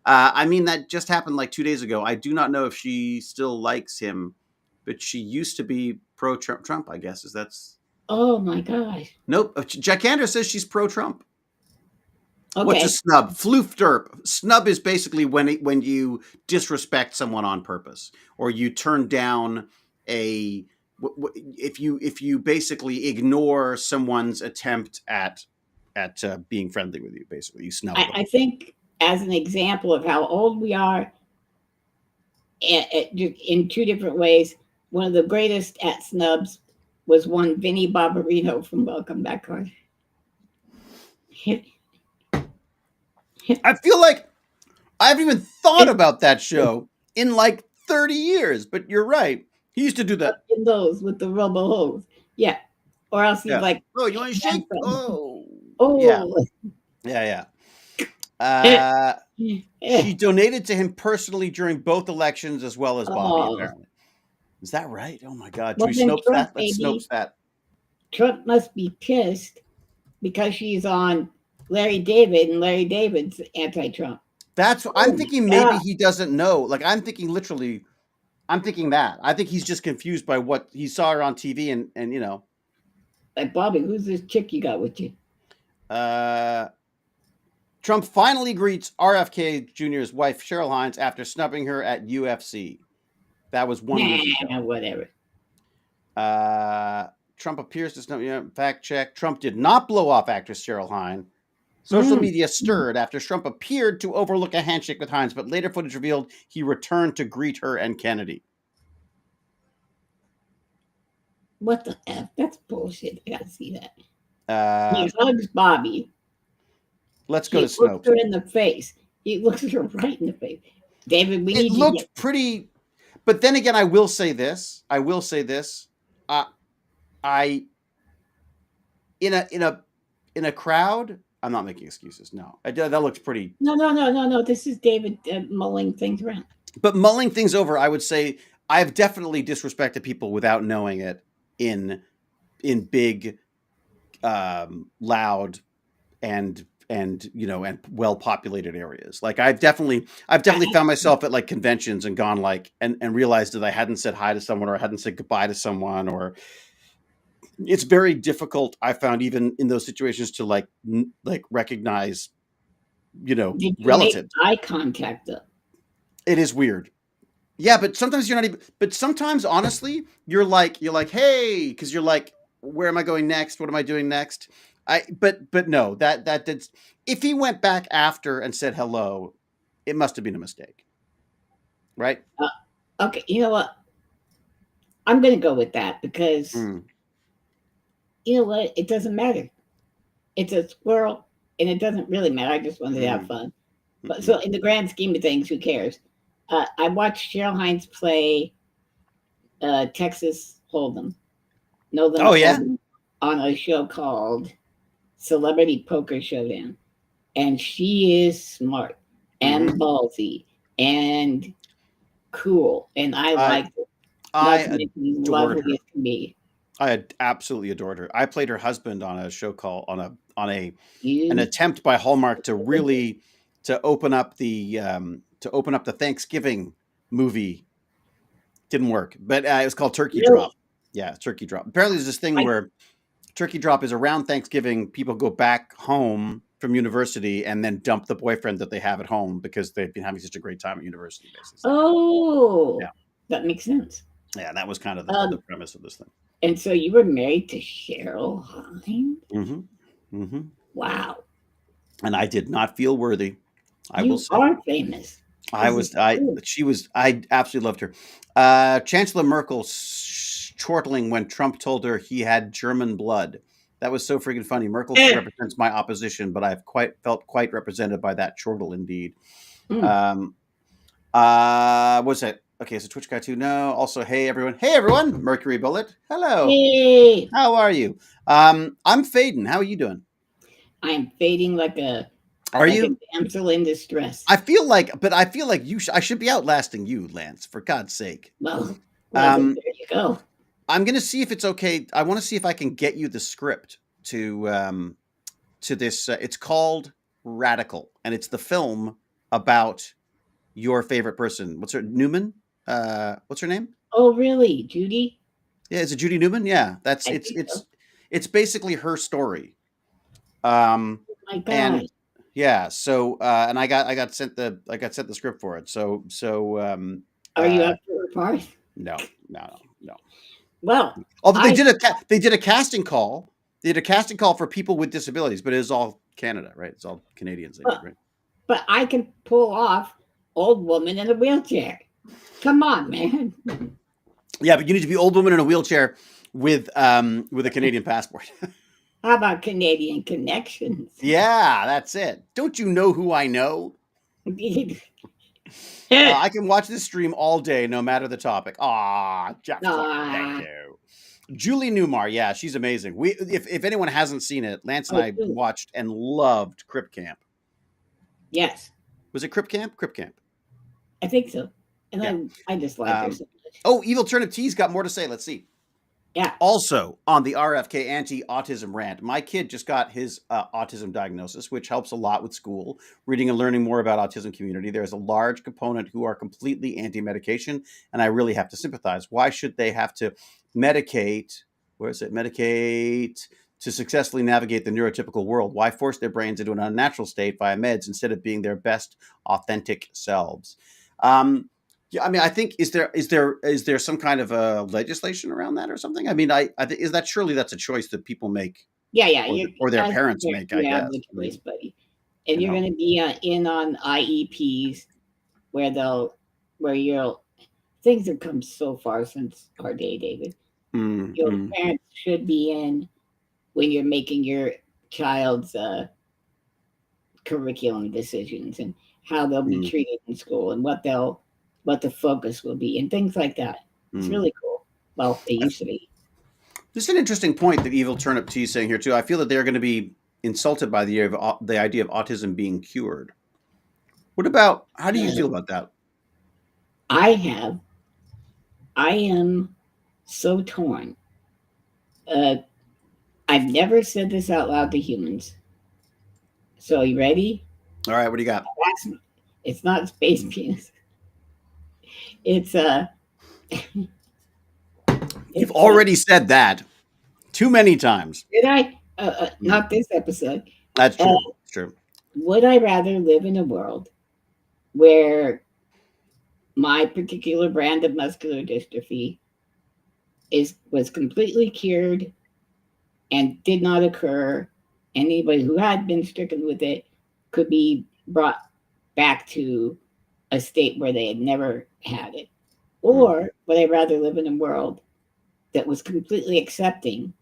I mean, that just happened like 2 days ago. I do not know if she still likes him, but she used to be pro-Trump, I guess. Oh my gosh. Nope. Jack Andrews says she's pro-Trump. Okay. What's a snub? Floof derp. Snub is basically when you disrespect someone on purpose, or you turn down if you basically ignore someone's attempt at being friendly with you. Basically, you snub them. I think, as an example of how old we are, in two different ways, one of the greatest at snubs was one Vinnie Barbarino from Welcome Back, Carter. I feel like I haven't even thought about that show in like 30 years, but you're right. He used to do that. In those with the rubber hose. Yeah. Or else he's like, oh, you want to shake? Oh. Yeah. She donated to him personally during both elections, as well as Bobby, apparently. Is that right? Oh my God. Should we Snopes that? Let's Snopes that. Trump must be pissed because she's on Larry David, and Larry David's anti-Trump. That's I'm thinking. Maybe Yeah. he doesn't know. Like I'm thinking literally. I'm thinking that. I think he's just confused by what he saw her on TV, and you know. Like, Bobby, who's this chick you got with you? Trump finally greets RFK Jr.'s wife Cheryl Hines after snubbing her at UFC. That was 1 week ago. Whatever. Trump appears to snub. Fact check. Trump did not blow off actress Cheryl Hines. Social media stirred after Trump appeared to overlook a handshake with Hines, but later footage revealed he returned to greet her and Kennedy. What the F? That's bullshit. I gotta see that. He hugs Bobby. Let's go to Snopes. He looks Snopes. her in the face. He looks her right in the face. David, we need It looked pretty, but then again, I will say this. I in a crowd. I'm not making excuses. No, that looks pretty. No. This is David mulling things around. But mulling things over, I would say I've definitely disrespected people without knowing it in big, loud, and well populated areas. Like I've definitely found myself at like conventions and gone like and realized that I hadn't said hi to someone or I hadn't said goodbye to someone, or it's very difficult. I found even in those situations to like recognize, Did you relatives. make eye contact though? It is weird. Yeah, but sometimes you're not even. But sometimes, honestly, you're like, hey, because you're like, where am I going next? What am I doing next? But no, that did. If he went back after and said hello, it must have been a mistake, right? Okay, you know what? I'm going to go with that because you know what? It doesn't matter. It's a squirrel, and it doesn't really matter. I just wanted to have fun. But so, in the grand scheme of things, who cares? I watched Cheryl Hines play Texas Hold'em. Oh yeah, on a show called Celebrity Poker Showdown, and she is smart and ballsy and cool, and I liked it. I adored her. Can be. I had absolutely adored her. I played her husband on a show called an attempt by Hallmark to really open up the Thanksgiving movie. Didn't work, but it was called Turkey Drop. Yeah, Turkey Drop. Apparently, there's this thing where Turkey Drop is around Thanksgiving. People go back home from university and then dump the boyfriend that they have at home because they've been having such a great time at university. Basically. Oh, yeah, that makes sense. Yeah, that was kind of the premise of this thing. And so you were married to Cheryl Hines? Mm-hmm. Mm-hmm. Wow. And I did not feel worthy. You are famous. I absolutely loved her. Chancellor Merkel chortling when Trump told her he had German blood. That was so freaking funny. Merkel represents my opposition, but I've felt quite represented by that chortle indeed. What's that? Okay, so Twitch guy too. No. Also, hey everyone. Mercury Bullet. Hello. Hey. How are you? I'm fading. How are you doing? I'm fading like a. Are you a damsel in distress? I feel like you. I should be outlasting you, Lance. For God's sake. Well, there you go. I'm gonna see if it's okay. I want to see if I can get you the script to this. It's called Radical, and it's the film about your favorite person. What's her Newman? What's her name? Oh, really, Judy? Yeah, is it Judy Newman? Yeah, it's basically her story. Oh my God. And yeah, so and I got sent the script for it. So are you up for a part? No. Well, although they did a casting call. They did a casting call for people with disabilities, but it is all Canada, right? It's all Canadians, right? But I can pull off old woman in a wheelchair. Come on, man. Yeah, but you need to be old woman in a wheelchair with a Canadian passport. How about Canadian connections? Yeah, that's it. Don't you know who I know? I can watch this stream all day, no matter the topic. Jeff, thank you. Julie Newmar, yeah, she's amazing. If anyone hasn't seen it, Lance and I watched and loved Crip Camp. Yes. Was it Crip Camp? Crip Camp. I think so. And I just like her so much. Oh, Evil Turnip T's got more to say. Let's see. Yeah. Also, on the RFK anti-autism rant, my kid just got his autism diagnosis, which helps a lot with school, reading and learning more about autism community. There's a large component who are completely anti-medication, and I really have to sympathize. Why should they have to medicate? Where is it? Medicate to successfully navigate the neurotypical world. Why force their brains into an unnatural state via meds instead of being their best authentic selves? Yeah, I mean, I think is there some kind of a legislation around that or something? I mean, I think is that surely that's a choice that people make Yeah. or their As a parents parent, make, I you have guess. the I mean, choice, buddy. And you you're know. going to be in on IEPs where you'll, things have come so far since our day, David. Your parents should be in when you're making your child's curriculum decisions and how they'll be treated in school and what the focus will be and things like that. It's really cool. Well, it used to be. This is an interesting point that Evil Turnip Tea is saying here too. I feel that they're going to be insulted by the idea of autism being cured. What about how do you feel about that? I am so torn. I've never said this out loud to humans. So you ready? All right, what do you got? It's not space penis. It's You've already said that too many times. did I? Not this episode. That's true. That's true. Would I rather live in a world where my particular brand of muscular dystrophy was completely cured and did not occur? Anybody who had been stricken with it could be brought back to a state where they had never had it. Or would I rather live in a world that was completely accepting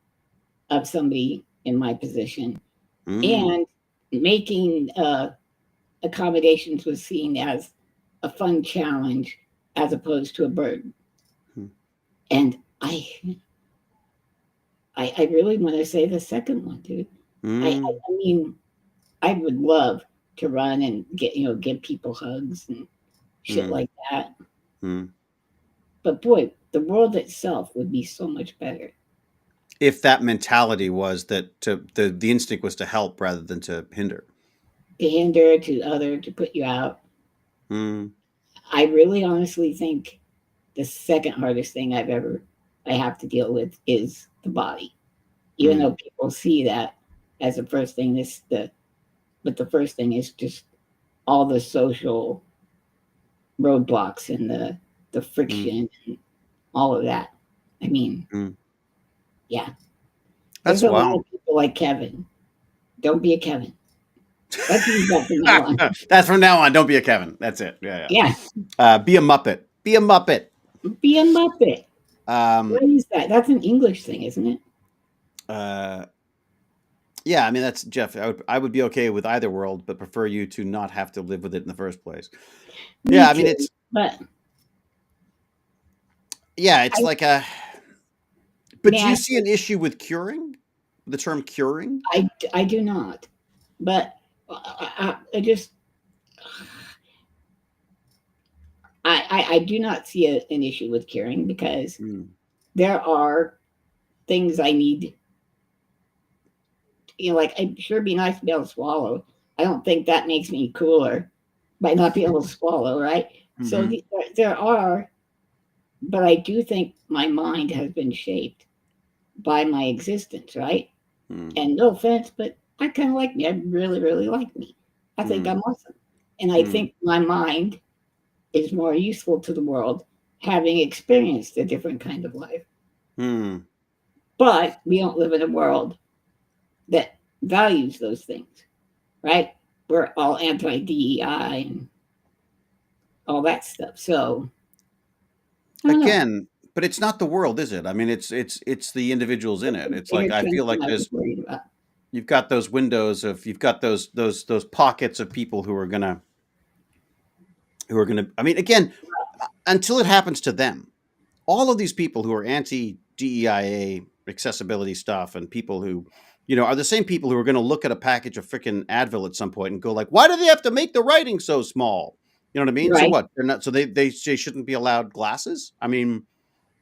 of somebody in my position and making accommodations was seen as a fun challenge as opposed to a burden? And I really want to say the second one, dude. I mean, I would love to run and give people hugs and shit like that. But boy, the world itself would be so much better if that mentality was that the instinct was to help rather than to hinder. To put you out. I really honestly think the second hardest thing I have to deal with is the body. Even though people see that as the first thing, but the first thing is just all the social roadblocks and the friction and all of that. I mean, yeah. That's There's a lot wild. of people like Kevin. Don't be a Kevin. That's from now on. That's from now on. Don't be a Kevin. That's it. Yeah. Be a Muppet. Be a Muppet. Be a Muppet. What is that? That's an English thing, isn't it? Yeah, I mean that's Jeff. I would be okay with either world, but prefer you to not have to live with it in the first place. Me yeah, I too, mean it's like a. But do you see an issue with curing? The term curing? I do not, but I just I do not see an issue with curing because there are things I need. Like it'd sure be nice to be able to swallow. I don't think that makes me cooler by not being able to swallow, right? So there are, but I do think my mind has been shaped by my existence, right? And no offense, but I kind of like me. I really, really like me. I think I'm awesome. And I think my mind is more useful to the world having experienced a different kind of life. But we don't live in a world that values those things, right? We're all anti-DEI and all that stuff. So again, but it's not the world, is it? I mean, it's the individuals in it. It's like I feel like you've got those windows of you've got those pockets of people who are gonna. I mean, again, until it happens to them, all of these people who are anti-DEIA accessibility stuff and people who, are the same people who are going to look at a package of freaking Advil at some point and go like, why do they have to make the writing so small? You know what I mean? Right. So what? They're not. So they shouldn't be allowed glasses. I mean,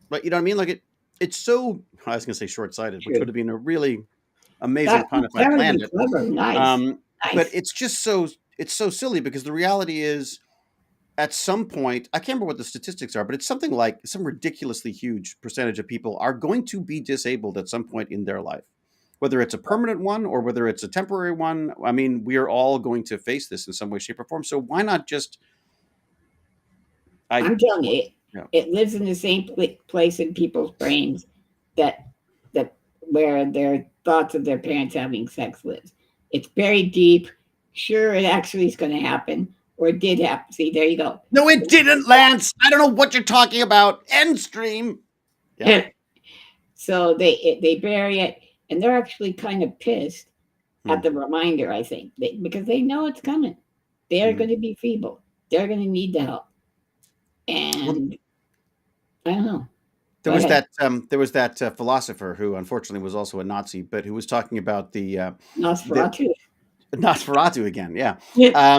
but you know what I mean? Like it's so, I was going to say short-sighted, which True. would have been a really amazing pun if I That would planned be it. clever. Nice. But Nice. it's just so silly because the reality is, at some point, I can't remember what the statistics are, but it's something like some ridiculously huge percentage of people are going to be disabled at some point in their life, whether it's a permanent one or whether it's a temporary one. I mean, we are all going to face this in some way, shape, or form. So why not just? I'm telling you, Yeah. it lives in the same place in people's brains that where their thoughts of their parents having sex lives. It's very deep. Sure, it actually is going to happen, or it did happen. See, there you go. No, it didn't, Lance. I don't know what you're talking about. End stream. Yeah. So they bury it, and they're actually kind of pissed at the reminder, I think, because they know it's coming. They are going to be feeble. They're going to need the help. And I don't know. There was that philosopher who unfortunately was also a Nazi, but who was talking about the Nosferatu. Nosferatu again. Yeah. I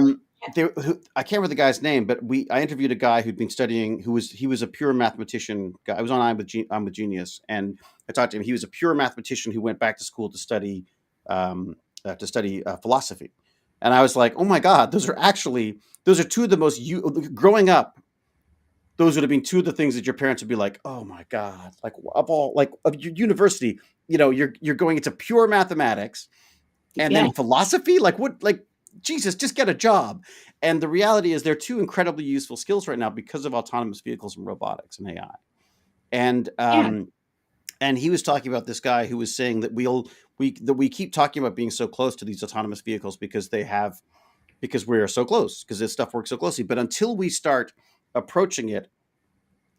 can't remember the guy's name, but I interviewed a guy who'd been studying. He was a pure mathematician guy. I was on I'm with Genius, and I talked to him. He was a pure mathematician who went back to school to study philosophy. And I was like, oh my God, those are two of the most growing up. Those would have been two of the things that your parents would be like, oh my God, like of your university, you're going into pure mathematics and then philosophy. Like what, like Jesus, just get a job. And the reality is they're two incredibly useful skills right now because of autonomous vehicles and robotics and AI. And he was talking about this guy who was saying that we keep talking about being so close to these autonomous vehicles because we are so close, because this stuff works so closely. But until we start approaching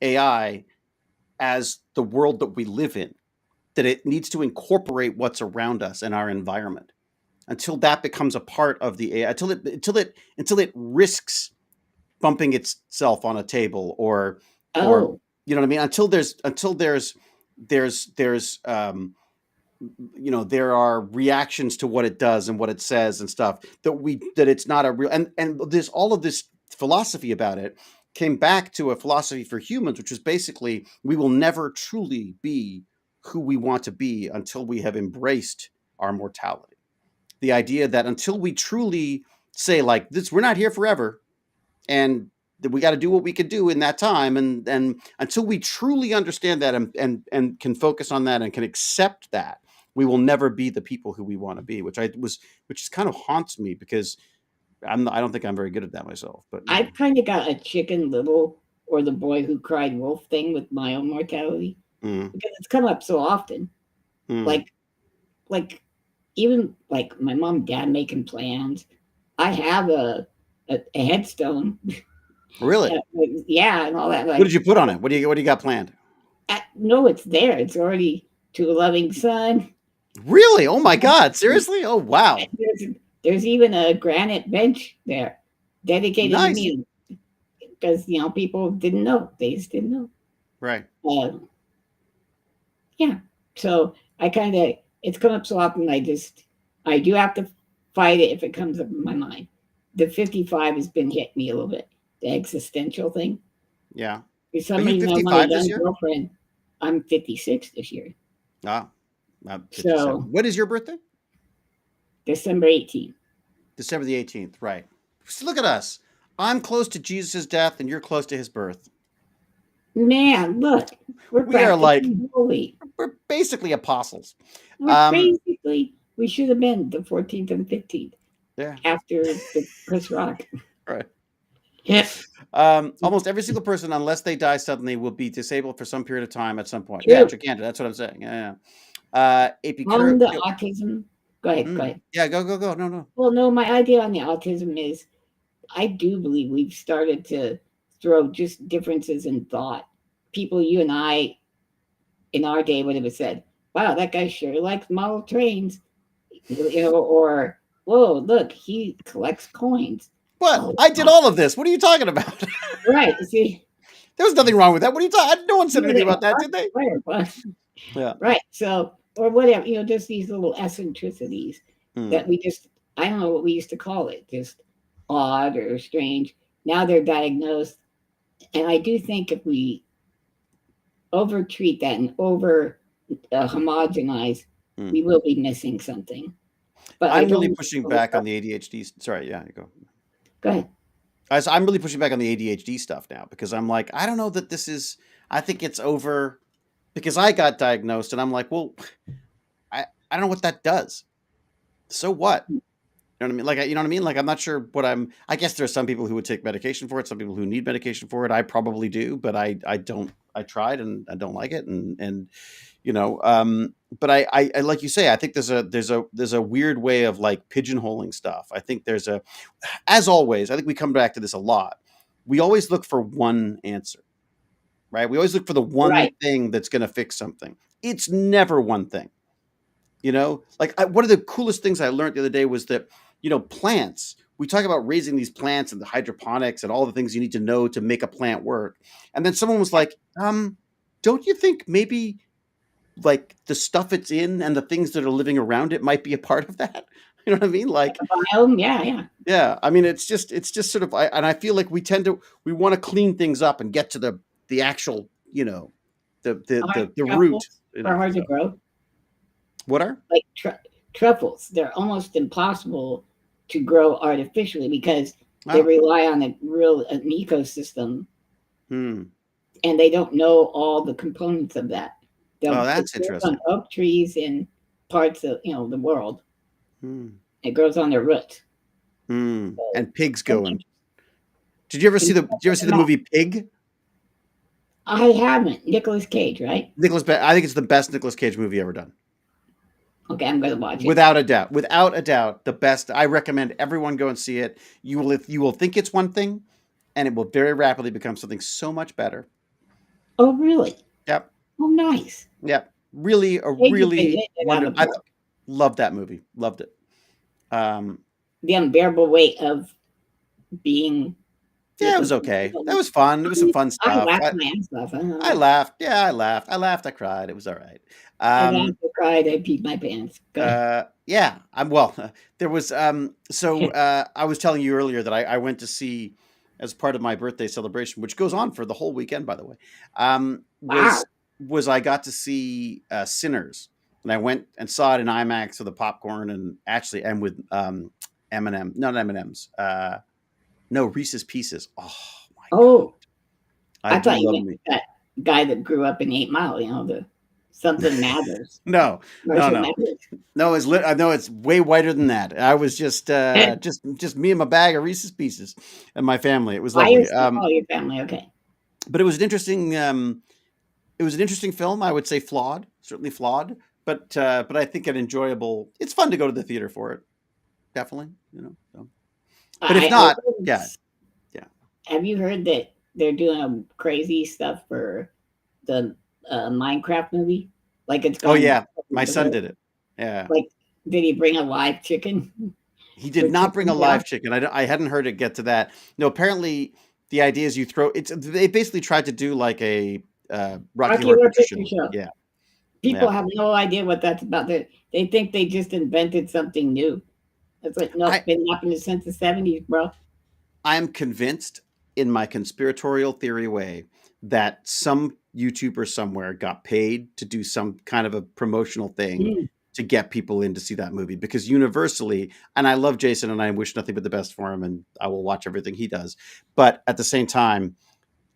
AI as the world that we live in, that it needs to incorporate what's around us and our environment, until that becomes a part of the AI, until it risks bumping itself on a table or you know what I mean? Until there's there are reactions to what it does and what it says and stuff that it's not a real, and there's all of this philosophy about it came back to a philosophy for humans, which is basically we will never truly be who we want to be until we have embraced our mortality. The idea that until we truly say like this, we're not here forever, and that we got to do what we could do in that time, and until we truly understand that and can focus on that and can accept that, we will never be the people who we want to be, which is kind of haunts me because I don't think I'm very good at that myself. But I've kind of got a Chicken Little or the Boy Who Cried Wolf thing with my own mortality because it's come up so often. Like even like my mom and dad making plans. I have a headstone. Really? Yeah, and all that. Like, what did you put on it? What do you got planned? No, it's there. It's already to a loving son. Really? Oh my God! Seriously? Oh wow! There's even a granite bench there dedicated to me because people didn't know. They just didn't know. Right. Yeah. So it's come up so often. I do have to fight it if it comes up in my mind. The 55 has been hitting me a little bit. The existential thing. Yeah. For some reason, I want a young girlfriend. I'm 56 this year. Ah. So, what is your birthday? December 18th. December the 18th, right. So look at us. I'm close to Jesus' death and you're close to his birth. Man, look. We are like holy. We're basically apostles. We should have been the 14th and 15th. Yeah. After the Chris Rock. Right. Yeah. Almost every single person, unless they die suddenly, will be disabled for some period of time at some point. True. Yeah, gigantic. That's what I'm saying. Yeah. On the autism. Go ahead. Yeah, go. No. Well, no, my idea on the autism is I do believe we've started to throw just differences in thought. People, you and I, in our day would have said, wow, that guy sure likes model trains. Or, whoa, look, he collects coins. What? I did all of this. What are you talking about? Right. See, there was nothing wrong with that. What are you talking? No one said anything about that, did they? Yeah. Right. So, or whatever, just these little eccentricities that I don't know what we used to call it, just odd or strange. Now they're diagnosed. And I do think if we treat that and over homogenize, we will be missing something. But I'm really pushing back on the ADHD. Sorry, yeah, go. Go ahead. I'm really pushing back on the ADHD stuff now because I'm like, I don't know that this is. I think it's over because I got diagnosed and I'm like, well, I don't know what that does. So what? You know what I mean? Like, you know what I mean? Like, I'm not sure what I guess there are some people who would take medication for it. Some people who need medication for it. I probably do, but I don't. I tried and I don't like it. And you know, but I like you say, I think there's a weird way of like pigeonholing stuff. I think as always, I think we come back to this a lot. We always look for one answer, right? We always look for the one thing that's going to fix something. It's never one thing. You know, like one of the coolest things I learned the other day was that, you know, plants, we talk about raising these plants and the hydroponics and all the things you need to know to make a plant work. And then someone was like, don't you think maybe like the stuff it's in and the things that are living around it might be a part of that? You know what I mean? Like, yeah. I mean, it's just sort of, and I feel like we want to clean things up and get to the actual, you know, the root. Are hard to grow. What are like truffles? They're almost impossible to grow artificially because they rely on an ecosystem, and they don't know all the components of that. That's interesting. On oak trees in parts of the world, it grows on their roots. So, and pigs go in. Did you ever see the movie Pig? I haven't. Nicolas Cage, right? I think it's the best Nicolas Cage movie ever done. Okay, I'm going to watch it. Without a doubt, the best. I recommend everyone go and see it. You will think it's one thing, and it will very rapidly become something so much better. Oh, really? Yep. Oh, nice. Yep. Really, wonderful. I loved that movie. Loved it. The unbearable weight of being. Yeah, it was okay. That was fun. It was some fun stuff. I laughed my ass off. I laughed. Yeah, I laughed. I cried. It was all right. I cried. I peed my pants. Yeah. There was. So I was telling you earlier that I went to see, as part of my birthday celebration, which goes on for the whole weekend, by the way. Was I got to see Sinners, and I went and saw it in IMAX with the popcorn and with M&M, not M&Ms. No, Reese's Pieces. Oh my God. I thought you meant that guy that grew up in 8 Mile, the something matters. No. It's way whiter than that. I was just me and my bag of Reese's Pieces and my family. It was lovely. Your family, okay. But it was an interesting film. I would say certainly flawed, but I think an enjoyable. It's fun to go to the theater for it. Definitely, So. But if not, yeah. Have you heard that they're doing crazy stuff for the Minecraft movie? Like it's going. Oh yeah, my son did it. Yeah. Like, did he bring a live chicken? He did not bring a live chicken. I hadn't heard it get to that. No, apparently the idea is you throw it. They basically tried to do like a Rocky Horror Picture Show. Yeah. People have no idea what that's about. They think they just invented something new. It's like, no, it's been happening since the 70s, bro. I'm convinced in my conspiratorial theory way that some YouTuber somewhere got paid to do some kind of a promotional thing to get people in to see that movie, because universally, and I love Jason and I wish nothing but the best for him and I will watch everything he does. But at the same time,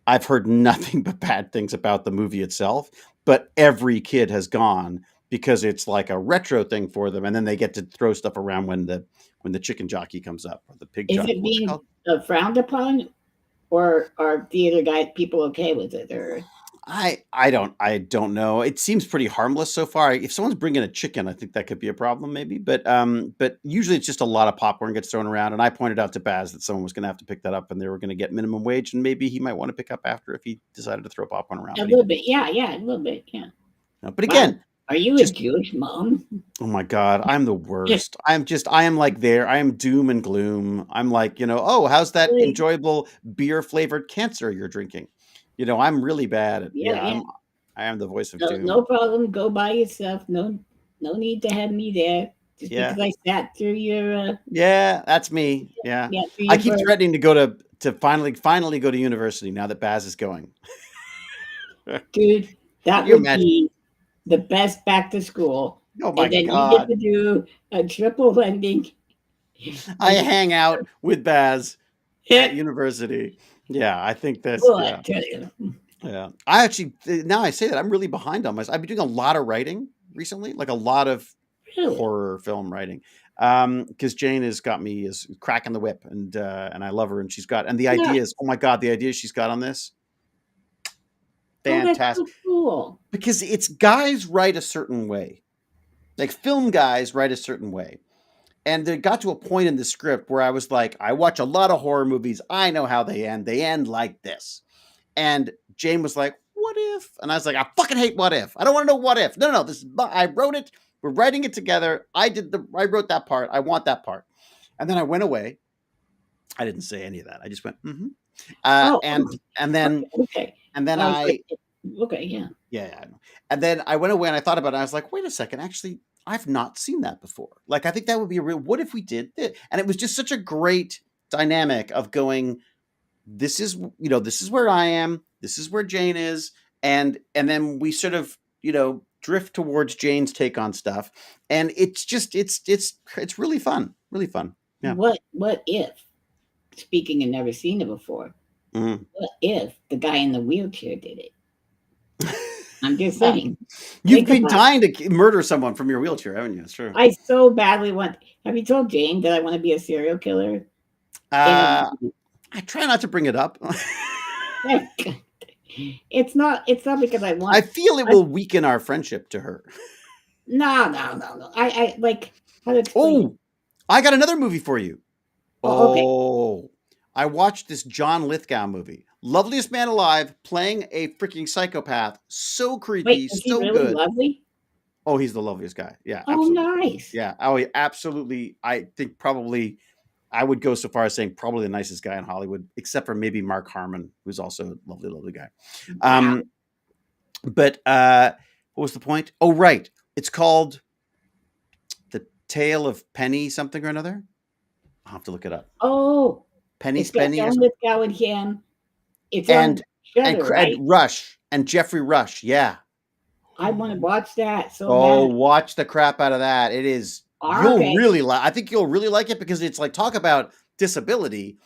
I've heard nothing but bad things about the movie itself, but every kid has gone because it's like a retro thing for them. And then they get to throw stuff around when the chicken jockey comes up, or the pig jockey. Is it being frowned upon, or are theater people okay with it? Or I don't know. It seems pretty harmless so far. If someone's bringing a chicken, I think that could be a problem maybe. But usually it's just a lot of popcorn gets thrown around. And I pointed out to Baz that someone was going to have to pick that up and they were going to get minimum wage. And maybe he might want to pick up after if he decided to throw popcorn around. A little bit. Yeah, a little bit. Yeah. No, but again, are you a Jewish mom? Oh my God, I'm the worst. I am like there. I am doom and gloom. I'm like, how's that enjoyable beer flavored cancer you're drinking? I'm really bad at I am the voice of doom. No problem. Go by yourself. No need to have me there. Just because I sat through your Yeah, that's me. Yeah. I keep threatening to go to finally go to university now that Baz is going. Dude, That you would imagine? be the best back to school. Oh my And then you God. get to do a triple ending. I hang out with Baz at Well, university. Yeah, I think that's I yeah. tell you. Yeah. I actually now I say that I'm really behind on my I've been doing a lot of writing recently, like a lot of Really? horror film writing. Because Jane has got me is cracking the whip and I love her and she's got and the Yeah. ideas, oh my God, the ideas she's got on this. Oh, that's Fantastic. so cool. Because it's guys write a certain way. Like film guys write a certain way. And it got to a point in the script where I was like, I watch a lot of horror movies. I know how they end. They end like this. And Jane was like, what if? And I was like, I fucking hate what if. I don't want to know what if. No. This is, I wrote it. We're writing it together. I wrote that part. I want that part. And then I went away. I didn't say any of that. I just went, mm-hmm. And then Okay. Okay, yeah. Yeah. And then I went away and I thought about it. I was like, wait a second. Actually, I've not seen that before. Like, I think that would be a real, what if we did this? And it was just such a great dynamic of going, this is where I am. This is where Jane is. And then we sort of, drift towards Jane's take on stuff. And it's just, it's really fun. Really fun. Yeah. What if, speaking of never seen it before, Mhm. what if the guy in the wheelchair did it? I'm just saying. You've Think been about dying to murder someone from your wheelchair, haven't you? That's true. I so badly want. Have you told Jane that I want to be a serial killer? I try not to bring it up. It's not because I want. I feel it will weaken our friendship to her. No. I like how to explain. Oh, I got another movie for you. Okay. Oh, I watched this John Lithgow movie. Loveliest man alive, playing a freaking psychopath. So creepy, Wait, is he so really good. lovely? Oh, he's the loveliest guy. Yeah, Oh, absolutely. nice. Yeah. Oh, he absolutely. I think probably I would go so far as saying probably the nicest guy in Hollywood, except for maybe Mark Harmon, who's also a lovely, lovely guy. Wow. But what was the point? Oh, right. It's called The Tale of Penny something or another. I'll have to look it up. Oh, Penny it's got Spenny John Lithgow and him. It's on Shudder, right? and Rush and Jeffrey Rush. Yeah. I want to watch that so Oh, bad. watch the crap out of that. It is. Okay. You'll really like. I think you'll really like it because it's like talk about disability.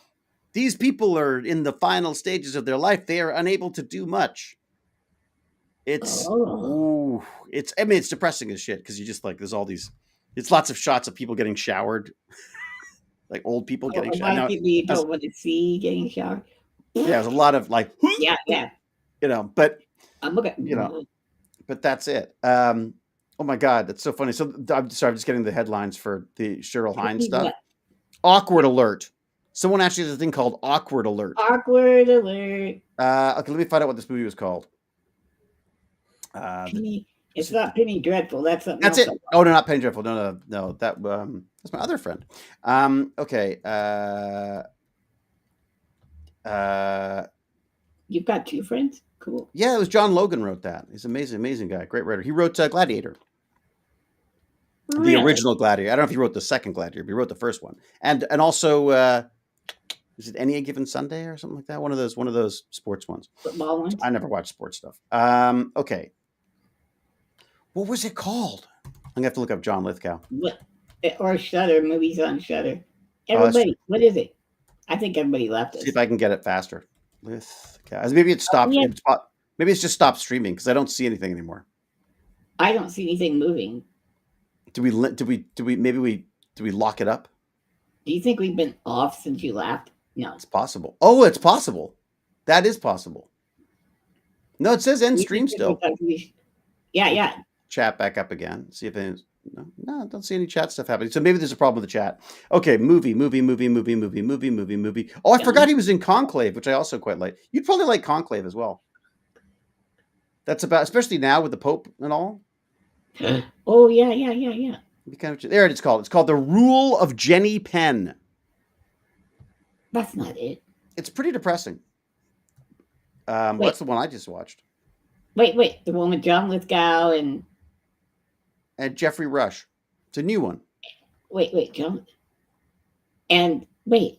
These people are in the final stages of their life. They are unable to do much. It's it's depressing as shit because you just like there's all these. It's lots of shots of people getting showered, like old people getting showered. A lot of people you don't want to see getting showered. Yeah, there's a lot of like. Yeah. But I'm looking. But that's it. Oh my God, that's so funny. So I'm just getting the headlines for the Cheryl Hines stuff. Awkward alert. Someone actually has a thing called awkward alert. Awkward alert. Okay, let me find out what this movie was called. Penny. It's not Penny Dreadful. That's something. That's it. Oh no, not Penny Dreadful. No. That's my other friend. Okay. You've got two friends. Cool. Yeah, it was John Logan wrote that. He's an amazing guy, great writer. He wrote Gladiator, the original Gladiator. I don't know if he wrote the second Gladiator, but he wrote the first one, and also is it Any Given Sunday or something like that? One of those sports ones. Football ones. I never watched sports stuff. Okay, what was it called? I'm gonna have to look up John Lithgow. What? Or Shudder, movies on Shudder. Everybody, what is it? I think everybody left us. See if I can get it faster. Lithgow. Maybe it stopped. Yeah. Maybe it's just stopped streaming because I don't see anything anymore. I don't see anything moving. Do we lock it up? Do you think we've been off since you left? No. It's possible. Oh, it's possible. That is possible. No, it says end stream still. Yeah. Chat back up again. See if any. No, I don't see any chat stuff happening. So maybe there's a problem with the chat. Okay, movie. Oh, I forgot he was in Conclave, which I also quite like. You'd probably like Conclave as well. That's about, especially now with the Pope and all. Oh, yeah. There it is called. It's called The Rule of Jenny Penn. That's not it. It's pretty depressing. What's the one I just watched? Wait. The one with John Lithgow and Jeffrey Rush. It's a new one. Wait, John. And wait.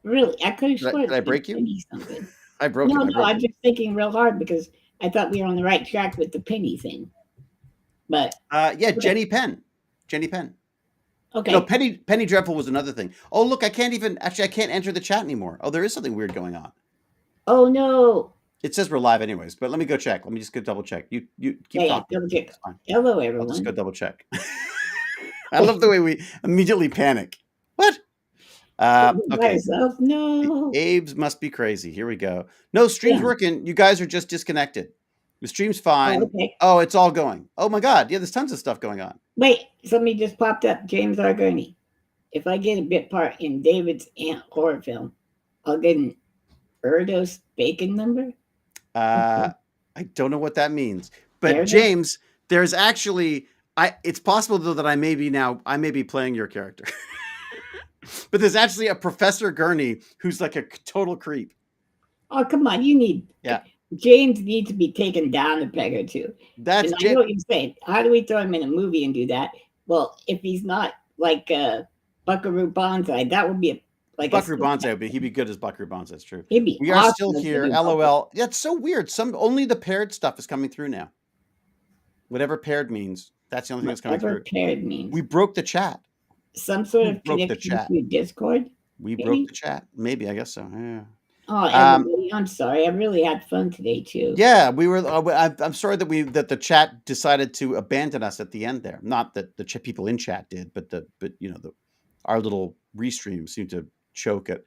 Really, I could have sworn. Did I break you? I broke No, it. I'm just thinking real hard because I thought we were on the right track with the penny thing. But yeah, Jenny Penn. okay. No, Penny Dreadful was another thing. Oh, look, I can't enter the chat anymore. Oh, there is something weird going on. Oh no. It says we're live anyways, but let me go check. Let me just go double check. You keep talking. Double check. It's fine. Hello, I'll everyone. just go double check. I love the way we immediately panic. What? Okay. Myself, no. The Abes must be crazy. Here we go. No, stream's working. You guys are just disconnected. The stream's fine. Oh, okay. Oh, it's all going. Oh my God. Yeah, there's tons of stuff going on. Wait, somebody just popped up. James R. Gurney. If I get a bit part in David's Ant horror film, I'll get an Erdos bacon number. I don't know what that means. But James, there's actually it's possible though that I may be playing your character. But there's actually a Professor Gurney who's like a total creep. Oh, come on. James needs to be taken down a peg or two. I know what you're saying. How do we throw him in a movie and do that? Well, if he's not like Buckaroo Banzai, that would be Buckaroo Banzai. He'd be good as Buckaroo Banzai. That's true. We are still here. LOL. Yeah, it's so weird. Only the paired stuff is coming through now. Whatever paired means, that's the only thing that's coming through. Whatever paired means. We broke the chat. Some sort of connection to Discord. We broke the chat. Maybe, I guess so. Yeah. Oh, everybody, I'm sorry. I really had fun today too. Yeah, we were. I'm sorry that the chat decided to abandon us at the end there. Not that the people in chat did, but our little restream seemed to choke it.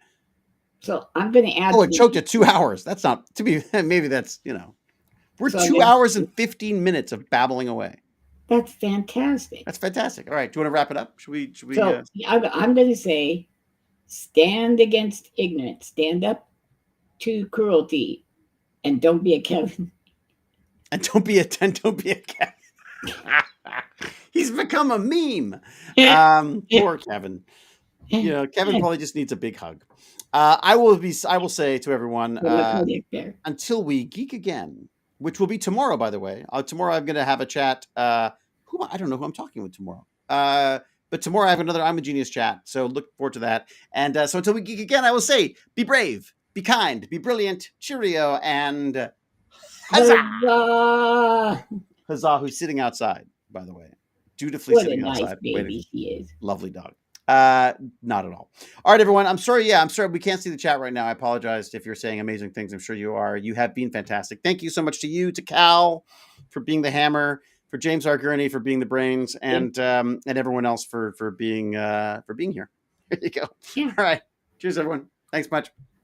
So I'm going to add. Oh, it choked at 2 hours. That's not to be. Maybe that's we're 2 hours and 15 minutes of babbling away. That's fantastic. That's fantastic. All right, do you want to wrap it up? Should we? So I'm going to say, stand against ignorance. Stand up to cruelty, and don't be a Kevin. And don't be a Kevin. He's become a meme. Poor Kevin. Kevin probably just needs a big hug. I will say to everyone, until we geek again, which will be tomorrow, by the way. Tomorrow I'm going to have a chat. I don't know who I'm talking with tomorrow. But tomorrow I have another I'm a Genius chat. So look forward to that. And so until we geek again, I will say, be brave, be kind, be brilliant, cheerio, and huzzah! Huzzah, who's sitting outside, by the way. Dutifully sitting outside. What a nice baby he is. Lovely dog. Not at all. All right, everyone. I'm sorry. Yeah, I'm sorry. We can't see the chat right now. I apologize if you're saying amazing things. I'm sure you are. You have been fantastic. Thank you so much to you, to Cal for being the hammer, for James R. Gurney for being the brains, and everyone else for being here. There you go. Yeah. All right. Cheers, everyone. Thanks much.